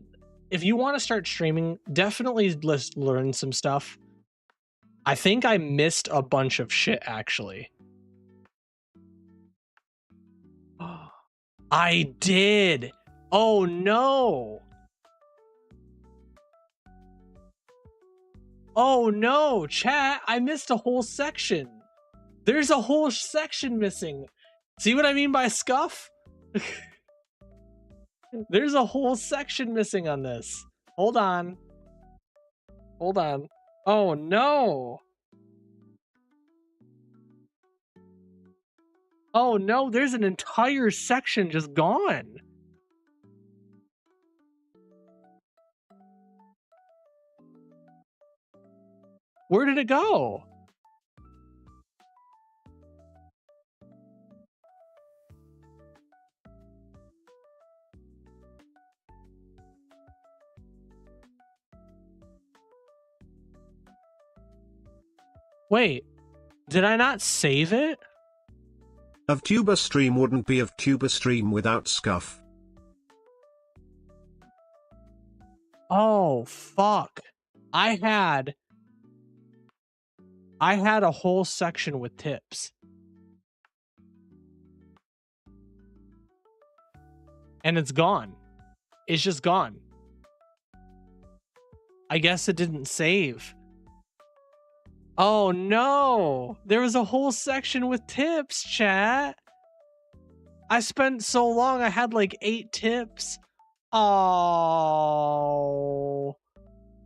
if you want to start streaming, definitely learn some stuff. I think I missed a bunch of shit, actually. I did. Oh, no. Oh, no, chat. I missed a whole section. There's a whole section missing. See what I mean by scuff? There's a whole section missing on this. Hold on. Oh, no. Oh, no, there's an entire section just gone. Where did it go? Wait, did I not save it? A Vtuber stream wouldn't be a Vtuber stream without scuff. Oh, fuck. I had a whole section with tips. And it's gone. It's just gone. I guess it didn't save. Oh no! There was a whole section with tips, chat. I spent so long, I had like 8 tips. Oh.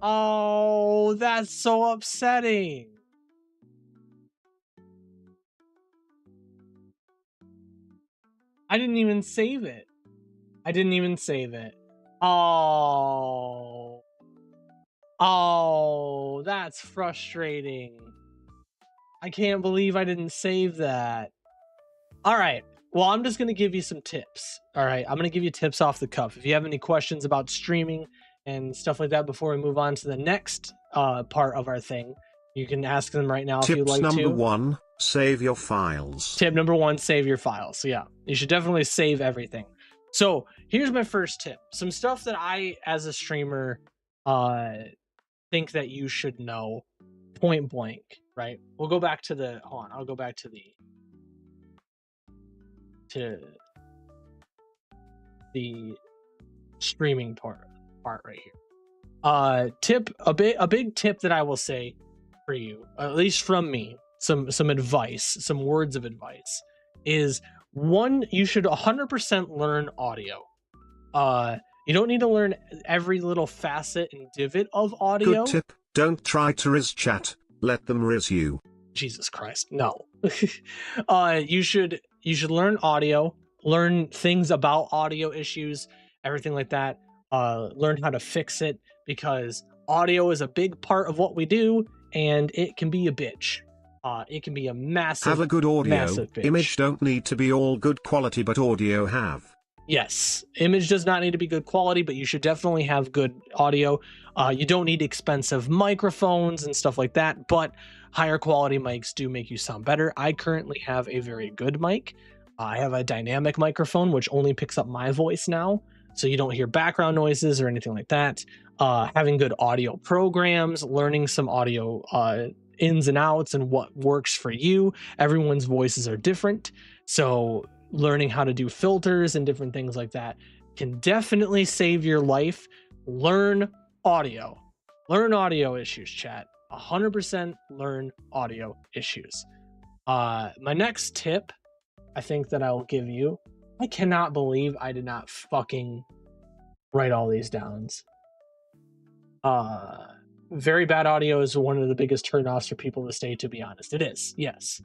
Oh, that's so upsetting. I didn't even save it. Oh. Oh, that's frustrating. I can't believe I didn't save that. All right. Well, I'm just going to give you some tips. All right. I'm going to give you tips off the cuff. If you have any questions about streaming and stuff like that before we move on to the next part of our thing, you can ask them right now if you'd like to. Tip number 1, save your files. Tip number 1, save your files. So yeah, you should definitely save everything. So here's my first tip. Some stuff that I, as a streamer, think that you should know point blank, right? We'll go back to the, hold on, I'll go back to the streaming part right here. A big tip that I will say for you, at least from me, some advice, some words of advice, is 1, you should 100% learn audio. You don't need to learn every little facet and divot of audio. Good tip, don't try to riz chat, let them riz you. Jesus Christ, no. You should learn audio, learn things about audio issues, everything like that. Learn how to fix it, because audio is a big part of what we do, and it can be a bitch. It can be a massive, have a good audio. Massive bitch. Image don't need to be all good quality, but audio have. Yes, image does not need to be good quality, but you should definitely have good audio. You don't need expensive microphones and stuff like that, but higher quality mics do make you sound better. I currently have a very good mic. I have a dynamic microphone, which only picks up my voice now, so you don't hear background noises or anything like that. Having good audio programs, learning some audio ins and outs and what works for you. Everyone's voices are different, so learning how to do filters and different things like that can definitely save your life. Learn audio. Learn audio issues, chat. 100% learn audio issues. My next tip, I think that I will give you, I cannot believe I did not fucking write all these down. Very bad audio is one of the biggest turnoffs for people to stay, to be honest. It is, yes.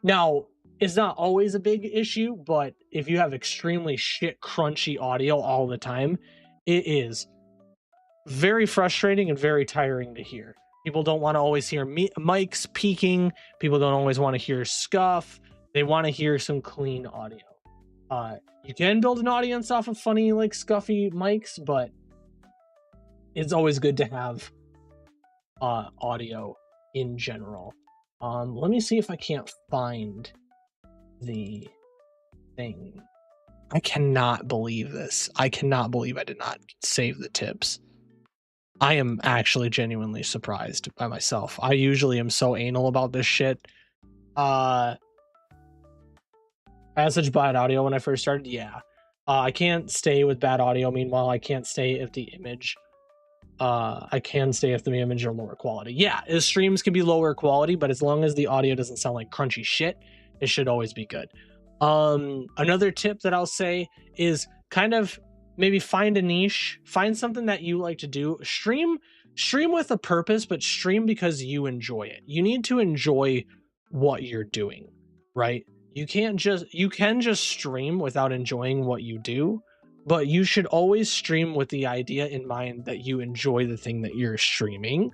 Now, it's not always a big issue, but if you have extremely shit crunchy audio all the time, it is very frustrating and very tiring to hear. People don't want to always hear mics peaking. People don't always want to hear scuff. They want to hear some clean audio. You can build an audience off of funny, like, scuffy mics, but it's always good to have audio in general. Let me see if I can't find the thing. I cannot believe this. I cannot believe I did not save the tips. I am actually genuinely surprised by myself. I usually am so anal about this shit. I had such bad audio when I first started. Yeah. I can't stay with bad audio. Meanwhile, I can't stay if the image I can stay if the image are lower quality. Yeah, the streams can be lower quality, but as long as the audio doesn't sound like crunchy shit, it should always be good. Another tip that I'll say is kind of maybe find a niche, find something that you like to do. Stream with a purpose, but stream because you enjoy it. You need to enjoy what you're doing, right? You can just stream without enjoying what you do, but you should always stream with the idea in mind that you enjoy the thing that you're streaming.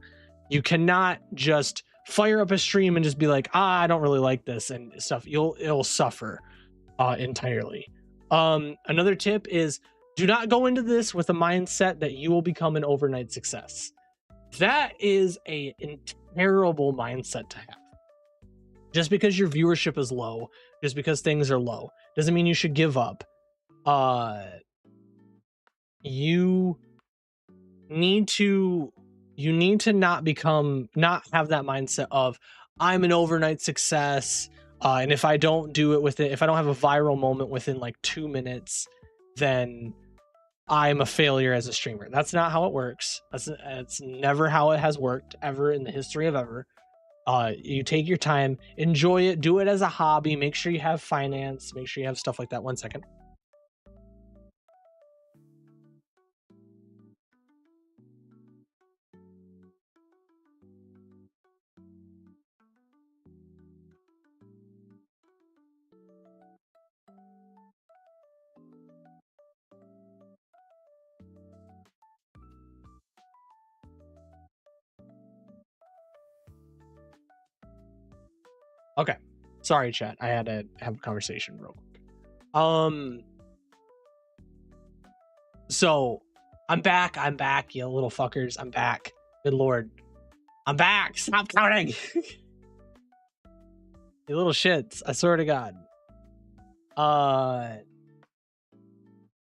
You cannot just fire up a stream and just be like, I don't really like this and stuff. It'll suffer entirely. Another tip is, do not go into this with a mindset that you will become an overnight success. That is a terrible mindset to have. Just because your viewership is low, just because things are low, doesn't mean you should give up. You need to not have that mindset of I'm an overnight success, and if I don't do it if I don't have a viral moment within like 2 minutes, then I'm a failure as a streamer. That's not how it works. That's never how it has worked ever in the history of ever. You take your time, enjoy it, do it as a hobby, make sure you have finance, make sure you have stuff like that. 1 second. Okay. Sorry, chat. I had to have a conversation real quick. So I'm back, you little fuckers. I'm back. Good lord. I'm back. Stop counting. You little shits. I swear to God.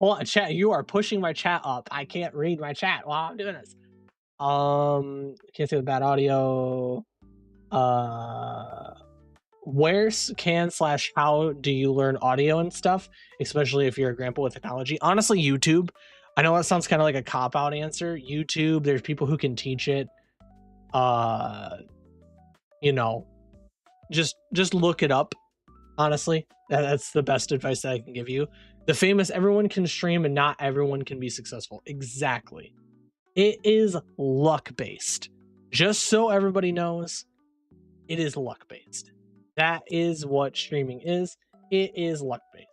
Hold on, chat. You are pushing my chat up. I can't read my chat while I'm doing this. Can't see the bad audio. Where how do you learn audio and stuff, especially if you're a grandpa with technology? Honestly, YouTube. I know that sounds kind of like a cop-out answer. YouTube, there's people who can teach it. You know, just look it up. Honestly, that's the best advice that I can give you. The famous everyone can stream and not everyone can be successful. Exactly. It is luck-based. Just so everybody knows, it is luck-based. That is what streaming is. It is luck-based.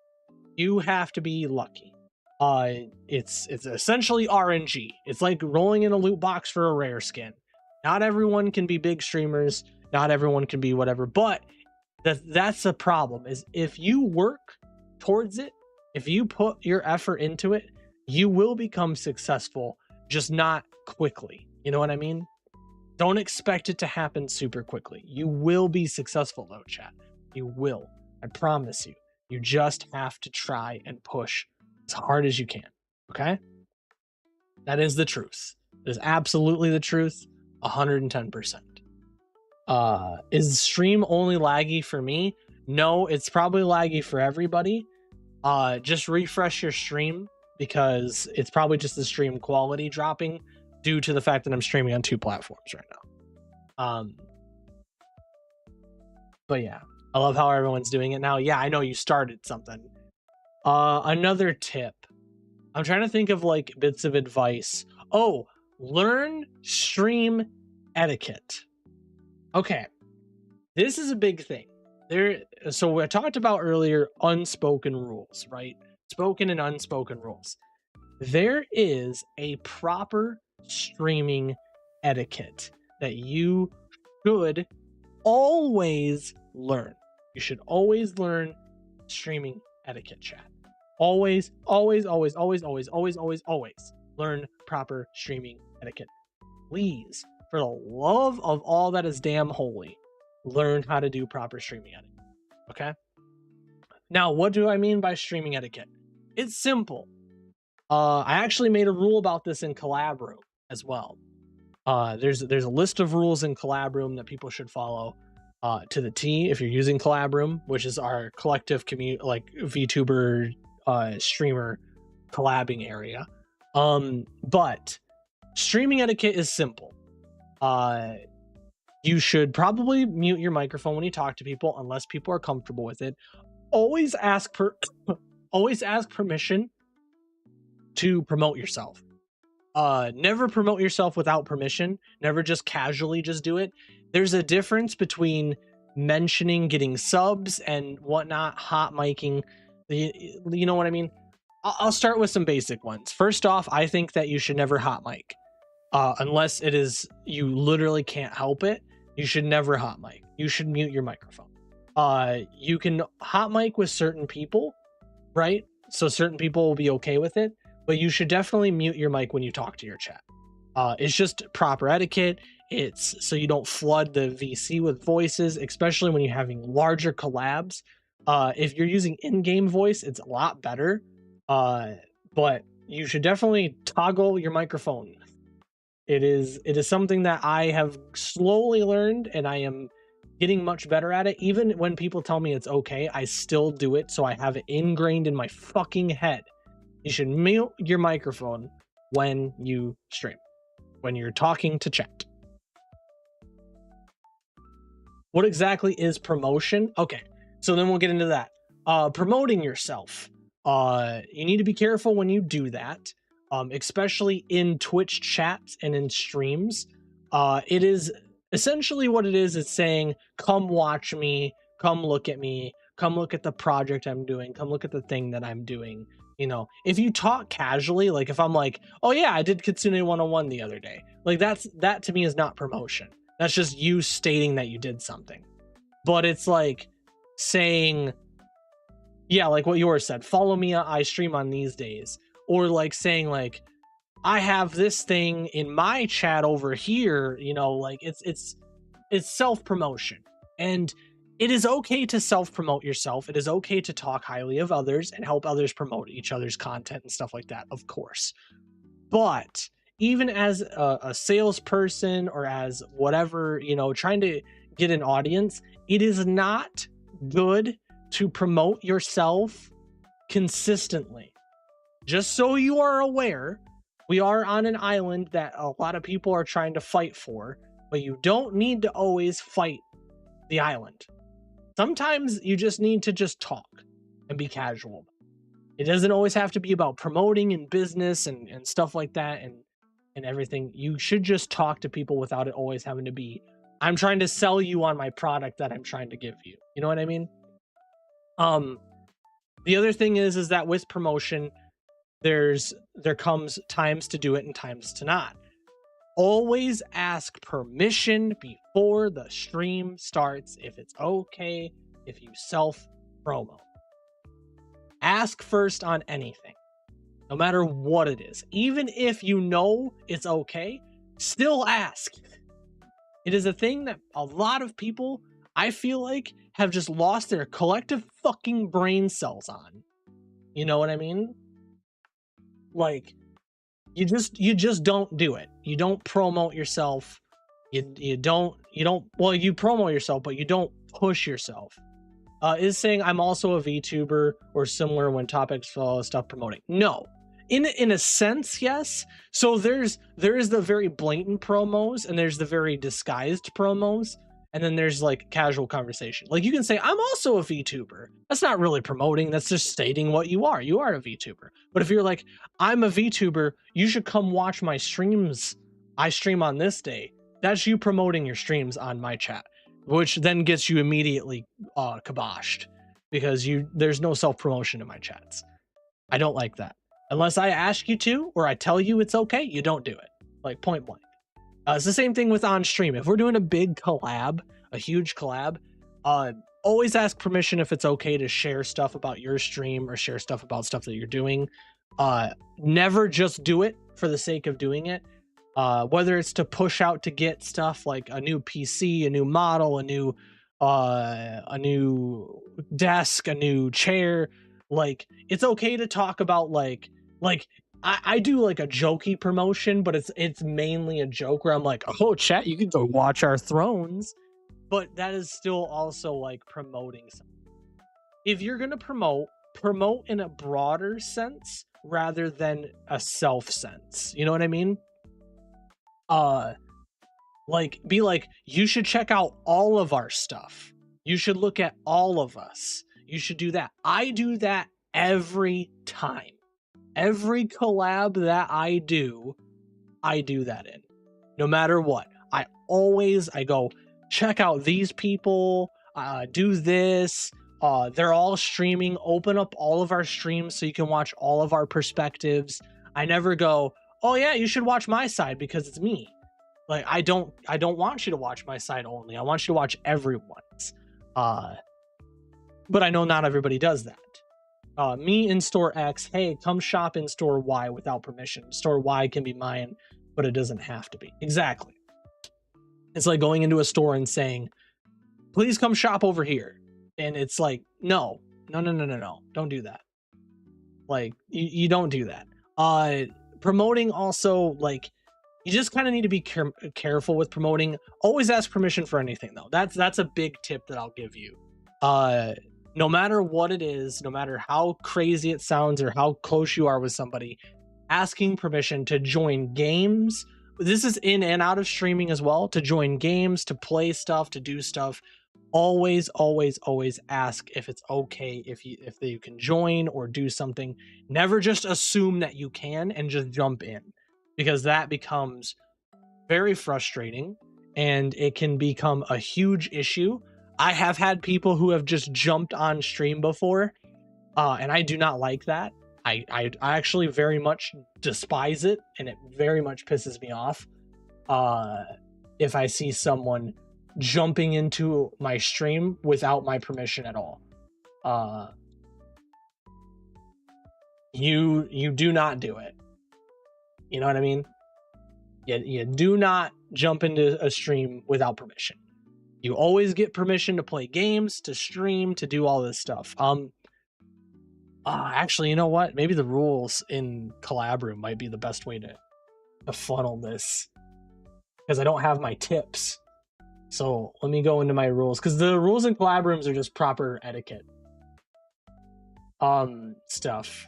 You have to be lucky. It's essentially RNG. It's like rolling in a loot box for a rare skin. Not everyone can be big streamers. Not everyone can be whatever. But that's the problem, is if you work towards it, if you put your effort into it, you will become successful, just not quickly. You know what I mean? Don't expect it to happen super quickly. You will be successful though, chat. You will. I promise you. You just have to try and push as hard as you can. Okay? That is the truth. It is absolutely the truth. 110%. Is stream only laggy for me? No, it's probably laggy for everybody. Just refresh your stream, because it's probably just the stream quality dropping due to the fact that I'm streaming on 2 platforms right now. But yeah, I love how everyone's doing it now. Yeah, I know you started something. Another tip. I'm trying to think of like bits of advice. Oh, learn stream etiquette. Okay. This is a big thing. So we talked about earlier unspoken rules, right? Spoken and unspoken rules. There is a proper streaming etiquette that you should always learn. You should always learn streaming etiquette, chat. Always learn proper streaming etiquette. Please, for the love of all that is damn holy, learn how to do proper streaming etiquette. Okay? Now, what do I mean by streaming etiquette? It's simple. I actually made a rule about this in Collab Room as well. There's a list of rules in Collab Room that people should follow to the T if you're using Collab Room, which is our collective community, like VTuber streamer collabing area. But streaming etiquette is simple. You should probably mute your microphone when you talk to people unless people are comfortable with it. Always ask permission to promote yourself. Never promote yourself without permission. Never just casually just do it. There's a difference between mentioning getting subs and whatnot, hot miking. You know what I mean? I'll start with some basic ones. First off, I think that you should never hot mic. Unless it is, you literally can't help it. You should never hot mic. You should mute your microphone. You can hot mic with certain people, right? So certain people will be okay with it, but you should definitely mute your mic when you talk to your chat. It's just proper etiquette. It's so you don't flood the VC with voices, especially when you're having larger collabs. If you're using in-game voice, it's a lot better. But you should definitely toggle your microphone. It is something that I have slowly learned, and I am getting much better at it. Even when people tell me it's okay, I still do it, so I have it ingrained in my fucking head. You should mute your microphone when you stream, when you're talking to chat. What exactly is promotion? Okay, so then we'll get into that. Promoting yourself. You need to be careful when you do that, especially in Twitch chats and in streams. It is essentially what it is. It's saying, come watch me, come look at me, come look at the project I'm doing, come look at the thing that I'm doing. You know, if you talk casually, like if I'm like, oh yeah, I did Kitsune 101 the other day, like that to me is not promotion. That's just you stating that you did something. But it's like saying, yeah, like what yours said, follow me, I stream on these days. Or like saying like, I have this thing in my chat over here, you know, like it's self-promotion. And it is okay to self-promote yourself. It is okay to talk highly of others and help others promote each other's content and stuff like that, of course. But even as a salesperson or as whatever, you know, trying to get an audience, it is not good to promote yourself consistently. Just so you are aware, we are on an island that a lot of people are trying to fight for, but you don't need to always fight the island. Sometimes you just need to just talk and be casual. It doesn't always have to be about promoting and business and stuff like that and everything. You should just talk to people without it always having to be, I'm trying to sell you on my product that I'm trying to give you. You know what I mean? The other thing is that with promotion, there comes times to do it and times to not. Always ask permission before the stream starts if it's okay if you self-promo. Ask first on anything, no matter what it is. Even if you know it's okay, still ask. It is a thing that a lot of people, I feel like, have just lost their collective fucking brain cells on. You know what I mean? Like, you just don't do it. You don't promote yourself. You don't, well, you promote yourself, but you don't push yourself. Is saying I'm also a VTuber or similar when topics follow stuff promoting. No. In a sense, yes. So there is the very blatant promos and there's the very disguised promos. And then there's like casual conversation. Like you can say, I'm also a VTuber. That's not really promoting. That's just stating what you are. You are a VTuber. But if you're like, I'm a VTuber, you should come watch my streams. I stream on this day. That's you promoting your streams on my chat, which then gets you immediately kiboshed because there's no self-promotion in my chats. I don't like that. Unless I ask you to, or I tell you it's okay, you don't do it. Like point blank. It's the same thing with on stream. If we're doing a big collab, a huge collab, always ask permission if it's okay to share stuff about your stream or share stuff about stuff that you're doing. Never just do it for the sake of doing it. Whether it's to push out to get stuff like a new PC, a new model, a new desk, a new chair. Like it's okay to talk about like I do like a jokey promotion, but it's mainly a joke where I'm like, oh chat, you can go watch our thrones. But that is still also like promoting something. If you're gonna promote in a broader sense rather than a self sense. You know what I mean? Like be like, you should check out all of our stuff. You should look at all of us. You should do that. I do that every time. Every collab that I do that in. No matter what. I go, check out these people, do this. They're all streaming. Open up all of our streams so you can watch all of our perspectives. I never go, oh yeah, you should watch my side because it's me. Like I don't want you to watch my side only. I want you to watch everyone's. But I know not everybody does that. Me in store X, hey, come shop in store Y without permission. Store Y can be mine, but it doesn't have to be. Exactly. It's like going into a store and saying, please come shop over here. And it's like, no, don't do that. Like, you don't do that. Promoting also, like, you just kind of need to be careful with promoting. Always ask permission for anything, though. That's a big tip that I'll give you. No matter what it is, no matter how crazy it sounds or how close you are with somebody, asking permission to join games. This is in and out of streaming as well. To join games, to play stuff, to do stuff. Always ask if it's okay, if you can join or do something. Never just assume that you can and just jump in, because that becomes very frustrating and it can become a huge issue. I have had people who have just jumped on stream before, and I do not like that. I actually very much despise it, and it very much pisses me off if I see someone jumping into my stream without my permission at all. You do not do it. You know what I mean? You do not jump into a stream without permission. You always get permission to play games, to stream, to do all this stuff. Actually, you know what? Maybe the rules in Collab Room might be the best way to funnel this, because I don't have my tips. So let me go into my rules, because the rules in Collab Rooms are just proper etiquette stuff.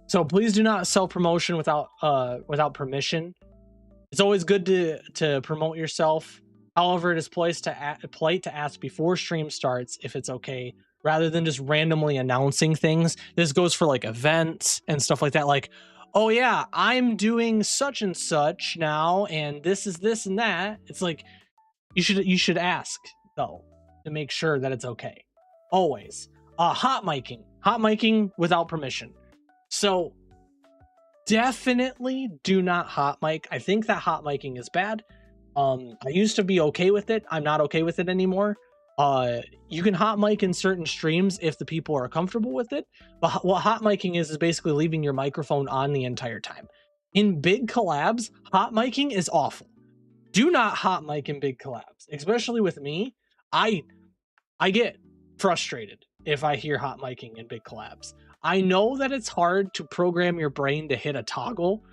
So please do not self-promotion without permission. It's always good to promote yourself. However, it is polite to ask before stream starts if it's okay, rather than just randomly announcing things. This goes for like events and stuff like that. Like, oh yeah, I'm doing such and such now, and this is this and that. It's like, you should ask though, to make sure that it's okay. Always. Hot miking without permission. So definitely do not hot mic. I think that hot miking is bad. I used to be okay with it. I'm not okay with it anymore. You can hot mic in certain streams if the people are comfortable with it. But what hot miking is basically leaving your microphone on the entire time. In big collabs, hot miking is awful. Do not hot mic in big collabs, especially with me. I get frustrated if I hear hot miking in big collabs. I know that it's hard to program your brain to hit a toggle.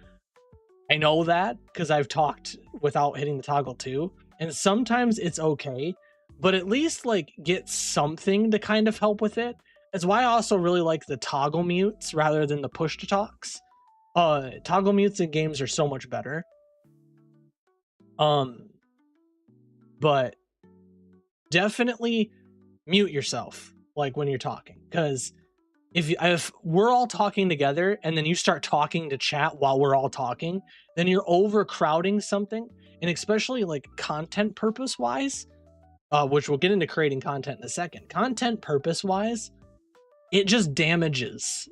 I know that because I've talked without hitting the toggle too. And sometimes it's okay, but at least like get something to kind of help with it. That's why I also really like the toggle mutes rather than the push to talks. Toggle mutes in games are so much better. But definitely mute yourself like when you're talking, because if we're all talking together and then you start talking to chat while we're all talking, then you're overcrowding something. And especially like content purpose wise, which we'll get into creating content in a second. Content purpose wise, it just damages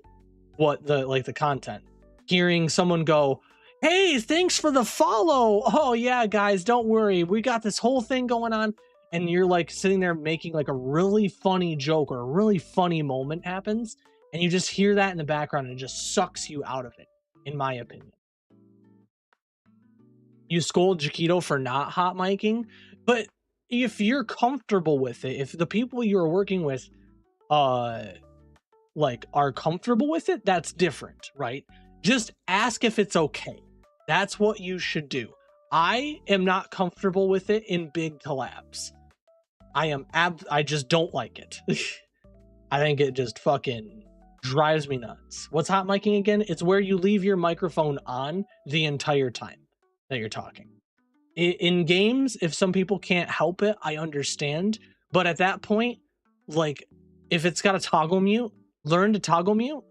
what the content. Hearing someone go, hey, thanks for the follow. Oh yeah, guys, don't worry. We got this whole thing going on. And you're like sitting there making like a really funny joke or a really funny moment happens. And you just hear that in the background and it just sucks you out of it, in my opinion. You scold Jaquito for not hot miking, but if you're comfortable with it, if the people you're working with like are comfortable with it, that's different, right? Just ask if it's okay. That's what you should do. I am not comfortable with it in big collabs. I just don't like it. I think it just fucking drives me nuts. What's hot miking again? It's where you leave your microphone on the entire time that you're talking. In games, if some people can't help it, I understand. But at that point, like, if it's got a toggle mute, learn to toggle mute.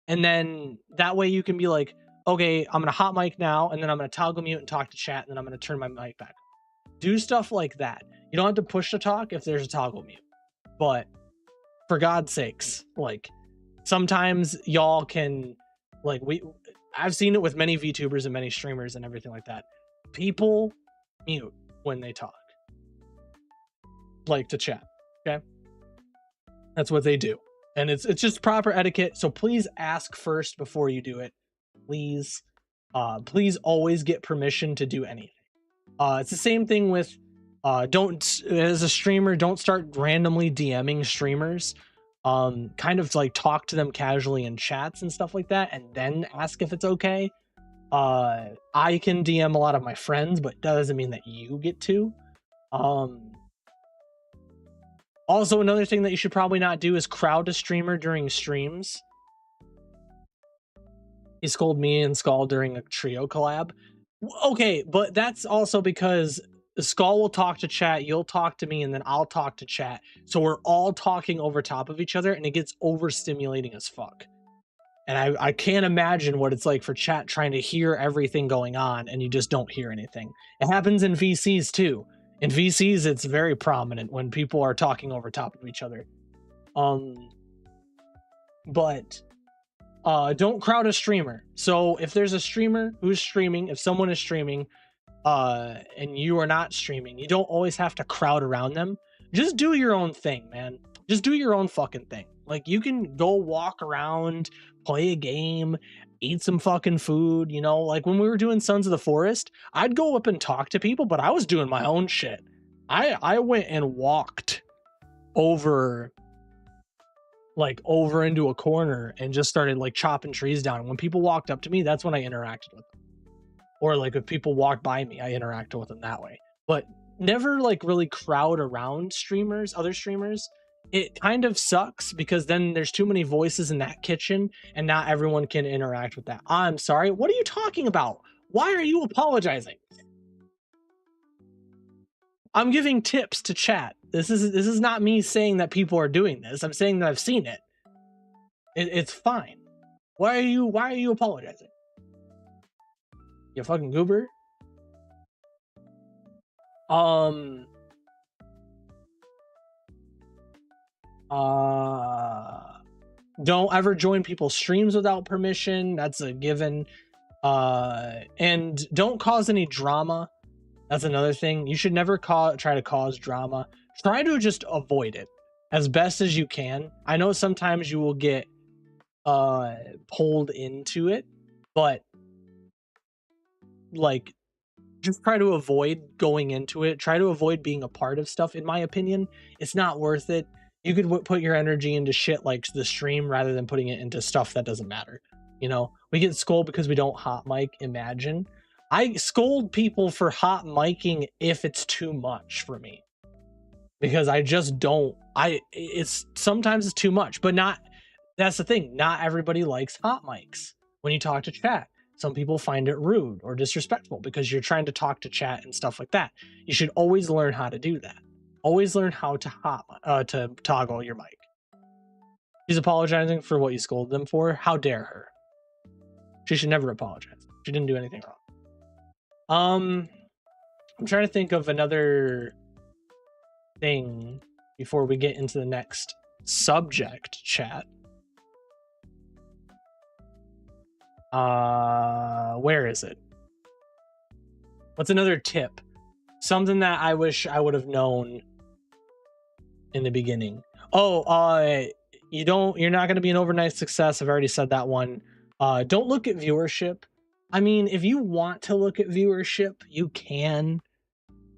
And then that way you can be like, okay, I'm going to hot mic now, and then I'm going to toggle mute and talk to chat, and then I'm going to turn my mic back. Do stuff like that. You don't have to push to talk if there's a toggle mute. But for God's sakes, like, sometimes y'all can, like, I've seen it with many VTubers and many streamers and everything like that. People mute when they talk. Like to chat, okay? That's what they do. And it's just proper etiquette, so please ask first before you do it. Please. please always get permission to do anything. It's the same thing with as a streamer, don't start randomly DMing streamers. Kind of like talk to them casually in chats and stuff like that, and then ask if it's okay. I can DM a lot of my friends, but that doesn't mean that you get to. Also, another thing that you should probably not do is crowd a streamer during streams. He scolded me and Skull during a trio collab. Okay, but that's also because Skull will talk to chat, you'll talk to me, and then I'll talk to chat. So we're all talking over top of each other, and it gets overstimulating as fuck. And I can't imagine what it's like for chat trying to hear everything going on, and you just don't hear anything. It happens in VCs too. In VCs, it's very prominent when people are talking over top of each other. But don't crowd a streamer. So if there's a streamer who's streaming, if someone is streaming, and you are not streaming, you don't always have to crowd around them. Just do your own thing, man. Just do your own fucking thing. Like, you can go walk around, play a game, eat some fucking food, you know? Like, when we were doing Sons of the Forest, I'd go up and talk to people, but I was doing my own shit. I went and walked over into a corner and just started like chopping trees down. And when people walked up to me, that's when I interacted with them. Or like if people walked by me, I interacted with them that way. But never like really crowd around streamers, other streamers. It kind of sucks because then there's too many voices in that kitchen and not everyone can interact with that. I'm sorry, what are you talking about? Why are you apologizing? I'm giving tips to chat. This is not me saying that people are doing this. I'm saying that I've seen it. It's fine. Why are you apologizing? You fucking goober. Don't ever join people's streams without permission. That's a given. And don't cause any drama. That's another thing. You should never try to cause drama. Try to just avoid it as best as you can. I know sometimes you will get pulled into it, but like, just try to avoid going into it. Try to avoid being a part of stuff. In my opinion, it's not worth it. You could put your energy into shit like the stream rather than putting it into stuff that doesn't matter. You know, we get scolded because we don't hot mic. Imagine. I scold people for hot micing if it's too much for me, because I just don't. Sometimes it's too much, but not. That's the thing. Not everybody likes hot mics when you talk to chat. Some people find it rude or disrespectful because you're trying to talk to chat and stuff like that. You should always learn how to do that. Always learn how to toggle your mic. She's apologizing for what you scolded them for. How dare her? She should never apologize. She didn't do anything wrong. I'm trying to think of another thing before we get into the next subject, chat. Where is it? What's another tip? Something that I wish I would have known in the beginning. You're not going to be an overnight success. I've already said that one. Don't look at viewership. I mean, if you want to look at viewership, you can,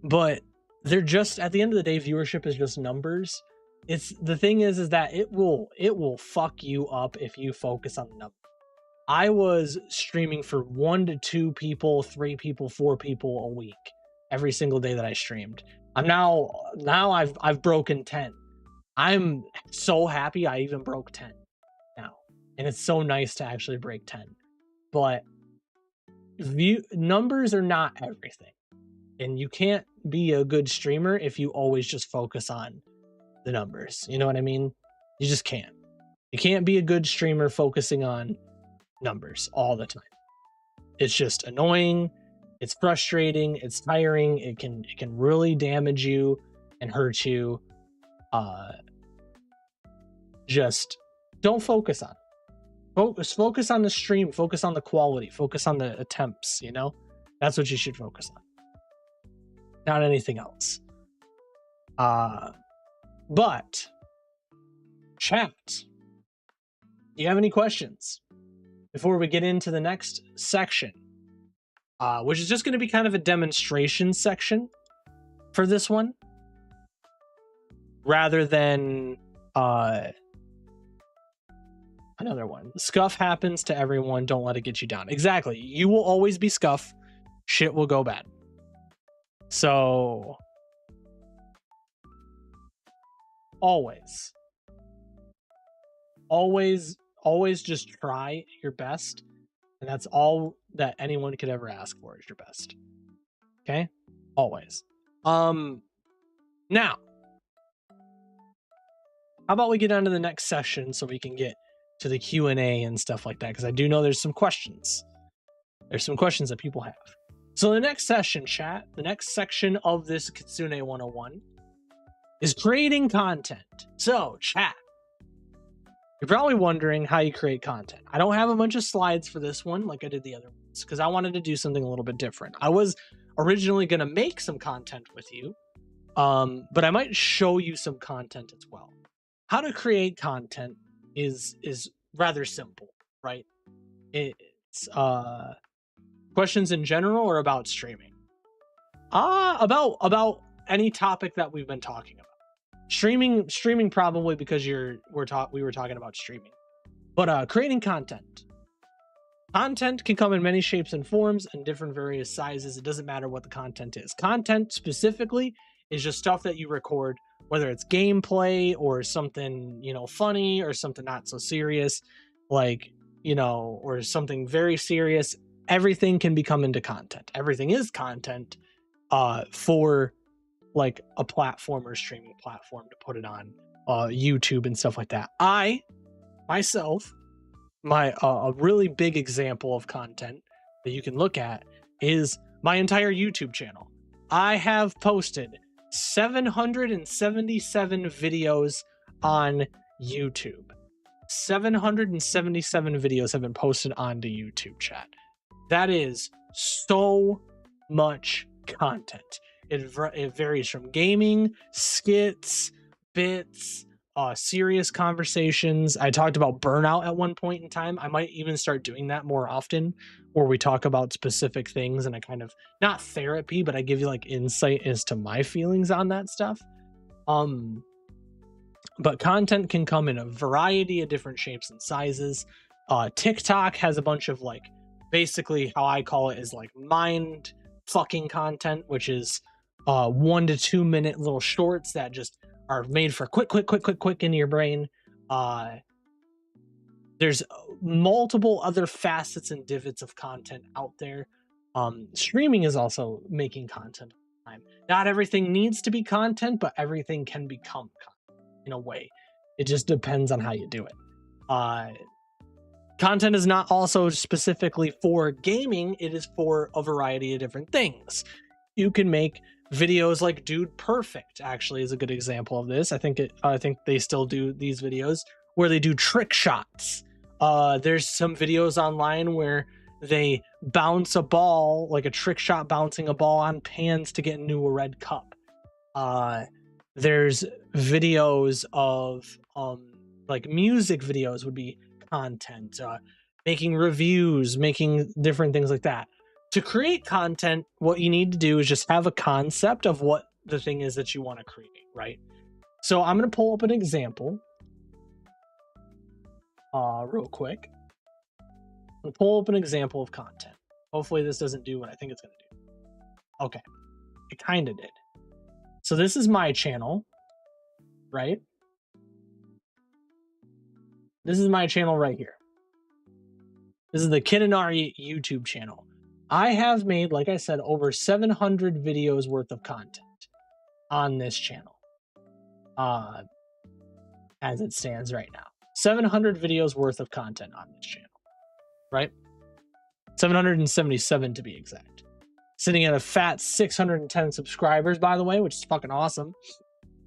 but they're just, at the end of the day, viewership is just numbers. The thing is that it will fuck you up if you focus on the numbers. I was streaming for 1 to 2 people, 3 people, 4 people a week every single day that I streamed. I've broken 10. I'm so happy I even broke 10 now, and it's so nice to actually break 10. But numbers are not everything, and you can't be a good streamer if you always just focus on the numbers. You know what I mean? You just can't. You can't be a good streamer focusing on numbers all the time. It's just annoying. It's frustrating. It's tiring. It can really damage you and hurt you. Just don't focus on it. Focus on the stream. Focus on the quality. Focus on the attempts. You know, that's what you should focus on, not anything else. But chat, do you have any questions before we get into the next section? which is just going to be kind of a demonstration section for this one, rather than another one. Scuff happens to everyone. Don't let it get you down. Exactly. You will always be scuff. Shit will go bad. So always just try your best. And that's all that anyone could ever ask for, is your best. Okay? Always. Now, how about we get on to the next session so we can get to the Q&A and stuff like that, because I do know there's some questions. There's some questions that people have. So the next session, chat, the next section of this Kitsune 101 is creating content. So, chat, you're probably wondering how you create content. I don't have a bunch of slides for this one like I did the other ones, because I wanted to do something a little bit different. I was originally going to make some content with you, but I might show you some content as well. How to create content is rather simple, right? It's questions in general or about streaming? About any topic that we've been talking about. Streaming probably, because we were talking about streaming. But creating content. Content can come in many shapes and forms and different various sizes. It doesn't matter what the content is. Content specifically is just stuff that you record, whether it's gameplay or something, funny, or something not so serious, like, or something very serious. Everything can become into content. Everything is content for like a platform or streaming platform to put it on YouTube and stuff like that. I myself, a really big example of content that you can look at is my entire YouTube channel. I have posted 777 videos on YouTube. 777 videos have been posted onto YouTube, chat. That is so much content. It varies from gaming, skits, bits, serious conversations. I talked about burnout at one point in time. I might even start doing that more often, where we talk about specific things and I kind of, not therapy, but I give you like insight as to my feelings on that stuff. But content can come in a variety of different shapes and sizes. TikTok has a bunch of like, basically how I call it is like mind fucking content, which is 1 to 2 minute little shorts that just are made for quick into your brain. There's multiple other facets and divots of content out there. Streaming is also making content all the time. Not everything needs to be content, but everything can become content in a way. It just depends on how you do it. Content is not also specifically for gaming. It is for a variety of different things. You can make videos like Dude Perfect actually is a good example of this. I think they still do these videos where they do trick shots. There's some videos online where they bounce a ball, like a trick shot, bouncing a ball on pans to get into a red cup. There's videos of like music videos would be content, making reviews, making different things like that. To create content, what you need to do is just have a concept of what the thing is that you want to create, right? So I'm going to pull up an example real quick. I'm going to pull up an example of content. Hopefully this doesn't do what I think it's going to do. Okay, it kind of did. So this is my channel, right? This is my channel right here. This is the KITTSUNE YouTube channel. I have made, like I said, over 700 videos worth of content on this channel. As it stands right now. 700 videos worth of content on this channel. Right? 777 to be exact. Sitting at a fat 610 subscribers, by the way, which is fucking awesome.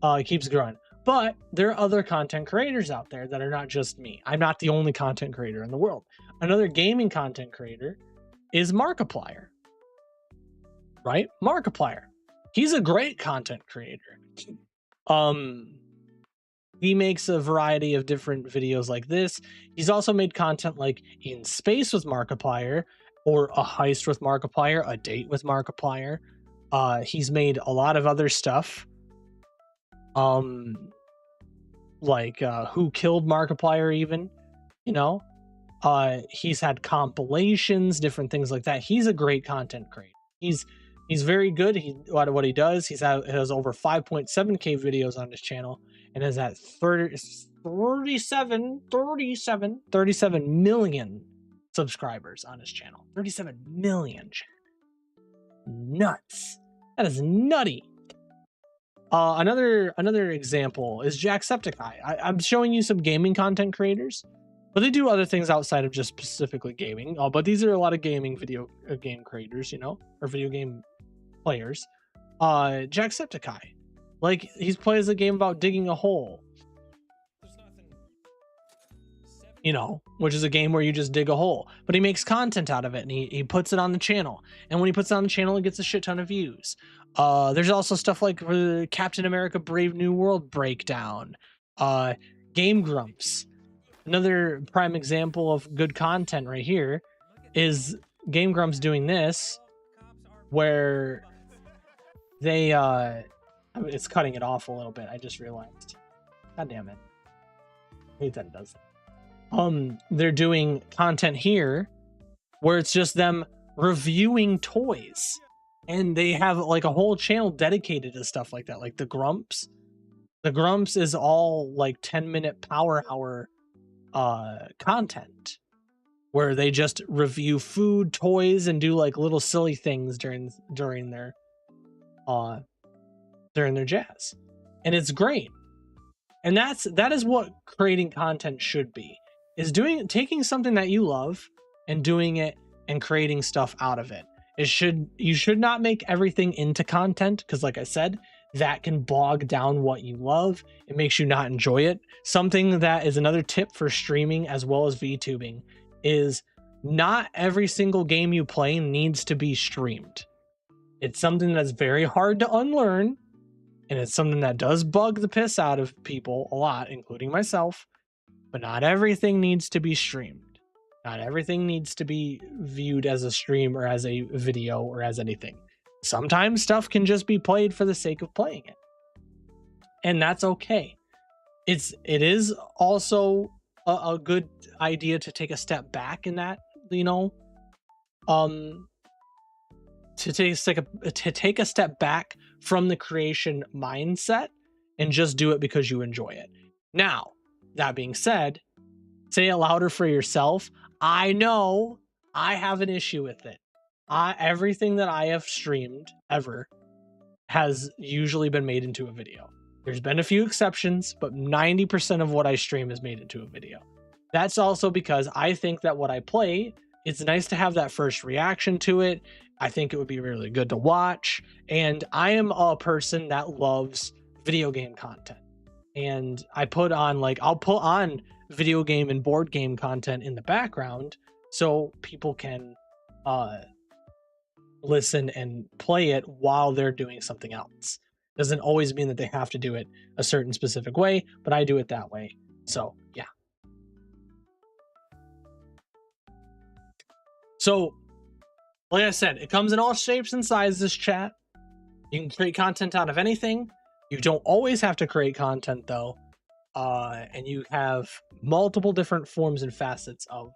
It keeps growing. But there are other content creators out there that are not just me. I'm not the only content creator in the world. Another gaming content creator is Markiplier. Right? Markiplier. He's a great content creator. He makes a variety of different videos like this. He's also made content like In Space with Markiplier, or a heist with Markiplier, a date with Markiplier. He's made a lot of other stuff. Like Who Killed Markiplier, even, you know. He's had compilations, different things like that. He's a great content creator. He's very good. What he does, has over 5.7k videos on his channel and has at 37 million subscribers on his channel. 37 million. Nuts. That is nutty. Another example is Jacksepticeye. I'm showing you some gaming content creators, but they do other things outside of just specifically gaming. But these are a lot of gaming video game creators, you know, or video game players. Jacksepticeye, like, he plays a game about digging a hole, you know, which is a game where you just dig a hole, but he makes content out of it and he puts it on the channel. And when he puts it on the channel, it gets a shit ton of views. There's also stuff like Captain America Brave New World breakdown, Game Grumps. Another prime example of good content right here is Game Grumps doing this, where they it's cutting it off a little bit. I just realized. God damn it. I hate that it does that. They're doing content here where it's just them reviewing toys, and they have like a whole channel dedicated to stuff like that. Like the Grumps is all like 10-minute power hour content where they just review food, toys, and do like little silly things during their jazz, and it's great. And that is what creating content should be, is taking something that you love and doing it and creating stuff out of it. You should not make everything into content, because like I said, that can bog down what you love. It makes you not enjoy it. Something that is another tip for streaming as well as VTubing is not every single game you play needs to be streamed. It's something that's very hard to unlearn, and it's something that does bug the piss out of people a lot, including myself. But not everything needs to be streamed. Not everything needs to be viewed as a stream or as a video or as anything. Sometimes stuff can just be played for the sake of playing it, and that's okay. It is also a good idea to take a step back in that, you know, to take a step back from the creation mindset and just do it because you enjoy it. Now, that being said, say it louder for yourself. I know I have an issue with it. Everything that I have streamed ever has usually been made into a video. There's been a few exceptions, but 90% of what I stream is made into a video. That's also because I think that what I play, it's nice to have that first reaction to it. I think it would be really good to watch. And I am a person that loves video game content. And I'll put on video game and board game content in the background so people can listen and play it while they're doing something else. Doesn't always mean that they have to do it a certain specific way, but I do it that way. So yeah. So like I said, it comes in all shapes and sizes, chat. You can create content out of anything. You don't always have to create content though. And you have multiple different forms and facets of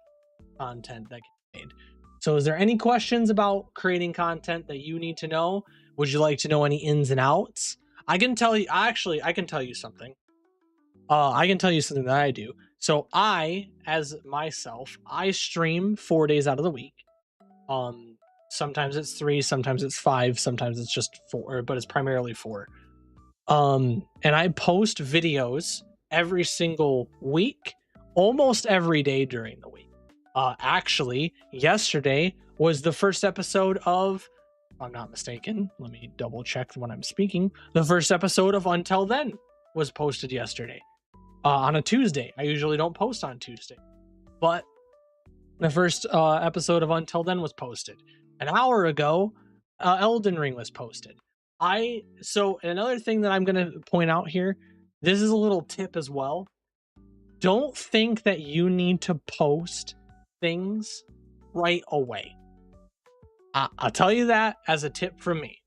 content that can be made. So is there any questions about creating content that you need to know? Would you like to know any ins and outs? I can tell you, actually, I can tell you something. I can tell you something that I do. So I, as myself, I stream 4 days out of the week. Sometimes it's 3, sometimes it's 5, sometimes it's just 4, but it's primarily 4. And I post videos every single week, almost every day during the week. Actually, yesterday was the first episode of, if I'm not mistaken, let me double check when I'm speaking. The first episode of Until Then was posted yesterday on a Tuesday. I usually don't post on Tuesday, but the first episode of Until Then was posted. An hour ago, Elden Ring was posted. So another thing that I'm going to point out here, this is a little tip as well. Don't think that you need to post things right away. I'll tell you that as a tip from me.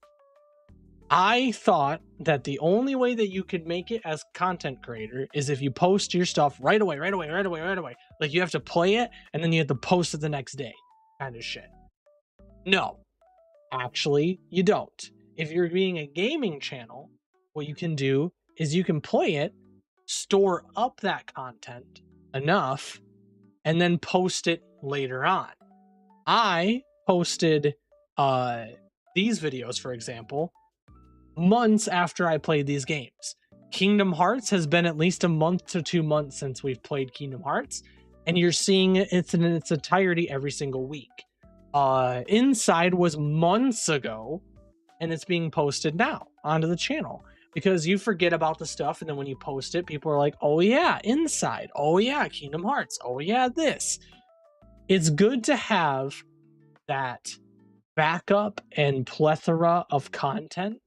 I thought that the only way that you could make it as content creator is if you post your stuff right away. Like you have to play it and then you have to post it the next day kind of shit. No, actually, you don't. If you're being a gaming channel, what you can do is you can play it, store up that content enough, and then post it later on. I posted these videos, for example, months after I played these games. Kingdom Hearts has been at least a month to 2 months since we've played Kingdom Hearts, and you're seeing it in its entirety every single week. Inside was months ago, and it's being posted now onto the channel because you forget about the stuff, and then when you post it, people are like, oh yeah, Inside, oh yeah, Kingdom Hearts, oh yeah, this. It's good to have that backup and plethora of content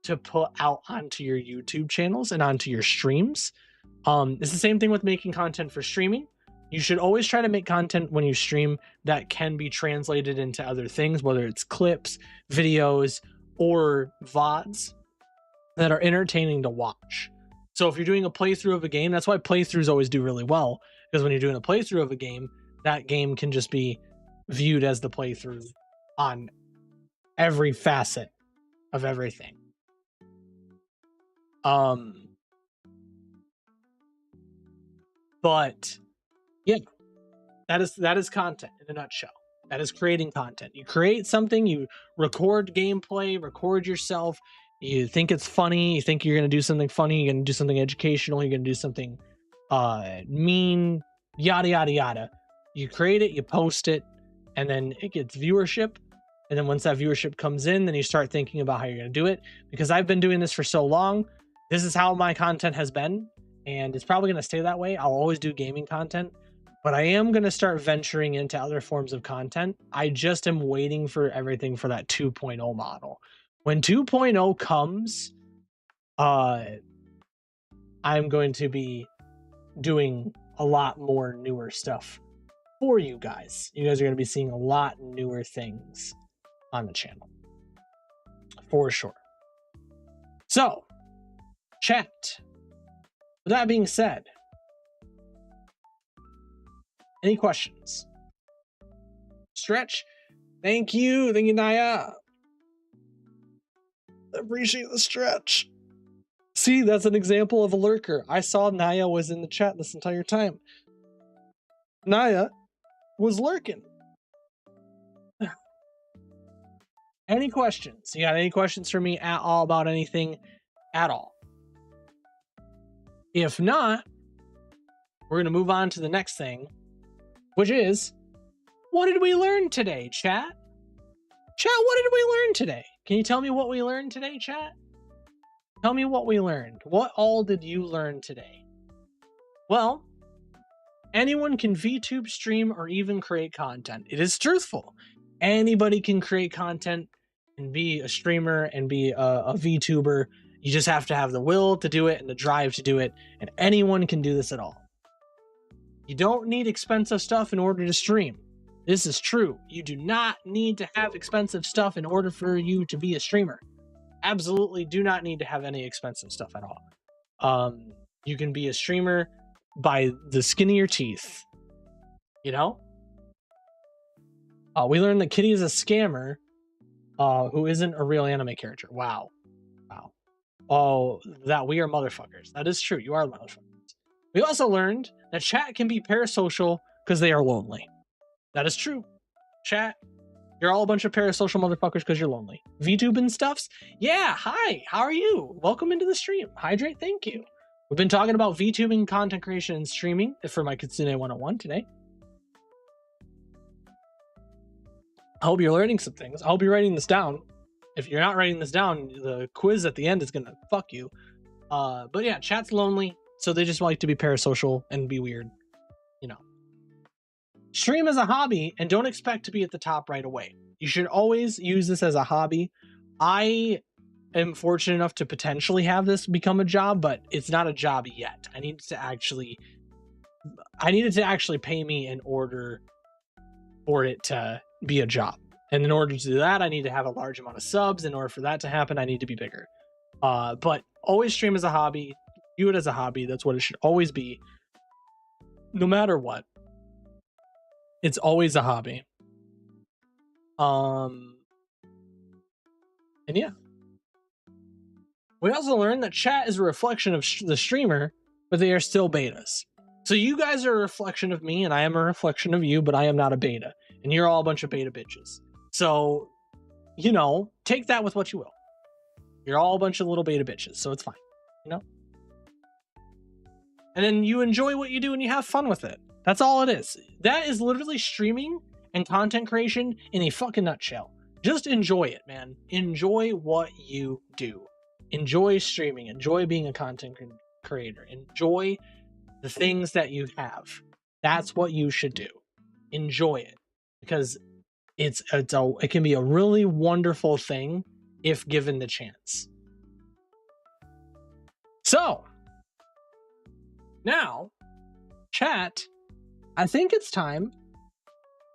to put out onto your YouTube channels and onto your streams. It's the same thing with making content for streaming. You should always try to make content when you stream that can be translated into other things, whether it's clips, videos, or VODs that are entertaining to watch. So if you're doing a playthrough of a game, that's why playthroughs always do really well, because when you're doing a playthrough of a game, that game can just be viewed as the playthrough on every facet of everything. But yeah, that is content in a nutshell. That is creating content. You create something, you record gameplay, record yourself, you think it's funny, you think you're going to do something funny, you're going to do something educational, you're going to do something mean, yada yada yada. You create it, you post it, and then it gets viewership. And then once that viewership comes in, then you start thinking about how you're going to do it. Because I've been doing this for so long, this is how my content has been, and it's probably going to stay that way. I'll always do gaming content, but I am going to start venturing into other forms of content. I just am waiting for everything for that 2.0 model. When 2.0 comes, I'm going to be doing a lot more newer stuff for you guys. You guys are going to be seeing a lot newer things on the channel for sure. So, chat. With that being said, any questions? Stretch, thank you, Naya. Appreciate the stretch. See, that's an example of a lurker. I saw Naya was in the chat this entire time. Naya was lurking. Any questions? You got any questions for me at all about anything at all? If not, we're going to move on to the next thing, which is, what did we learn today, chat? Chat, what did we learn today? Can you tell me what we learned today, chat? Tell me what we learned. What all did you learn today? Well, anyone can VTube, stream, or even create content. It is truthful. Anybody can create content and be a streamer and be a VTuber. You just have to have the will to do it and the drive to do it, and anyone can do this at all. You don't need expensive stuff in order to stream. This is true. You do not need to have expensive stuff in order for you to be a streamer. Absolutely do not need to have any expensive stuff at all. You can be a streamer by the skin of your teeth. You know? We learned that Kitty is a scammer who isn't a real anime character. Wow. Wow. Oh, that we are motherfuckers. That is true. You are motherfuckers. We also learned that chat can be parasocial because they are lonely. That is true. Chat, you're all a bunch of parasocial motherfuckers because you're lonely. VTubing stuffs? Yeah, hi. How are you? Welcome into the stream. Hydrate, thank you. We've been talking about VTubing, content creation, and streaming for my KITTSUNE 101 today. I hope you're learning some things. I hope you're writing this down. If you're not writing this down, the quiz at the end is going to fuck you. But yeah, chat's lonely, so they just like to be parasocial and be weird. You know. Stream as a hobby and don't expect to be at the top right away. You should always use this as a hobby. I am fortunate enough to potentially have this become a job, but it's not a job yet. I needed to actually pay me in order for it to be a job. And in order to do that, I need to have a large amount of subs. In order for that to happen, I need to be bigger. But always stream as a hobby. View it as a hobby. That's what it should always be. No matter what. It's always a hobby. And yeah. We also learned that chat is a reflection of the streamer, but they are still betas. So you guys are a reflection of me, and I am a reflection of you, but I am not a beta. And you're all a bunch of beta bitches. So, you know, take that with what you will. You're all a bunch of little beta bitches, so it's fine. You know? And then you enjoy what you do and you have fun with it. That's all it is. That is literally streaming and content creation in a fucking nutshell. Just enjoy it, man. Enjoy what you do. Enjoy streaming. Enjoy being a content creator. Enjoy the things that you have. That's what you should do. Enjoy it, because it can be a really wonderful thing if given the chance. So now, chat, I think it's time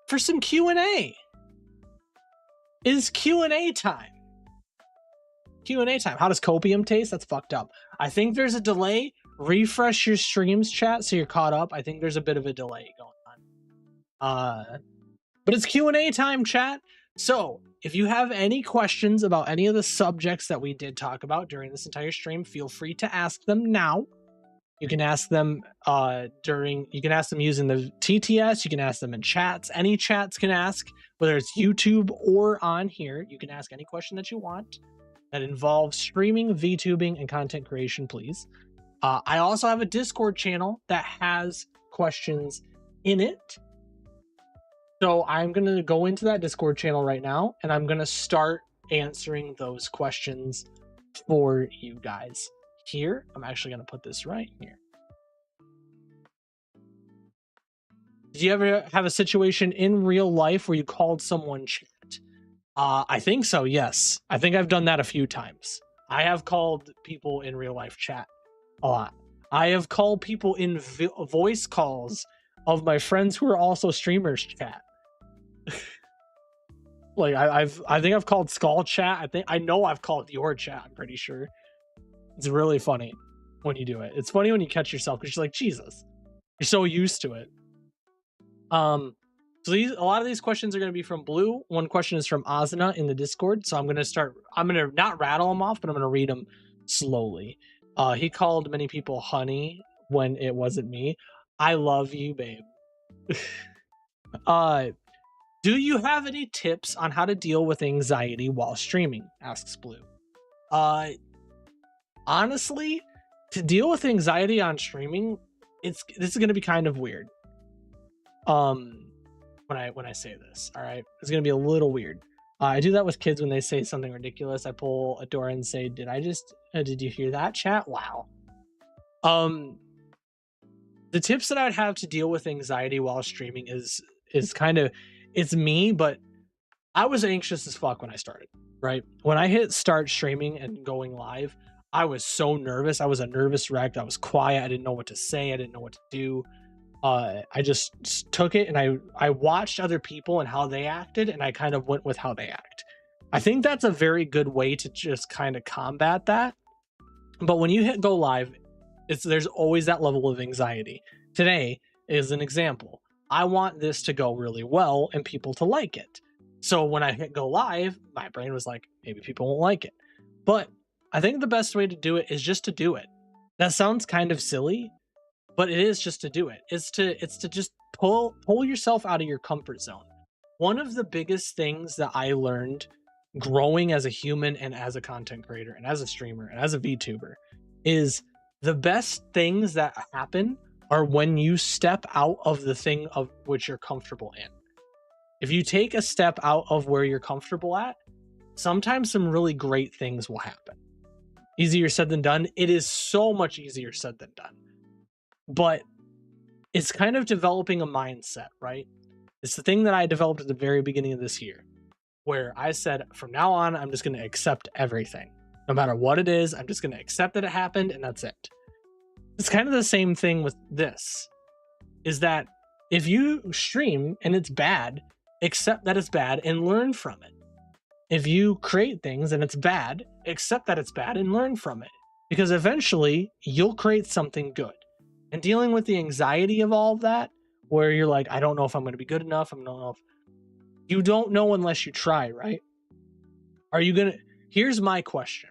for some Q&A. Is Q&A time? Q&A time. How does copium taste? That's fucked up. I think there's a delay. Refresh your streams, chat, so you're caught up. I think there's a bit of a delay going on. But it's Q&A time, chat. So if you have any questions about any of the subjects that we did talk about during this entire stream, feel free to ask them now. You can ask them you can ask them using the TTS. You can ask them in chats. Any chats can ask, whether it's YouTube or on here. You can ask any question that you want that involves streaming, VTubing, and content creation, please. I also have a Discord channel that has questions in it. So I'm going to go into that Discord channel right now, and I'm going to start answering those questions for you guys. Here, I'm actually going to put this right here. Did you ever have a situation in real life where you called someone chat? I think so, yes. I think I've done that a few times. I have called people in real life chat a lot. I have called people in voice calls of my friends who are also streamers chat. Like I think I've called Skull chat. I know I've called your chat, I'm pretty sure. It's really funny when you do it. It's funny when you catch yourself because you're like, Jesus, you're so used to it. So a lot of these questions are going to be from Blue. One question is from Asana in the Discord. So I'm going to not rattle them off, but I'm going to read them slowly. He called many people honey when it wasn't me. I love you, babe. Do you have any tips on how to deal with anxiety while streaming? Asks Blue. Honestly, to deal with anxiety on streaming, this is going to be kind of weird. When I say this, all right, it's going to be a little weird. I do that with kids when they say something ridiculous. I pull a door and say, did you hear that, chat? Wow. The tips that I would have to deal with anxiety while streaming is kind of, it's me, but I was anxious as fuck when I started, right? When I hit start streaming and going live, I was so nervous. I was a nervous wreck. I was quiet. I didn't know what to say. I didn't know what to do. I just took it and I watched other people and how they acted, and I kind of went with how they act. I think that's a very good way to just kind of combat that. But when you hit go live, there's always that level of anxiety. Today is an example. I want this to go really well and people to like it. So when I hit go live, my brain was like, maybe people won't like it. But I think the best way to do it is just to do it. That sounds kind of silly, but it is just to do it. It's to just pull yourself out of your comfort zone. One of the biggest things that I learned growing as a human and as a content creator and as a streamer and as a VTuber is the best things that happen are when you step out of the thing of which you're comfortable in. If you take a step out of where you're comfortable at, sometimes some really great things will happen. Easier said than done. It is so much easier said than done. But it's kind of developing a mindset, right? It's the thing that I developed at the very beginning of this year, where I said, from now on, I'm just going to accept everything. No matter what it is, I'm just going to accept that it happened, and that's it. It's kind of the same thing with this, is that if you stream and it's bad, accept that it's bad and learn from it. If you create things and it's bad, accept that it's bad and learn from it. Because eventually you'll create something good. And dealing with the anxiety of all of that, where you're like, I don't know if I'm going to be good enough. I don't know if you don't know unless you try, right? Are you going to, here's my question.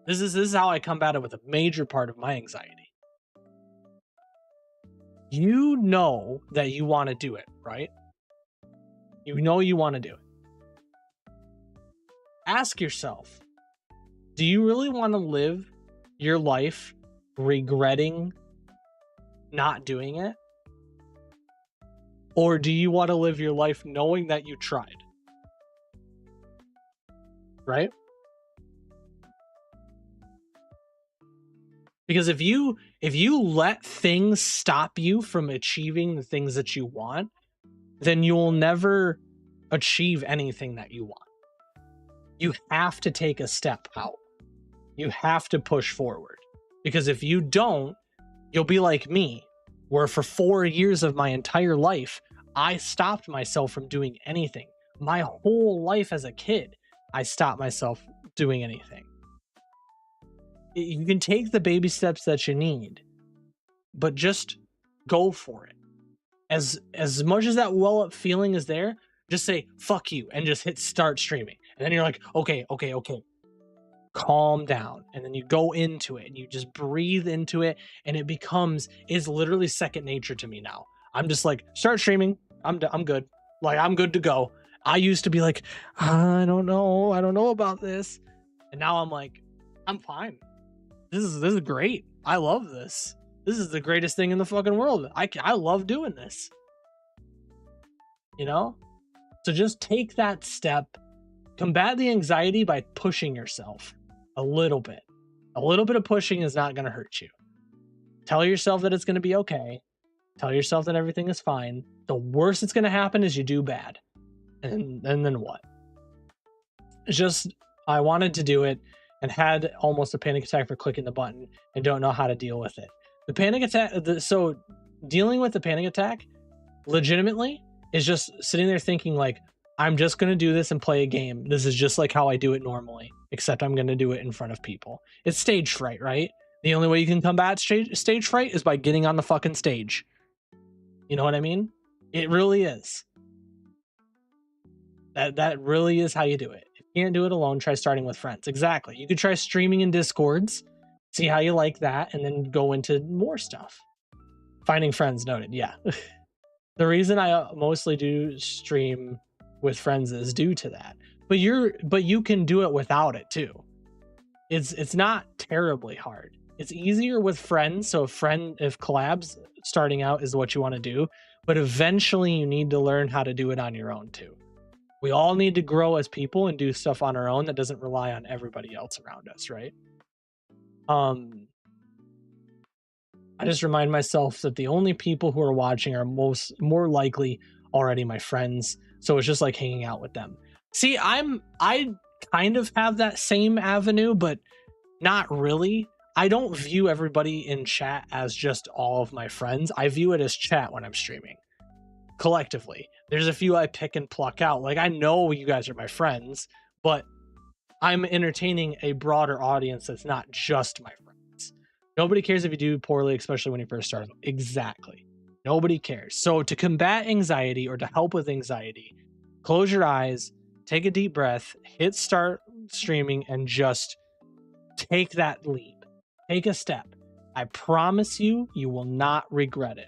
This is how I combat it with a major part of my anxiety. You know that you want to do it, right? You know you want to do it. Ask yourself, do you really want to live your life regretting not doing it? Or do you want to live your life knowing that you tried? Right? Because if you let things stop you from achieving the things that you want, then you will never achieve anything that you want. You have to take a step out. You have to push forward. Because if you don't, you'll be like me, where for 4 years of my entire life, I stopped myself from doing anything. My whole life as a kid, I stopped myself doing anything. You can take the baby steps that you need, but just go for it. As much as that well-up feeling is there, just say, fuck you, and just hit start streaming. And then you're like, okay. Calm down. And then you go into it and you just breathe into it. And it is literally second nature to me now. I'm just like, start streaming. I'm good. Like, I'm good to go. I used to be like, I don't know about this. And now I'm like, I'm fine. This is great. I love this. This is the greatest thing in the fucking world. I love doing this. You know? So just take that step. Combat the anxiety by pushing yourself a little bit. A little bit of pushing is not going to hurt you. Tell yourself that it's going to be okay. Tell yourself that everything is fine. The worst that's going to happen is you do bad. And then what? It's just, I wanted to do it and had almost a panic attack for clicking the button and don't know how to deal with it. The panic attack, so dealing with the panic attack legitimately is just sitting there thinking like, I'm just going to do this and play a game. This is just like how I do it normally, except I'm going to do it in front of people. It's stage fright, right? The only way you can combat stage fright is by getting on the fucking stage. You know what I mean? It really is. That really is how you do it. If you can't do it alone, try starting with friends. Exactly. You could try streaming in Discords, see how you like that, and then go into more stuff. Finding friends, noted. Yeah. The reason I mostly do stream with friends is due to that. But you can do it without it too. It's not terribly hard. It's easier with friends. So if collabs starting out is what you want to do, but eventually you need to learn how to do it on your own too. We all need to grow as people and do stuff on our own that doesn't rely on everybody else around us, right? I just remind myself that the only people who are watching are more likely already my friends. So it's just like hanging out with them. See, I kind of have that same avenue, but not really. I don't view everybody in chat as just all of my friends. I view it as chat when I'm streaming. Collectively. There's a few I pick and pluck out. Like, I know you guys are my friends, but I'm entertaining a broader audience that's not just my friends. Nobody cares if you do poorly, especially when you first start. Exactly. Nobody cares. So to combat anxiety or to help with anxiety, close your eyes, take a deep breath, hit start streaming, and just take that leap. Take a step. I promise you, you will not regret it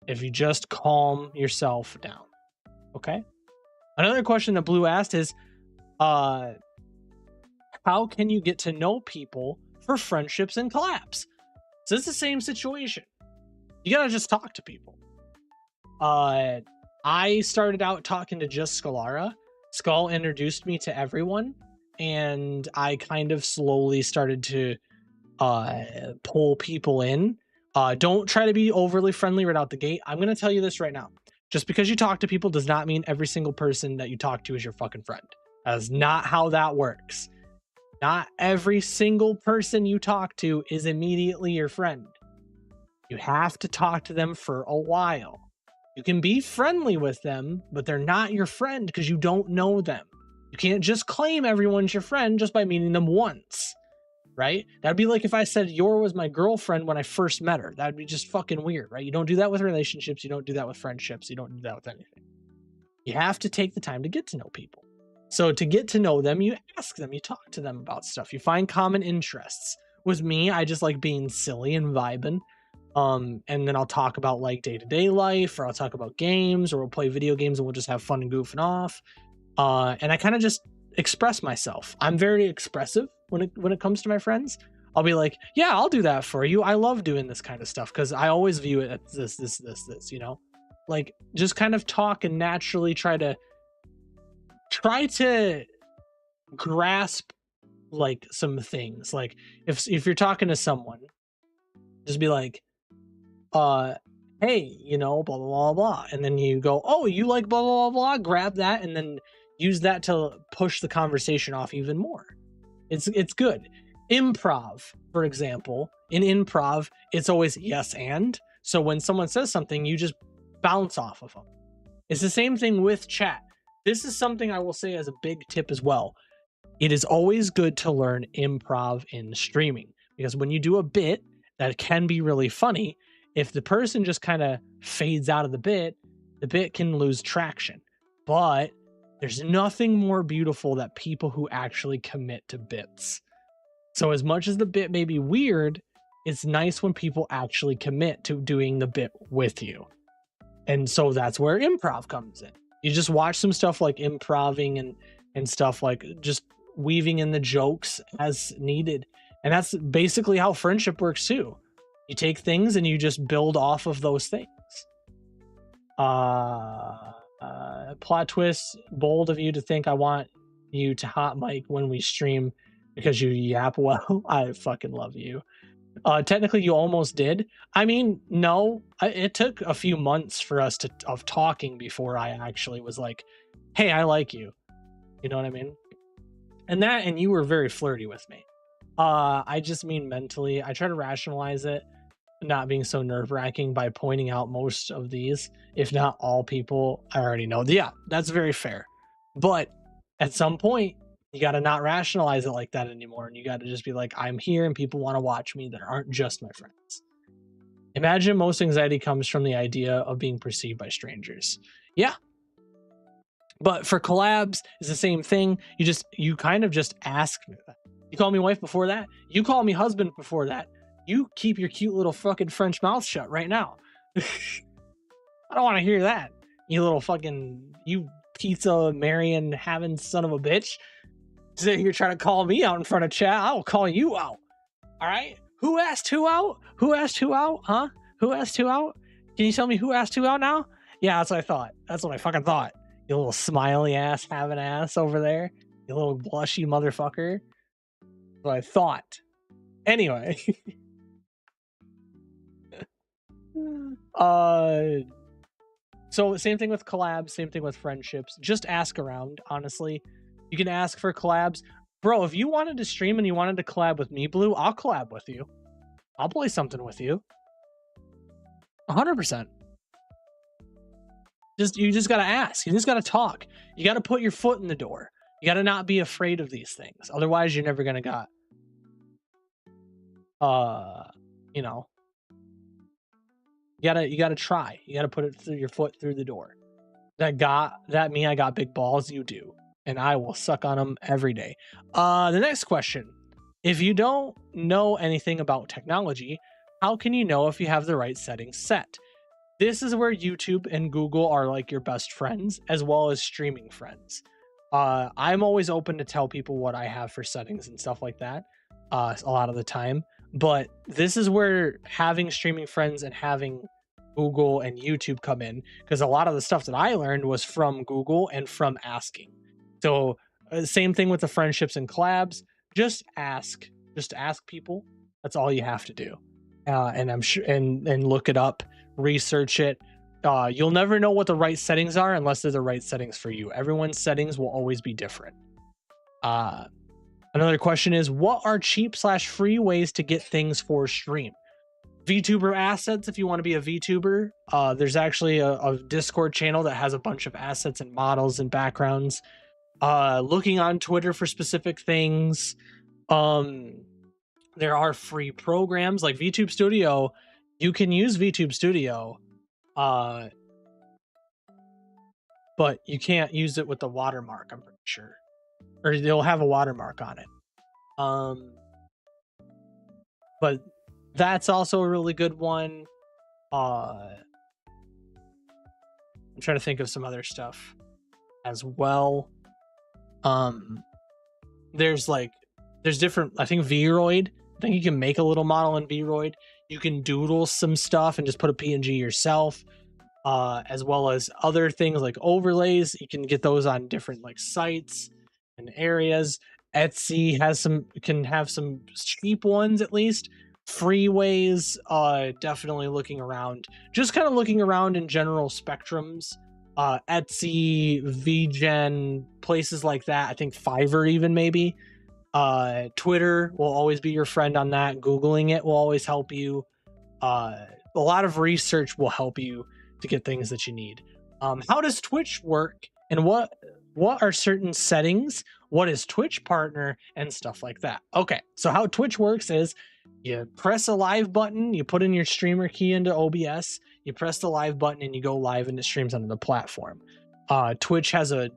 if you just calm yourself down. Okay? Another question that Blue asked is, how can you get to know people for friendships and collabs? So it's the same situation. You gotta just talk to people. I started out talking to just Scalara. Skull introduced me to everyone, and I kind of slowly started to pull people in. Don't try to be overly friendly right out the gate. I'm gonna tell you this right now. Just because you talk to people does not mean every single person that you talk to is your fucking friend. That is not how that works. Not every single person you talk to is immediately your friend. You have to talk to them for a while. You can be friendly with them, but they're not your friend because you don't know them. You can't just claim everyone's your friend just by meeting them once, right? That'd be like if I said Yor was my girlfriend when I first met her. That'd be just fucking weird, right? You don't do that with relationships. You don't do that with friendships. You don't do that with anything. You have to take the time to get to know people. So to get to know them, you ask them, you talk to them about stuff. You find common interests. With me, I just like being silly and vibing. And then I'll talk about like day-to-day life, or I'll talk about games, or we'll play video games and we'll just have fun and goofing off. And I kind of just express myself. I'm very expressive when it comes to my friends. I'll be like, yeah, I'll do that for you. I love doing this kind of stuff because I always view it as this, you know? Like just kind of talk and naturally try to grasp like some things. Like if you're talking to someone, just be like, hey, you know, blah blah blah blah, and then you go, oh, you like blah blah blah blah, grab that and then use that to push the conversation off even more. It's good. Improv, for example, in improv, it's always yes and. So when someone says something, you just bounce off of them. It's the same thing with chat. This is something I will say as a big tip as well. It is always good to learn improv in streaming, because when you do a bit that can be really funny, if the person just kind of fades out of the bit can lose traction. But there's nothing more beautiful than people who actually commit to bits. So as much as the bit may be weird, it's nice when people actually commit to doing the bit with you. And so that's where improv comes in. You just watch some stuff like improving and stuff like just weaving in the jokes as needed. And that's basically how friendship works too. You take things and you just build off of those things. Plot twist, bold of you to think I want you to hot mic when we stream because you yap well. I fucking love you. Technically you almost did. I mean, no, it took a few months for us of talking before I actually was like, hey, I like you. You know what I mean? And you were very flirty with me. I just mean mentally. I try to rationalize it not being so nerve-wracking by pointing out most of these, if not all people I already know. Yeah, that's very fair. But at some point, you got to not rationalize it like that anymore. And you got to just be like, I'm here and people want to watch me that aren't just my friends. Imagine most anxiety comes from the idea of being perceived by strangers. Yeah. But for collabs, it's the same thing. You kind of just ask me that. You call me wife before that. You call me husband before that. You keep your cute little fucking French mouth shut right now. I don't want to hear that. You pizza marrying having son of a bitch. So you're trying to call me out in front of chat. I will call you out. All right. Who asked who out? Who asked who out? Huh? Who asked who out? Can you tell me who asked who out now? Yeah, that's what I thought. That's what I fucking thought. You little smiley ass having ass over there. You little blushy motherfucker. That's what I thought. Anyway. So same thing with collabs, same thing with friendships. Just ask around, honestly. You can ask for collabs. Bro, if you wanted to stream and you wanted to collab with me, Blue, I'll collab with you. I'll play something with you. 100%. You just gotta ask. You just gotta talk. You gotta put your foot in the door. You gotta not be afraid of these things. Otherwise, you're never gonna get, you know. You gotta try. You gotta put your foot through the door. I got big balls. You do, and I will suck on them every day. The next question: if you don't know anything about technology, how can you know if you have the right settings set? This is where YouTube and Google are like your best friends, as well as streaming friends. I'm always open to tell people what I have for settings and stuff like that. A lot of the time. But this is where having streaming friends and having Google and YouTube come in, because a lot of the stuff that I learned was from Google and from asking. So same thing with the friendships and collabs. Just ask people. That's all you have to do. And I'm sure, and look it up, research it. You'll never know what the right settings are unless they're the right settings for you. Everyone's settings will always be different. Another question is, what are cheap/free ways to get things for stream? VTuber assets. If you want to be a VTuber, there's actually a Discord channel that has a bunch of assets and models and backgrounds. Looking on Twitter for specific things. There are free programs like VTube Studio. You can use VTube Studio, but you can't use it with the watermark, I'm pretty sure, or they'll have a watermark on it. But that's also a really good one. I'm trying to think of some other stuff as well. There's different, I think Vroid. I think you can make a little model in Vroid. You can doodle some stuff and just put a PNG yourself. As well as other things like overlays. You can get those on different like sites and areas. Etsy can have some cheap ones, at least. Free ways, definitely looking around. Just kind of looking around in general spectrums. Etsy, VGen, places like that. I think Fiverr even maybe. Twitter will always be your friend on that. Googling it will always help you. A lot of research will help you to get things that you need. How does Twitch work, and what are certain settings? What is Twitch partner and stuff like that? Okay, so how Twitch works is you press a live button, you put in your streamer key into OBS, you press the live button, and you go live, and it streams onto the platform. Twitch has a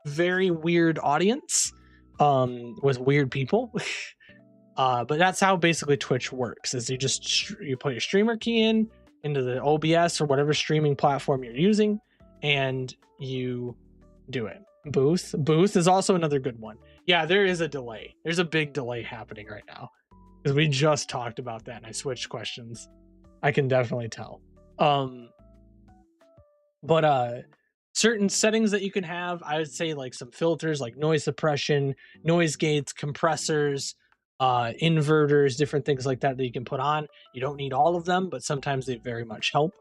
very weird audience with weird people. But that's how basically Twitch works, is you put your streamer key into the OBS or whatever streaming platform you're using, and you do it. Booth is also another good one. Yeah, there is a delay. There's a big delay happening right now because we just talked about that and I switched questions. I can definitely tell. But certain settings that you can have, I would say like some filters like noise suppression, noise gates, compressors, inverters, different things like that you can put on. You don't need all of them, but sometimes they very much help.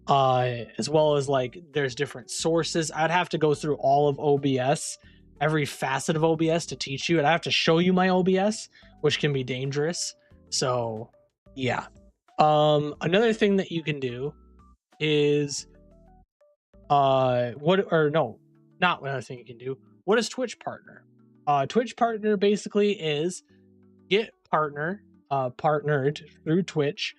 As well as like there's different sources. I'd have to go through all of OBS, every facet of OBS to teach you. I'd have to show you my OBS, which can be dangerous. So yeah. Another thing that you can do is not another thing you can do. What is Twitch partner? Twitch partner basically is get partnered through Twitch.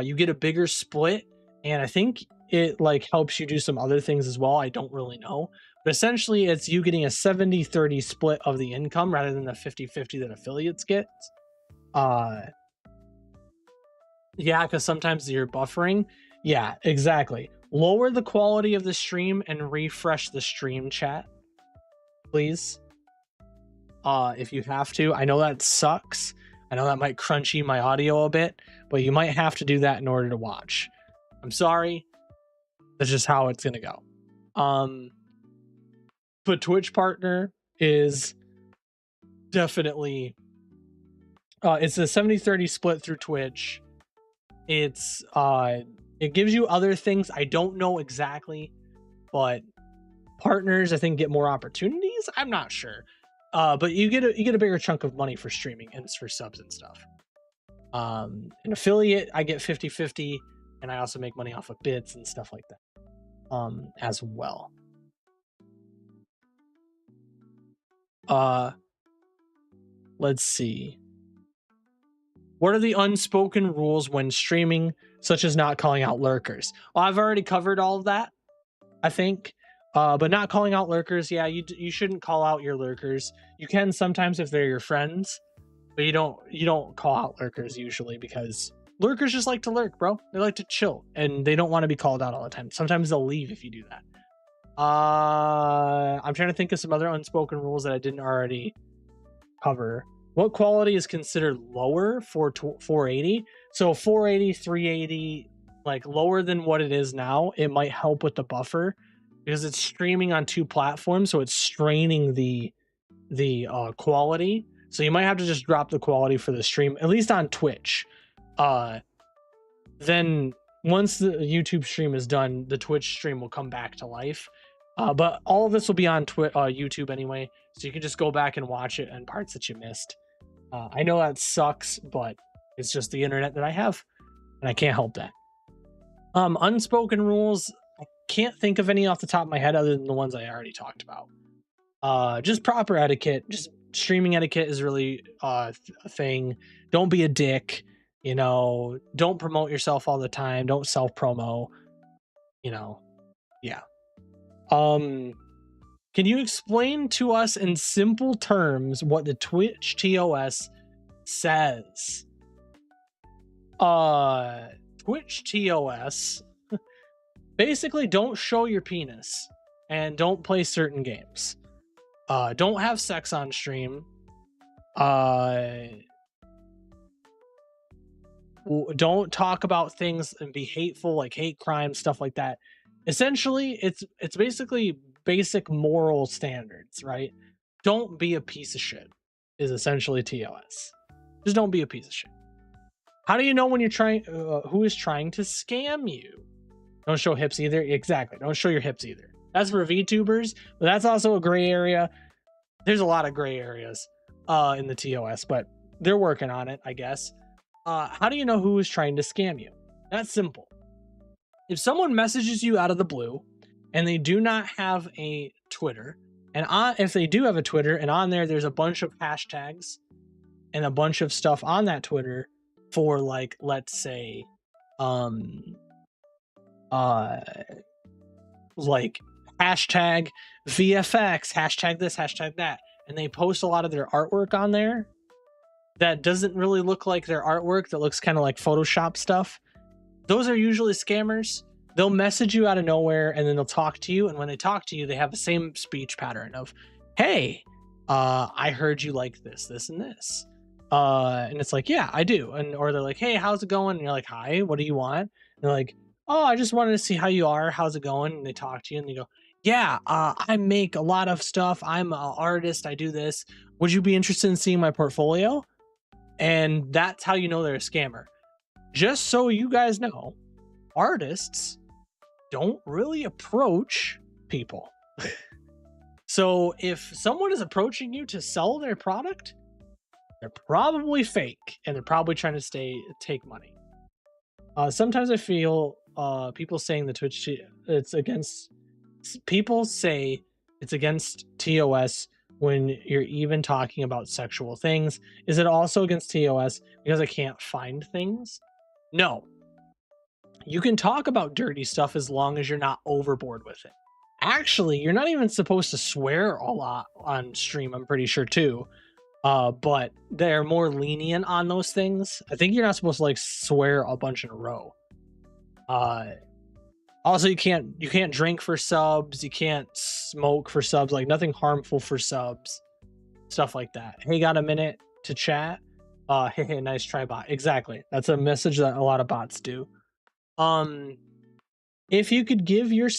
You get a bigger split, and I think it like helps you do some other things as well. I don't really know, but essentially it's you getting a 70-30 split of the income rather than the 50-50 that affiliates get. Yeah, because sometimes you're buffering. Yeah, exactly. Lower the quality of the stream and refresh the stream chat, please. If you have to. I know that sucks. I know that might crunchy my audio a bit, but you might have to do that in order to watch. I'm sorry. That's just how it's gonna go. But Twitch partner is definitely it's a 70-30 split through Twitch. It gives you other things. I don't know exactly, but partners I think get more opportunities. I'm not sure. But you get a bigger chunk of money for streaming and for subs and stuff. An affiliate, I get 50-50, and I also make money off of bits and stuff like that as well. Let's see. What are the unspoken rules when streaming, such as not calling out lurkers? Well, I've already covered all of that, I think. But not calling out lurkers, yeah, you shouldn't call out your lurkers. You can sometimes if they're your friends, but you don't call out lurkers usually, because lurkers just like to lurk, bro. They like to chill, and they don't want to be called out all the time. Sometimes they'll leave if you do that. I'm trying to think of some other unspoken rules that I didn't already cover. What quality is considered lower for 480? So 480, 380, like lower than what it is now, it might help with the buffer because it's streaming on two platforms, so it's straining the quality. So you might have to just drop the quality for the stream, at least on Twitch. Then once the YouTube stream is done, the Twitch stream will come back to life. But all of this will be on YouTube anyway, so you can just go back and watch it and parts that you missed. I know that sucks, but it's just the internet that I have. and I can't help that. Unspoken rules, I can't think of any off the top of my head other than the ones I already talked about. Just proper etiquette, just streaming etiquette is really a thing. Don't be a dick, you know, don't promote yourself all the time, don't self promo, you know. Yeah. Can you explain to us in simple terms what the Twitch TOS says? Twitch TOS basically don't show your penis and don't play certain games. Don't have sex on stream. Don't talk about things and be hateful, like hate crime, stuff like that. Essentially, it's basically basic moral standards, right? Don't be a piece of shit is essentially TOS. Just don't be a piece of shit. How do you know when you're trying who is trying to scam you? Don't show hips either. Exactly. Don't show your hips either. That's for VTubers, but that's also a gray area. There's a lot of gray areas in the TOS, but they're working on it, I guess. How do you know who is trying to scam you? That's simple. If someone messages you out of the blue and they do not have a Twitter, and if they do have a Twitter and on there's a bunch of hashtags and a bunch of stuff on that Twitter for, like, let's say like hashtag VFX, hashtag this, hashtag that, and they post a lot of their artwork on there that doesn't really look like their artwork, that looks kind of like Photoshop stuff, those are usually scammers. They'll message you out of nowhere and then they'll talk to you, and when they talk to you, they have the same speech pattern of, hey, I heard you like this, this, and this. And it's like, yeah, I do. And or they're like, hey, how's it going? And you're like, hi, what do you want? And they're like, oh, I just wanted to see how you are. How's it going? And they talk to you and they go, yeah, I make a lot of stuff. I'm an artist. I do this. Would you be interested in seeing my portfolio? And that's how you know they're a scammer. Just so you guys know, artists don't really approach people. So if someone is approaching you to sell their product, they're probably fake and they're probably trying to take money. Sometimes I feel people saying the Twitch people say it's against TOS when you're even talking about sexual things. Is it also against TOS because I can't find things? No. You can talk about dirty stuff as long as you're not overboard with it. Actually, you're not even supposed to swear a lot on stream, I'm pretty sure too. But they're more lenient on those things. I think you're not supposed to like swear a bunch in a row. Also, you can't drink for subs. You can't smoke for subs. Like nothing harmful for subs. Stuff like that. Hey, got a minute to chat? Hey, nice try, bot. Exactly. That's a message that a lot of bots do. If you could give your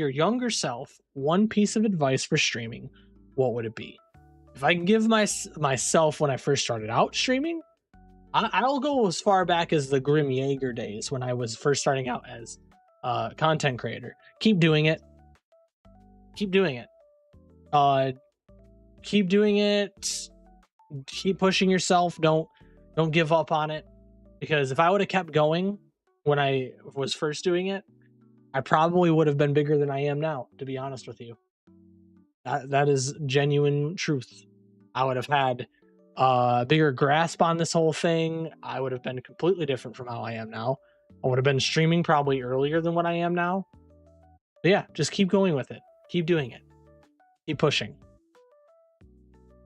younger self one piece of advice for streaming, what would it be? If I can give myself when I first started out streaming, I'll go as far back as the Grim Jaeger days when I was first starting out as a content creator. Keep doing it. Keep doing it. Keep doing it. Keep pushing yourself. Don't give up on it. Because if I would have kept going when I was first doing it, I probably would have been bigger than I am now, to be honest with you. That is genuine truth. I would have had a bigger grasp on this whole thing. I would have been completely different from how I am now. I would have been streaming probably earlier than what I am now. But yeah, just keep going with it. Keep doing it. Keep pushing.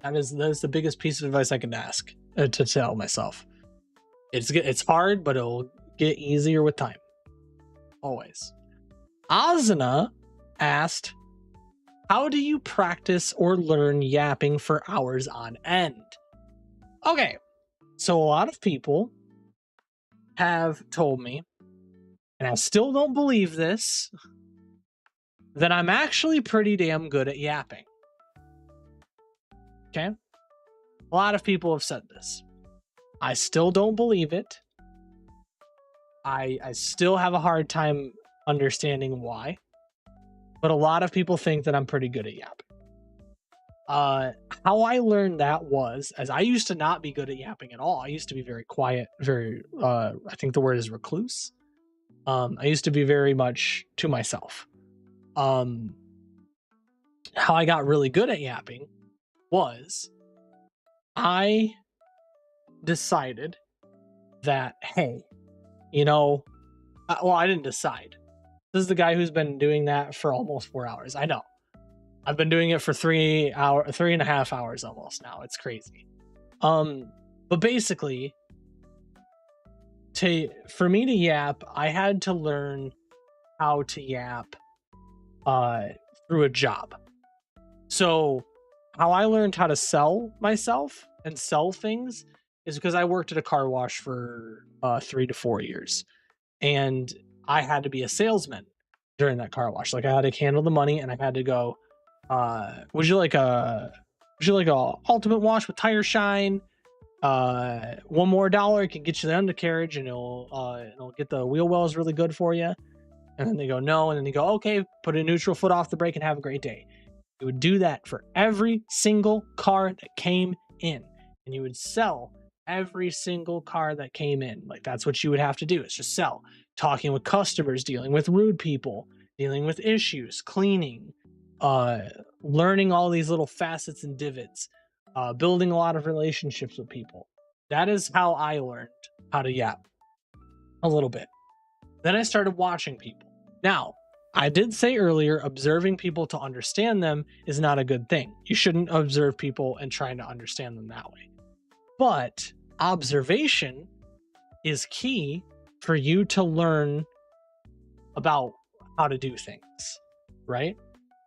That is the biggest piece of advice I can ask to tell myself. It's hard, but it'll get easier with time. Always. Azna asked, how do you practice or learn yapping for hours on end? Okay, so a lot of people have told me, and I still don't believe this, that I'm actually pretty damn good at yapping. Okay? A lot of people have said this. I still don't believe it. I still have a hard time understanding why. But a lot of people think that I'm pretty good at yapping. How I learned that was, as I used to not be good at yapping at all. I used to be very quiet, very I think the word is recluse. I used to be very much to myself. How I got really good at yapping was I decided that, hey, well, I didn't decide. This is the guy who's been doing that for almost 4 hours. I know. I've been doing it for 3.5 hours almost now. It's crazy. But basically, for me to yap, I had to learn how to yap through a job. So how I learned how to sell myself and sell things is because I worked at a car wash for 3 to 4 years, and I had to be a salesman during that car wash. Like, I had to handle the money, and I had to go, would you like a ultimate wash with tire shine? One more $1 can get you the undercarriage, and it'll get the wheel wells really good for you. And then they go, no. And then they go, okay, put a neutral foot off the brake and have a great day. You would do that for every single car that came in, and you would sell every single car that came in. Like, that's what you would have to do. It's just sell, talking with customers, dealing with rude people, dealing with issues, cleaning, learning all these little facets and divots, building a lot of relationships with people. That is how I learned how to yap a little bit. Then I started watching people. Now, I did say earlier, observing people to understand them is not a good thing. You shouldn't observe people and trying to understand them that way. But observation is key for you to learn about how to do things, right?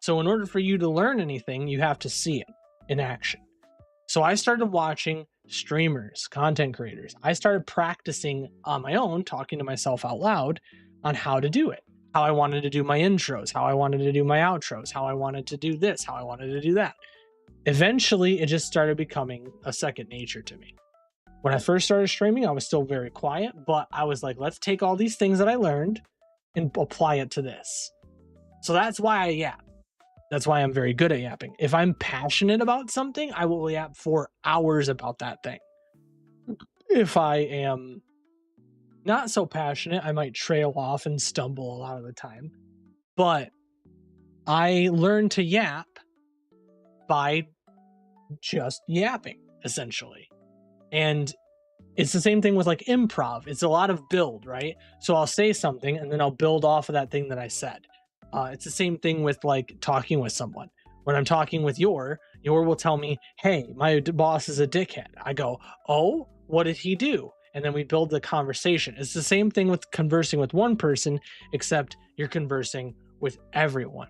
So in order for you to learn anything, you have to see it in action. So I started watching streamers, content creators. I started practicing on my own, talking to myself out loud on how to do it. How I wanted to do my intros, how I wanted to do my outros, how I wanted to do this, how I wanted to do that. Eventually, it just started becoming a second nature to me. When I first started streaming, I was still very quiet, but I was like, let's take all these things that I learned and apply it to this. So that's why I yap. That's why I'm very good at yapping. If I'm passionate about something, I will yap for hours about that thing. If I am not so passionate, I might trail off and stumble a lot of the time. But I learned to yap by just yapping, essentially. And it's the same thing with like improv. It's a lot of build, right? So I'll say something and then I'll build off of that thing that I said. It's the same thing with like talking with someone. When I'm talking with Yor will tell me, hey, my boss is a dickhead. I go, oh, what did he do? And then we build the conversation. It's the same thing with conversing with one person, except you're conversing with everyone.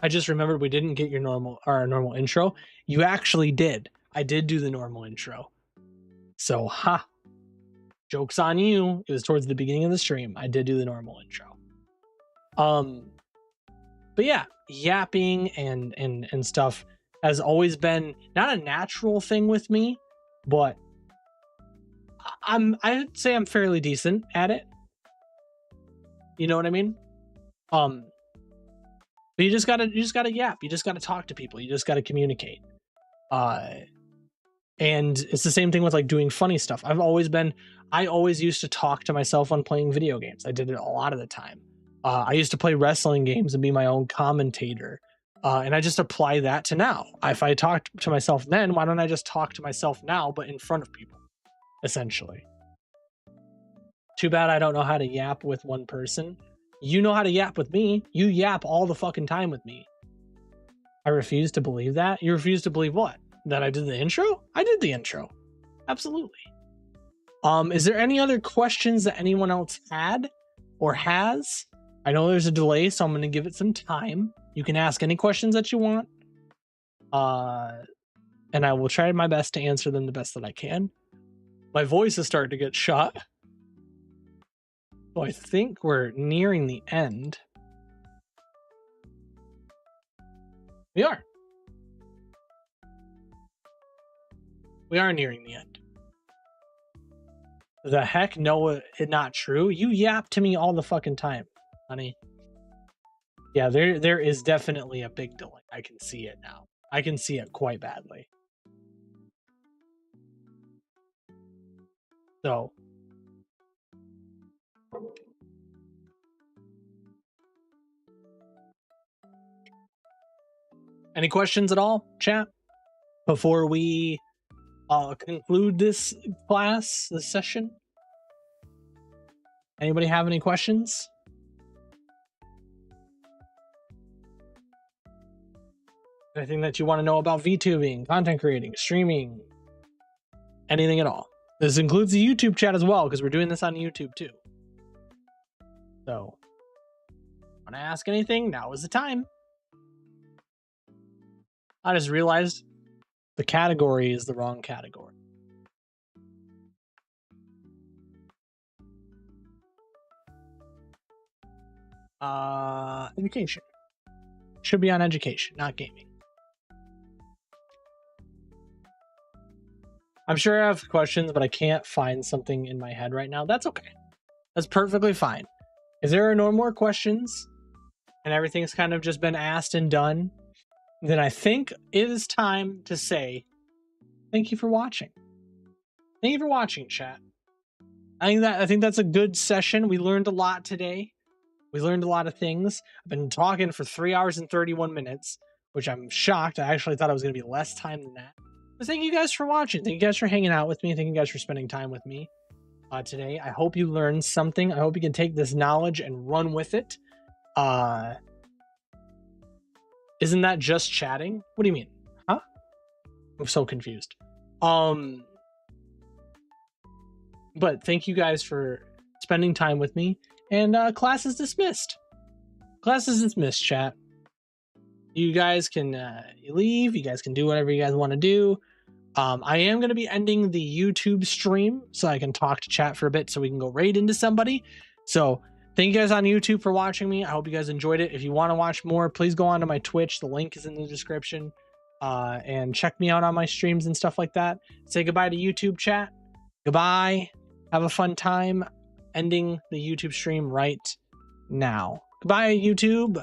I just remembered we didn't get our normal intro. You actually did. I did do the normal intro. So, joke's on you. It was towards the beginning of the stream. I did do the normal intro. But yeah, yapping and stuff has always been not a natural thing with me, but I'd say I'm fairly decent at it. You know what I mean? But you just gotta yap. You just gotta talk to people. You just gotta communicate. And it's the same thing with like doing funny stuff. I always used to talk to myself when playing video games. I did it a lot of the time. I used to play wrestling games and be my own commentator. And I just apply that to now. If I talked to myself then, why don't I just talk to myself now, but in front of people, essentially? Too bad I don't know how to yap with one person. You know how to yap with me. You yap all the fucking time with me. I refuse to believe that. You refuse to believe what? That I did the intro? I did the intro. Absolutely. Is there any other questions that anyone else had or has? I know there's a delay, so I'm going to give it some time. You can ask any questions that you want. And I will try my best to answer them the best that I can. My voice is starting to get shot. So I think we're nearing the end. We are. We are nearing the end. The heck? No, it's not true. You yap to me all the fucking time, honey. Yeah, there is definitely a big delay. I can see it now. I can see it quite badly. So any questions at all, chat? Before we conclude this class, this session? Anybody have any questions? Anything that you want to know about VTubing, content creating, streaming, anything at all? This includes the YouTube chat as well, because we're doing this on YouTube too. So, want to ask anything? Now is the time. I just realized the category is the wrong category. Education. Should be on education, not gaming. I'm sure I have questions, but I can't find something in my head right now. That's okay. That's perfectly fine. If there are no more questions and everything's kind of just been asked and done, then I think it is time to say thank you for watching. Thank you for watching, chat. I think that's a good session. We learned a lot today. We learned a lot of things. I've been talking for 3 hours and 31 minutes, which I'm shocked. I actually thought it was going to be less time than that. But thank you guys for watching. Thank you guys for hanging out with me. Thank you guys for spending time with me today. I hope you learned something. I hope you can take this knowledge and run with it. Isn't that just chatting? What do you mean? Huh? I'm so confused. But thank you guys for spending time with me. And class is dismissed. Class is dismissed, chat. You guys can leave. You guys can do whatever you guys want to do. I am going to be ending the YouTube stream so I can talk to chat for a bit so we can go raid into somebody. So thank you guys on YouTube for watching me. I hope you guys enjoyed it. If you want to watch more, please go on to my Twitch. The link is in the description. And check me out on my streams and stuff like that. Say goodbye to YouTube, chat. Goodbye. Have a fun time ending the YouTube stream right now. Goodbye, YouTube.